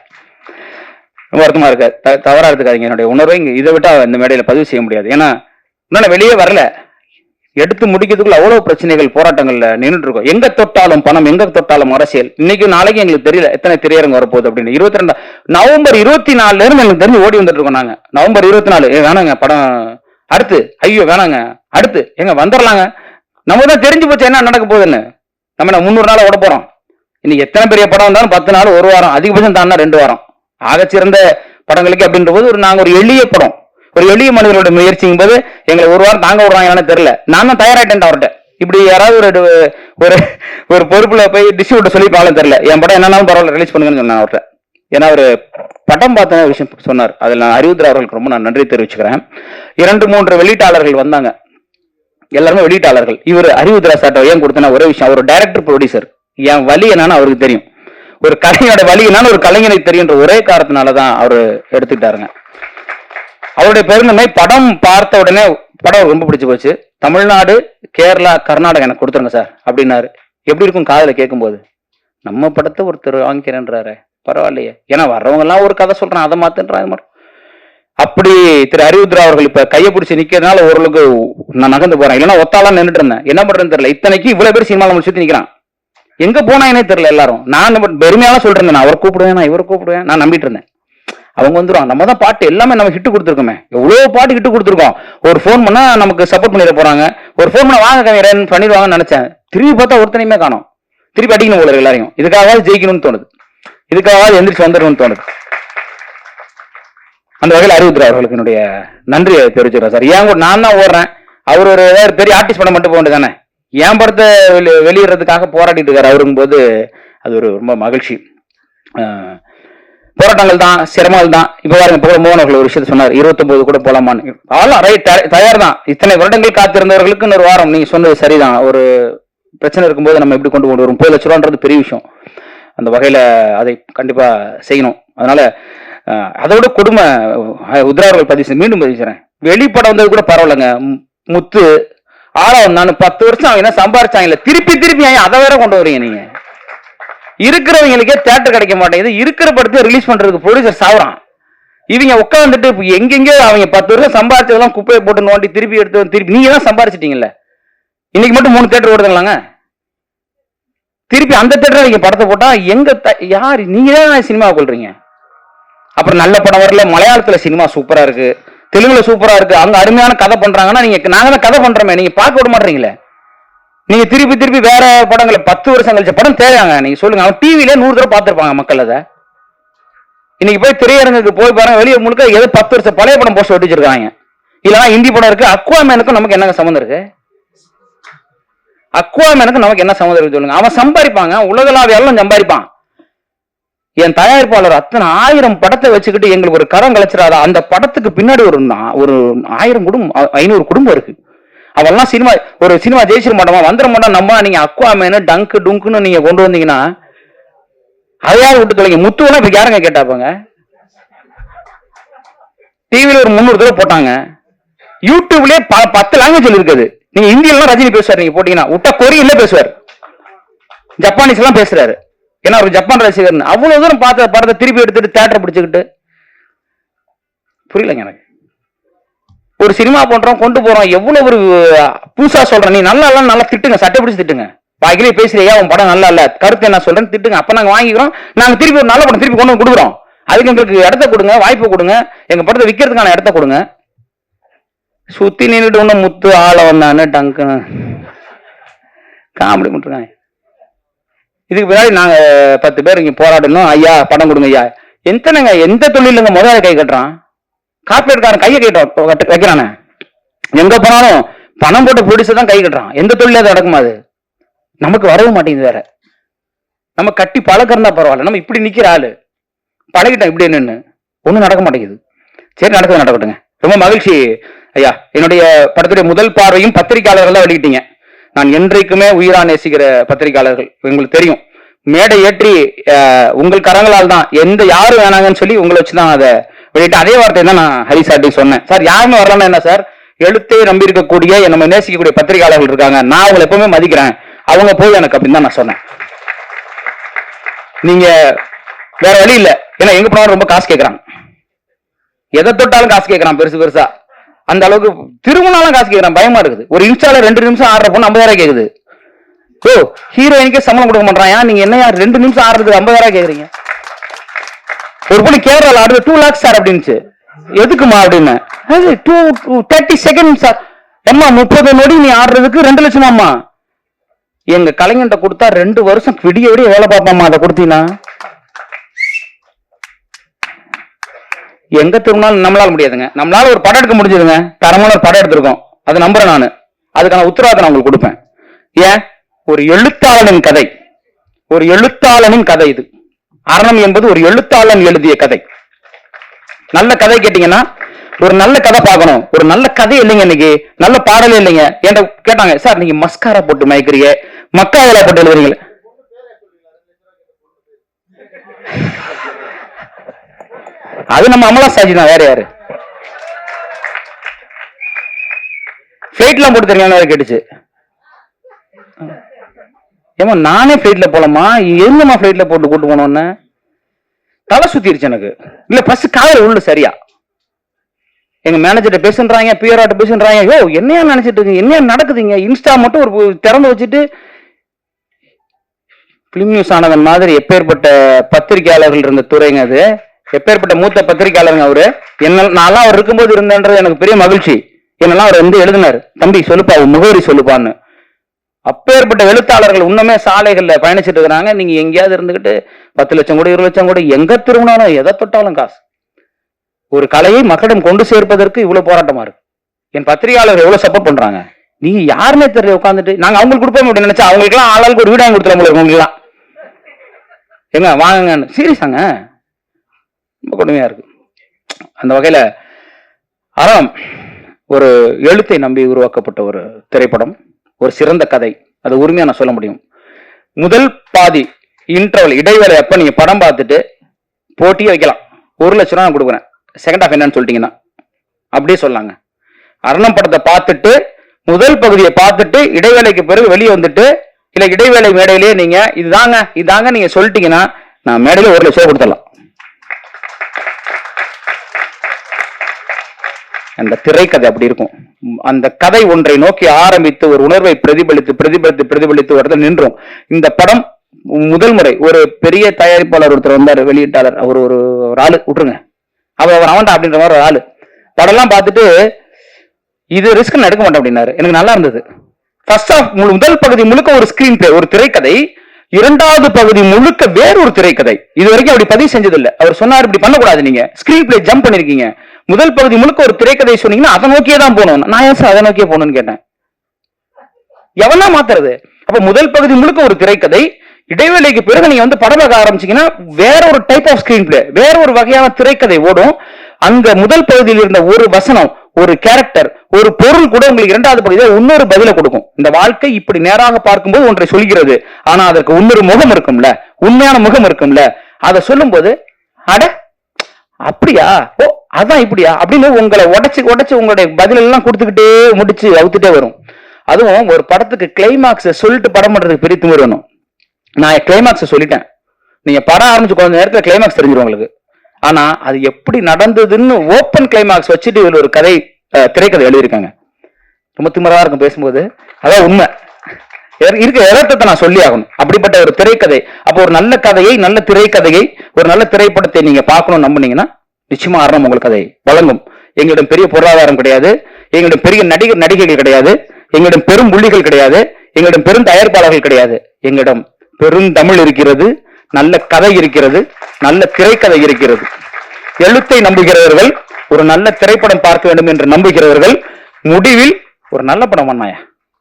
வருத்தமா இருக்க, தவறா இருக்காதீங்க. என்னுடைய உணர்வை இதை விட்டா இந்த மேடையில பதிவு செய்ய முடியாது. ஏன்னா இன்னும் வெளியே வரல, எடுத்து முடிக்கிறதுக்குள்ள அவ்வளவு பிரச்சனைகள், போராட்டங்கள்ல நின்றுட்டு இருக்கோம். எங்க தொட்டாலும் பணம், எங்க தொட்டாலும் அரசியல். இன்னைக்கு நாளைக்கு எங்களுக்கு தெரியல எத்தனை திரையரங்கு வரப்போகுது அப்படின்னு. 22 நவம்பர் 24 இருந்து எனக்கு தெரிஞ்சு ஓடி வந்துட்டு இருக்கோம் நாங்க. நவம்பர் 24 வேணாங்க படம் அடுத்து ஐயோ வேணாங்க, அடுத்து எங்க வந்துடலாங்க, நம்ம தான் தெரிஞ்சு போச்சு என்ன நடக்க போகுதுன்னு. நம்ம 300 நாள் ஓட போறோம். இன்னைக்கு எத்தனை பெரிய படம் வந்தாலும் 10 நாள், 1 வாரம், அதிகபட்சம் தாண்டா 2 வாரம். ஆகச்சிறந்த படங்களுக்கு அப்படின்ற போது நாங்க ஒரு எளிய படம், ஒரு எளிய மனிதனோட முயற்சிங்கும் போது எங்களை 1 வாரம் தாங்க விடுறாங்கன்னு தெரியல. நான் தான் தயாராயிட்டேன் அவர்கிட்ட. இப்படி யாராவது ஒரு ஒரு பொறுப்புல போய் டிஸ்ட்ரிபியூட்டர் சொல்லி பாலும் தெரியல, என் படம் என்னன்னாலும் பரவாயில்ல ரிலீஸ் பண்ணுங்கன்னு சொன்னேன் அவர்கிட்ட. ஏன்னா ஒரு படம் பார்த்த விஷயம் சொன்னார். அதில் நான் அறிவுத்திர அவர்களுக்கு ரொம்ப நான் நன்றி தெரிவிச்சுக்கிறேன். 2-3 வெளியீட்டாளர்கள் வந்தாங்க, எல்லாருமே வெளியீட்டாளர்கள். இவர் அறிவுத்திர சார்ட்ட ஏன் கொடுத்தனா ஒரே விஷயம், அவர் டைரக்டர் ப்ரொடியூசர், என் வலி என்னன்னு அவருக்கு தெரியும், ஒரு கலைஞரோட வலி என்னன்னு ஒரு கலைஞனுக்கு தெரியுன்ற ஒரே காரணத்தினாலதான் அவரு எடுத்துக்கிட்டாருங்க. அவருடைய பெருந்தன்மை படம் பார்த்த உடனே படம் ரொம்ப பிடிச்சு போச்சு. தமிழ்நாடு, கேரளா, கர்நாடகா எனக்கு கொடுத்துருங்க சார் அப்படின்னாரு. எப்படி இருக்கும் காதல கேட்கும் போது, நம்ம படத்தை ஒருத்தர் வாங்கிக்கிறேன்றாரு, பரவாயில்லையே. ஏன்னா வர்றவங்க எல்லாம் ஒரு கதை சொல்றான், அதை மாத்துன்றாங்க. அப்படி திரு அறிவுத்திரா அவர்கள் இப்ப கையை பிடிச்சி நிக்கிறதுனால ஓரளவுக்கு நான் நகர்ந்து போறேன். இல்லைன்னா ஒத்தாலாம் நின்றுட்டு இருந்தேன், என்ன பண்றேன்னு தெரியல. இத்தனைக்கு இவ்வளவு பேர் சினிமாவில் நம்ம சுத்தி நிக்கிறான், எங்க போனா என்னே தெரியல. எல்லாரும் நான் பெருமையால சொல்றேன், நான் அவர் கூப்பிடுவேன், நான் இவரை கூப்பிடுவேன், நான் நம்பிட்டு இருந்தேன். அவங்க வந்துருவாங்க, நம்ம தான் பாட்டு எல்லாமே நம்ம ஹிட்டு கொடுத்துருக்கோமே, எவ்வளவு பாட்டு ஹிட்டு கொடுத்துருக்கோம். ஒரு ஃபோன் பண்ணா நமக்கு சப்போர்ட் பண்ணிட போறாங்க, ஒரு ஃபோன் பண்ண வாங்க கவிஞரன் பண்ணிடுவாங்கன்னு நினைச்சேன். திரும்பி பார்த்தா ஒருத்தனையுமே காணோம். திருப்பி அடிக்கணும் போல எல்லாரையும். இதுக்காக ஜெயிக்கணும்னு தோணுது, இதுக்காக எந்திரிச்சு வந்துடணும்னு தோணுது. அந்த வகையில் அறிவுத்திரா அவர்களுக்கு என்னுடைய நன்றியை தெரிவிச்சுக்கிறேன் சார். ஏன் கூட நான் தான் ஓடுறேன், அவர் ஒரு ஏதாவது பெரிய ஆர்டிஸ்ட் படம் மட்டும் போக வேண்டியதானே, என் படத்தை வெளியிடுறதுக்காக போராடிட்டு இருக்காரு அவருக்கும் போது அது ஒரு ரொம்ப மகிழ்ச்சி. போராட்டங்கள் தான், சிரமங்கள் தான். இப்ப பாருங்க, இப்போ மோகன் அவர்கள் ஒரு விஷயத்த சொன்னார், 29 கூட போலாமான்னு. ஆலாம் ரைட், தயார் தான். இத்தனை வருடங்கள் காத்திருந்தவர்களுக்கு இன்னொரு வாரம், நீங்க சொன்னது சரிதான். ஒரு பிரச்சனை இருக்கும்போது நம்ம எப்படி கொண்டு வரும், 30 லட்ச ரூபான்றது பெரிய விஷயம். அந்த வகையில அதை கண்டிப்பா செய்யணும். அதனால அதோட கொடுமை உத்ராவர்கள் பதிவு மீண்டும் பதிவுறேன். வெளிப்படம் வந்தது கூட பரவாயில்லைங்க, முத்து ஆளா வந்தான்னு 10 வருஷம் அவங்க என்ன சம்பாரிச்சாங்கல்ல, திருப்பி அதை வேற கொண்டு வரீங்க நீங்க. இருக்கிறவங்களுக்கே தியேட்டர் கிடைக்க மாட்டேங்குது, இருக்கிற படத்தை ரிலீஸ் பண்றதுக்கு ப்ரொடியூசர் சாவுறான். இவங்க உட்காந்துட்டு எங்கெங்கயோ அவங்க 10 வருஷம் சம்பாரிச்சதெல்லாம் குப்பையை போட்டு நோண்டி திருப்பி எடுத்து திருப்பி நீங்க தான் சம்பாரிச்சிட்டீங்கல்ல. இன்னைக்கு மட்டும் 3 தியேட்டர் ஓடுதுங்களாங்க, திருப்பி அந்த தியேட்டர் நீங்க படத்தை போட்டா எங்க யார் நீங்க தான் சினிமா கொள்றீங்க. அப்புறம் நல்ல படம் வரல, மலையாளத்துல சினிமா சூப்பரா இருக்கு, தெலுங்குல சூப்பரா இருக்கு, அங்க அருமையான கதை பண்றாங்கன்னா நாங்க தான் கதை பண்றோமே, நீங்க பார்க்க விட மாட்டீங்களே. நீங்க திருப்பி வேற படங்களை 10 வருஷம் கழிச்ச படம் தேவையாங்க, நீங்க சொல்லுங்க. அவன் டிவில 100 தடவை பார்த்திருப்பாங்க மக்கள். அதை இன்னைக்கு போய் திரையரங்குக்கு போய் பாருங்க, வெளியே முழுக்க ஏதோ 10 வருஷம் பழைய படம் போஸ்ட் ஒட்டிச்சிருக்காங்க. இல்லைன்னா ஹிந்தி படம் இருக்கு. அக்வாமேனுக்கும் நமக்கு என்ன சம்மந்தம் இருக்கு? அக்வாமேனுக்கும் நமக்கு என்ன சம்மந்தம் இருக்கு சொல்லுங்க. அவன் சம்பாதிப்பாங்க, உலகளாவிய எல்லாம் சம்பாதிப்பான். என் தயாரிப்பாளர் அத்தனை 1000 படத்தை வச்சுக்கிட்டு எங்களுக்கு ஒரு கரம் கலைச்சிடாத. அந்த படத்துக்கு பின்னாடி ஒரு 1000 குடும்பம், 500 குடும்பம் இருக்கு. அவெல்லாம் ஒரு சினிமா ஜெயிச்சிட மாட்டோமா, வந்துட மாட்டோம் நம்ம. நீங்க அக்வாமேனு டங்கு டுங்குன்னு நீங்க கொண்டு வந்தீங்கன்னா அதையாவது விட்டு தொலைங்க. முத்துவெல்லாம் இப்ப யாருங்க கேட்டாப்பாங்க? டிவில ஒரு 300 தடவை போட்டாங்க. யூடியூப்லயே 10 லாங்குவேஜ் இருக்குது. நீங்க ஹிந்தியெல்லாம் ரஜினி பேசுவார், நீங்க போட்டீங்கன்னா விட்டா கொரியன்ல பேசுவார், ஜப்பானீஸ் எல்லாம் பேசுறாரு. ஏன்னா ஒரு ஜப்பான் ரசிகர். அவ்வளவு தூரம் பார்த்த படத்தை திருப்பி எடுத்துட்டு தியேட்டர் பிடிச்சுக்கிட்டு புரியலங்க எனக்கு. ஒரு சினிமா பண்றோம், கொண்டு போறோம், எவ்வளவு ஒரு புதுசா சொல்றேன். நீ நல்லா திட்டுங்க, சட்டை பிடிச்சு திட்டுங்க. பாக்கிலே பேசுறியா, உன் படம் நல்லா இல்ல, கருத்து என்ன சொல்றேன்னு திட்டுங்க. அப்ப நாங்க வாங்கிக்கிறோம். நாங்க திருப்பி ஒரு நல்ல படம் திருப்பி கொண்டு கொடுக்குறோம். அதுக்கு எங்களுக்கு இடத்த கொடுங்க, வாய்ப்பு கொடுங்க, எங்க படத்தை விற்கிறதுக்கான இடத்த கொடுங்க. சுத்தி நின்றுட்டு ஒண்ணு முத்து ஆள வந்தான்னு டங்குன்னு காமெடி பண்ணிருக்காங்க. இதுக்கு பின்னாடி நாங்க 10 பேர் இங்க போராடணும். ஐயா படம் கொடுங்க ஐயா. எத்தனைங்க எந்த தொழிலுங்க முதல்ல கை கட்டுறான்? கார்பரேட்காரன் கையை வைக்கிறானே. எங்க போனாலும் பணம் போட்டு ப்ரொடியூசர் தான் கை கட்டுறான். எந்த தொழில அது நடக்குமா? அது நமக்கு வரவும் மாட்டேங்குது. வேற நம்ம கட்டி பழக்கிறதா பரவாயில்ல, நம்ம இப்படி நிக்கிற ஆளு பழகிட்டோம் இப்படி என்னன்னு ஒண்ணும் நடக்க மாட்டேங்குது. சரி, நடக்கட்டுங்க. ரொம்ப மகிழ்ச்சி ஐயா. என்னுடைய படத்துடைய முதல் பார்வையும் பத்திரிகையாளர்கள் தான் வெளியிட்டீங்க. நான் என்றைக்குமே உயிரா நேசிக்கிற பத்திரிகையாளர்கள், உங்களுக்கு தெரியும். மேடை ஏற்றி உங்கள் கரங்களால் தான் யாரும் வேணாங்கன்னு சொல்லி உங்களை வச்சுதான் அதை வெளியிட்டு அதே வார்த்தை தான் நான் ஹரிசார்ட்டி சொன்னேன். சார் யாருமே வரலன்னா என்ன சார், எழுத்தே நம்பி இருக்கக்கூடிய நம்ம நேசிக்கக்கூடிய பத்திரிகையாளர்கள் இருக்காங்க, நான் அவங்களை எப்பவுமே மதிக்கிறேன், அவங்க போய் எனக்கு அப்படின்னு தான் நான் சொன்னேன். நீங்க வேற வழி இல்லை. ஏன்னா எங்க போனாலும் ரொம்ப காசு கேட்கறாங்க, எதை தொட்டாலும் காசு கேட்கறான் பெருசா. அந்த அளவுக்கு திருமணம் காசு கேட்கறான், பயமா இருக்குது. ஒரு இன்ஸ்டால 2 நிமிஷம் ஆடுற பொண்ணு 50,000 கேக்குது. ஓ, ஹீரோயினுக்கே சம்பளம் கொடுக்க மாட்டான். நீங்க என்ன 2 நிமிஷம் ஆடுறதுக்கு 50,000 கேக்குறீங்க? ஒரு பொண்ணு கேரளால ஆடுறது 2 lakhs சார் அப்படின்னுச்சு. எதுக்குமா அப்படின்னு அது 30 செகண்ட்ஸ். அம்மா 30 நொடி நீ ஆடுறதுக்கு 2 லட்சம் அம்மா. எங்க கலைஞன்ட்ட கொடுத்தா 2 வருஷம் விடிய விடிய வேலை பார்ப்போம்மா. அதை கொடுத்தீங்கன்னா எங்க திரும்பினாலும் நம்மளால முடியாதுங்க. நம்மளால ஒரு படம் எடுக்க முடிஞ்சதுங்க, தரமான ஒரு படம் எடுத்திருக்கோம், அதை நம்புறேன் நானு. அதுக்கான உத்தரவாதம் நான் உங்களுக்கு கொடுப்பேன். ஏன், ஒரு எழுத்தாளனின் கதை, ஒரு எழுத்தாளனின் கதை இது. அரணம் என்பது ஒரு எழுத்தாளன் எழுதிய கதை. நல்ல கதை கேட்டீங்கன்னா, ஒரு நல்ல கதை பார்க்கணும். ஒரு நல்ல கதை இல்லைங்க, இன்னைக்கு நல்ல பாடலே இல்லைங்க. என்கிட்ட கேட்டாங்க, சார் நீங்க மஸ்காரா போட்டு மயக்கிறீங்க, மக்காவலா போட்டு எழுதுறீங்களே. அது நம்ம அமலா சாஜி தான், வேற யாரு? பிளைட்லாம் போட்டு தெரியும் வேற கேட்டுச்சு. ஏமா நானே பிளைட்ல போலாமா, எங்கம்மா பிளைட்ல போட்டு கூட்டு போனோன்னு தலை சுத்திருச்சு எனக்கு. இல்ல பஸ் காதல உள்ள சரியா எங்க மேனேஜர்ட்ட பேசுறாங்க, பிஆர்ஆர்ட்ட பேசுறாங்க. யோ என்னையா நினைச்சிட்டு இருக்கீங்க, என்ன நடக்குதுங்க? இன்ஸ்டா மட்டும் ஒரு திறந்து வச்சுட்டு பிலிம் நியூஸ் ஆனவன் மாதிரி எப்பேற்பட்ட பத்திரிகையாளர்கள் இருந்த துறைங்க அது. எப்பேற்பட்ட மூத்த பத்திரிகையாளருங்க அவரு. என்ன நான்லாம் அவர் இருக்கும்போது இருந்தன்றது எனக்கு பெரிய மகிழ்ச்சி. என்னெல்லாம் அவர் வந்து எழுதினார், தம்பி சொல்லுப்பா முகவரி சொல்லுப்பான்னு. அப்பேற்பட்ட எழுத்தாளர்கள் இன்னுமே சாலைகள்ல பயணிச்சுட்டு இருக்கிறாங்க. நீங்க எங்கேயாவது இருந்துகிட்டு 10 லட்சம் கூட 20 லட்சம் கூட எங்க திரும்பினாலும் எதை தொட்டாலும் காசு. ஒரு கலையை மக்களிடம் கொண்டு சேர்ப்பதற்கு இவ்வளவு போராட்டமா இருக்கு. என் பத்திரிகையாளர்கள் எவ்வளவு சப்போர்ட் பண்றாங்க. நீங்க யாருன்னே தெரியல உட்காந்துட்டு நாங்க அவங்களுக்கு கொடுப்போம் அப்படின்னு நினைச்சா அவங்களுக்கு எல்லாம் ஆளாளுக்கு ஒரு வீடு வாங்கி கொடுத்துருவோம். உங்களுக்கு எல்லாம் எங்க வாங்குங்கன்னு சீரியஸாங்க, ரொம்ப கொடுமையா இருக்கு. அந்த வகையில அறம் ஒரு எழுத்தை நம்பி உருவாக்கப்பட்ட ஒரு திரைப்படம், ஒரு சிறந்த கதை. அது உரிமையா நான் சொல்ல முடியும். முதல் பாதி இன்டர்வல் இடைவேளை அப்ப நீங்க படம் பார்த்துட்டு போட்டியே வைக்கலாம். 1 லட்சம் ரூபா நான் கொடுக்குறேன். செகண்ட் ஹாஃப் என்னன்னு சொல்லிட்டீங்கன்னா அப்படியே சொல்லாங்க. அரணம் படத்தை பார்த்துட்டு முதல் பகுதியை பார்த்துட்டு இடைவேளைக்கு பிறகு வெளியே வந்துட்டு இல்ல இடைவேளை மேடையிலேயே நீங்க இதாங்க நீங்க சொல்லிட்டீங்கன்னா நான் மேடையில 1 லட்சம் ரூபாய் கொடுத்துடலாம். அந்த திரைக்கதை அப்படி இருக்கும். அந்த கதை ஒன்றை நோக்கி ஆரம்பித்து ஒரு உணர்வை பிரதிபலித்து வரது நின்றோம். இந்த படம் முதல் முறை ஒரு பெரிய தயாரிப்பாளர் ஒருத்தர் வந்தார், வெளியீட்டாளர். அவர் ஒரு ஆளு விட்டுருங்க, அவர் அவன்டா அப்படின்ற மாதிரி ஒரு ஆளு. படம்லாம் பார்த்துட்டு இது ரிஸ்க் எடுக்க மாட்டேன் அப்படின்னாரு. எனக்கு நல்லா இருந்தது. ஃபர்ஸ்ட் ஆஃப் முதல் பகுதி முழுக்க ஒரு ஸ்கிரீன் பிளே, ஒரு திரைக்கதை. 2வது பகுதி முழுக்க வேறொரு திரைக்கதை. இது வரைக்கும் அப்படி பதிவு செஞ்சதில்லை. அவர் சொன்னார் இப்படி பண்ணக்கூடாது, நீங்க ஸ்கிரீன் பிளே ஜம்ப் பண்ணிருக்கீங்க. முதல் பகுதி முழுக்க ஒரு திரைக்கதை சொன்னீங்கன்னா அதை நோக்கியே தான் போகணும். நான் ஏன் சார் அதை நோக்கியே போகணும்னு கேட்டேன். எவனா மாத்துறது? அப்ப முதல் பகுதி முழுக்க ஒரு திரைக்கதை, இடைவேளைக்கு பிறகு நீங்க வந்து படம் பார்க்க ஆரம்பிச்சீங்கன்னா வேற ஒரு டைப் ஆஃப் ஸ்கிரீன் பிளே, வேற ஒரு வகையான திரைக்கதை ஓடும். அங்க முதல் பகுதியில் இருந்த ஒரு வசனம், ஒரு கேரக்டர், ஒரு பொருள் கூட உங்களுக்கு 2வது பகுதியில் இன்னொரு பதில கொடுக்கும். இந்த வாழ்க்கை இப்படி நேராக பார்க்கும்போது ஒன்றை சொல்கிறது, ஆனா அதற்கு இன்னொரு முகம் இருக்கும்ல, உண்மையான முகம் இருக்கும்ல. அதை சொல்லும் போது அட அப்படியா, ஓ அதான் இப்படியா அப்படின்னு உங்களை உடைச்சு உங்களுடைய பதில் எல்லாம் கொடுத்துக்கிட்டே முடிச்சு அவுத்துட்டே வரும். அதுவும் ஒரு படத்துக்கு கிளைமாக்ஸ் சொல்லிட்டு படம் பண்றதுக்கு பெரிய திமிரு வேணும். நான் கிளைமாக்ஸ் சொல்லிட்டேன், நீங்க படம் ஆரம்பிச்சு கொஞ்ச நேரத்துல கிளைமாக்ஸ் தெரிஞ்சிடும் உங்களுக்கு. ஆனா அது எப்படி நடந்ததுன்னு ஓப்பன் கிளைமாக்ஸ் வச்சுட்டு இவங்க ஒரு திரைக்கதை எழுதியிருக்காங்க. ரொம்ப திமிரா இருக்கும் பேசும்போது. அதான் உண்மை இருக்க யதார்த்தத்தை நான் சொல்லி ஆகணும். அப்படிப்பட்ட ஒரு திரைக்கதை. அப்போ ஒரு நல்ல கதையை, நல்ல திரைக்கதையை, ஒரு நல்ல திரைப்படத்தை நீங்க பார்க்கணும் நம்பினீங்கன்னா நிச்சயமா அரணம் உங்களுக்கு அதை வழங்கும். எங்களிடம் பெரிய பொருளாதாரம் கிடையாது, எங்களிடம் பெரிய நடிகைகள் கிடையாது, எங்களிடம் பெரும் புள்ளிகள் கிடையாது, எங்களிடம் பெரும் தயாரிப்பாளர்கள் கிடையாது. எங்களிடம் பெருந்தமிழ் இருக்கிறது, நல்ல கதை இருக்கிறது, நல்ல திரைக்கதை இருக்கிறது. எழுத்தை நம்புகிறவர்கள், ஒரு நல்ல திரைப்படம் பார்க்க வேண்டும் என்று நம்புகிறவர்கள், முடிவில் ஒரு நல்ல படம் பண்ணாயா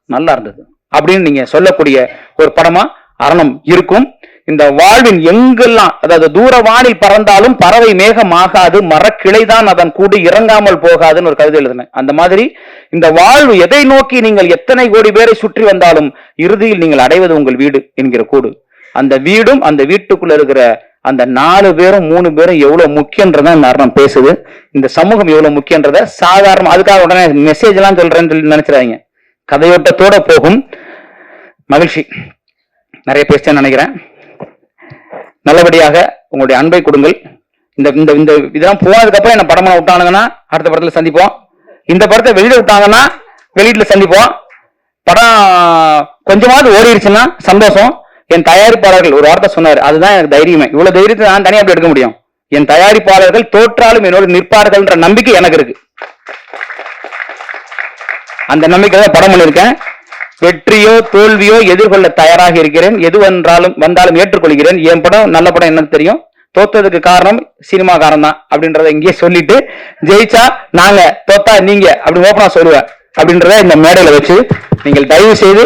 நல்லா இருந்தது அப்படின்னு நீங்க சொல்லக்கூடிய ஒரு படமா அரணம் இருக்கும். இந்த வாழ்வின் எங்கெல்லாம், அதாவது தூர வானில் பறந்தாலும் பறவை மேகம் ஆகாது, மரக்கிளைதான் அதன் கூடு இறங்காமல் போகாதுன்னு ஒரு கவிதை எழுதினேன். அந்த மாதிரி இந்த வாழ்வு எதை நோக்கி நீங்கள் எத்தனை கோடி பேரை சுற்றி வந்தாலும் இறுதியில் நீங்கள் அடைவது உங்கள் வீடு என்கிற கூடு. அந்த வீடும் அந்த வீட்டுக்குள்ள இருக்கிற அந்த 4 பேரும் 3 பேரும் எவ்வளவு முக்கியன்றத இந்த அரணம் பேசுது. இந்த சமூகம் எவ்வளவு முக்கியன்றத சாதாரண, அதுக்காக உடனே மெசேஜ் எல்லாம் சொல்றேன்னு நினைச்சிடாதீங்க. கதையோட்டத்தோட போகும். மகிழ்ச்சி, நிறைய பேச நினைக்கிறேன். நல்லபடியாக உங்களுடைய அன்பை கொடுங்கள். இந்த இந்த இதெல்லாம் போனதுக்கு அப்புறம் என்ன படமா விட்டானுங்கன்னா அடுத்த படத்துல சந்திப்போம். இந்த படத்தை வெளியில விட்டாங்கன்னா வெளியில சந்திப்போம். படம் கொஞ்சமாவது ஓடிடுச்சுன்னா சந்தோஷம். என் தயாரிப்பாளர்கள் ஒரு வார்த்தை சொன்னார், அதுதான் எனக்கு தைரியமே. இவ்வளவு தைரியத்தை நான் தனியா எப்படி எடுக்க முடியும்? என் தயாரிப்பாளர்கள் தோற்றாலும் என்னோடு நிற்பார்கள்ன்ற நம்பிக்கை எனக்கு இருக்கு. அந்த நம்பிக்கையில படம் பண்ணியிருக்கேன். வெற்றியோ தோல்வியோ எதிர்கொள்ள தயாராக இருக்கிறேன். எது வந்தாலும் ஏற்றுக்கொள்கிறேன். என் படம் நல்ல படம் என்னன்னு தெரியும். தோத்ததுக்கு காரணம் சினிமாக்காரன் தான் அப்படின்றத இங்கேயே சொல்லிட்டு, ஜெயிச்சா நாங்க, தோத்தா நீங்க அப்படி ஓப்பனா சொல்லுவேன் அப்படின்றத இந்த மேடையில வச்சு நீங்கள் தயவு செய்து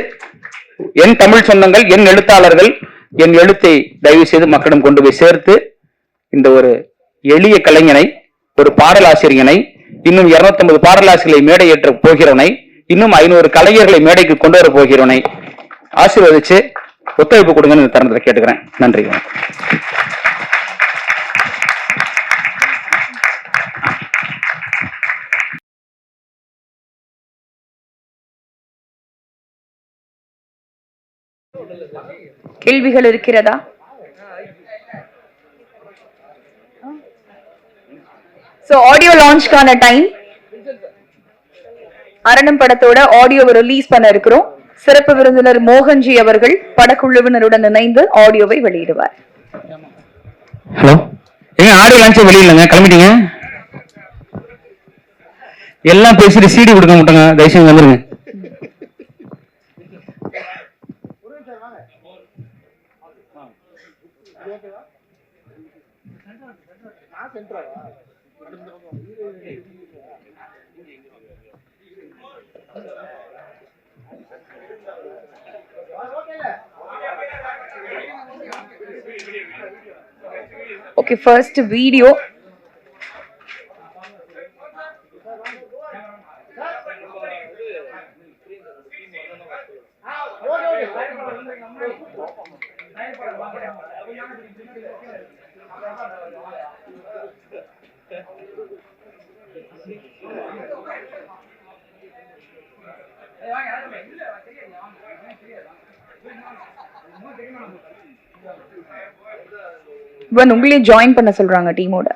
என் தமிழ் சொந்தங்கள், என் எழுத்தாளர்கள், என் எழுத்தை தயவு செய்து மக்களிடம் கொண்டு போய் சேர்த்து இந்த ஒரு எளிய கலைஞனை, ஒரு பாடலாசிரியனை, இன்னும் 250 பாடலாசிரியர்களை மேடை ஏற்ற போகிறவனை, இன்னும் 500 கலைஞர்களை மேடைக்கு கொண்டு வர போகிறவனை ஆசீர்வதிச்சு ஒத்துழைப்பு கொடுங்கன்னு இந்த தருணத்தில் கேட்டுக்கிறேன். நன்றி. கேள்விகள் இருக்கிறதா? சோ ஆடியோ லான்ச்கான டைம், அரணம் படத்தோட ஆடியோவை ரிலீஸ் பண்ண இருக்கிறோம். சிறப்பு விருந்தினர் மோகன்ஜி அவர்கள் படக்குழுவினருடன் இணைந்து ஆடியோவை வெளியிடுவார். ஹலோ, ஏங்க ஆடியோ லான்ச் வெளியிலங்க, கிளம்பிட்டீங்க? எல்லாம் பேசிட்டு சிடி கொடுக்க மாட்டாங்க, தயவுசெய்து வந்துருங்க. Okay, first video. உங்களையும் ஜாயின் பண்ண சொல்றாங்க டீமோட.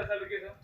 Salve,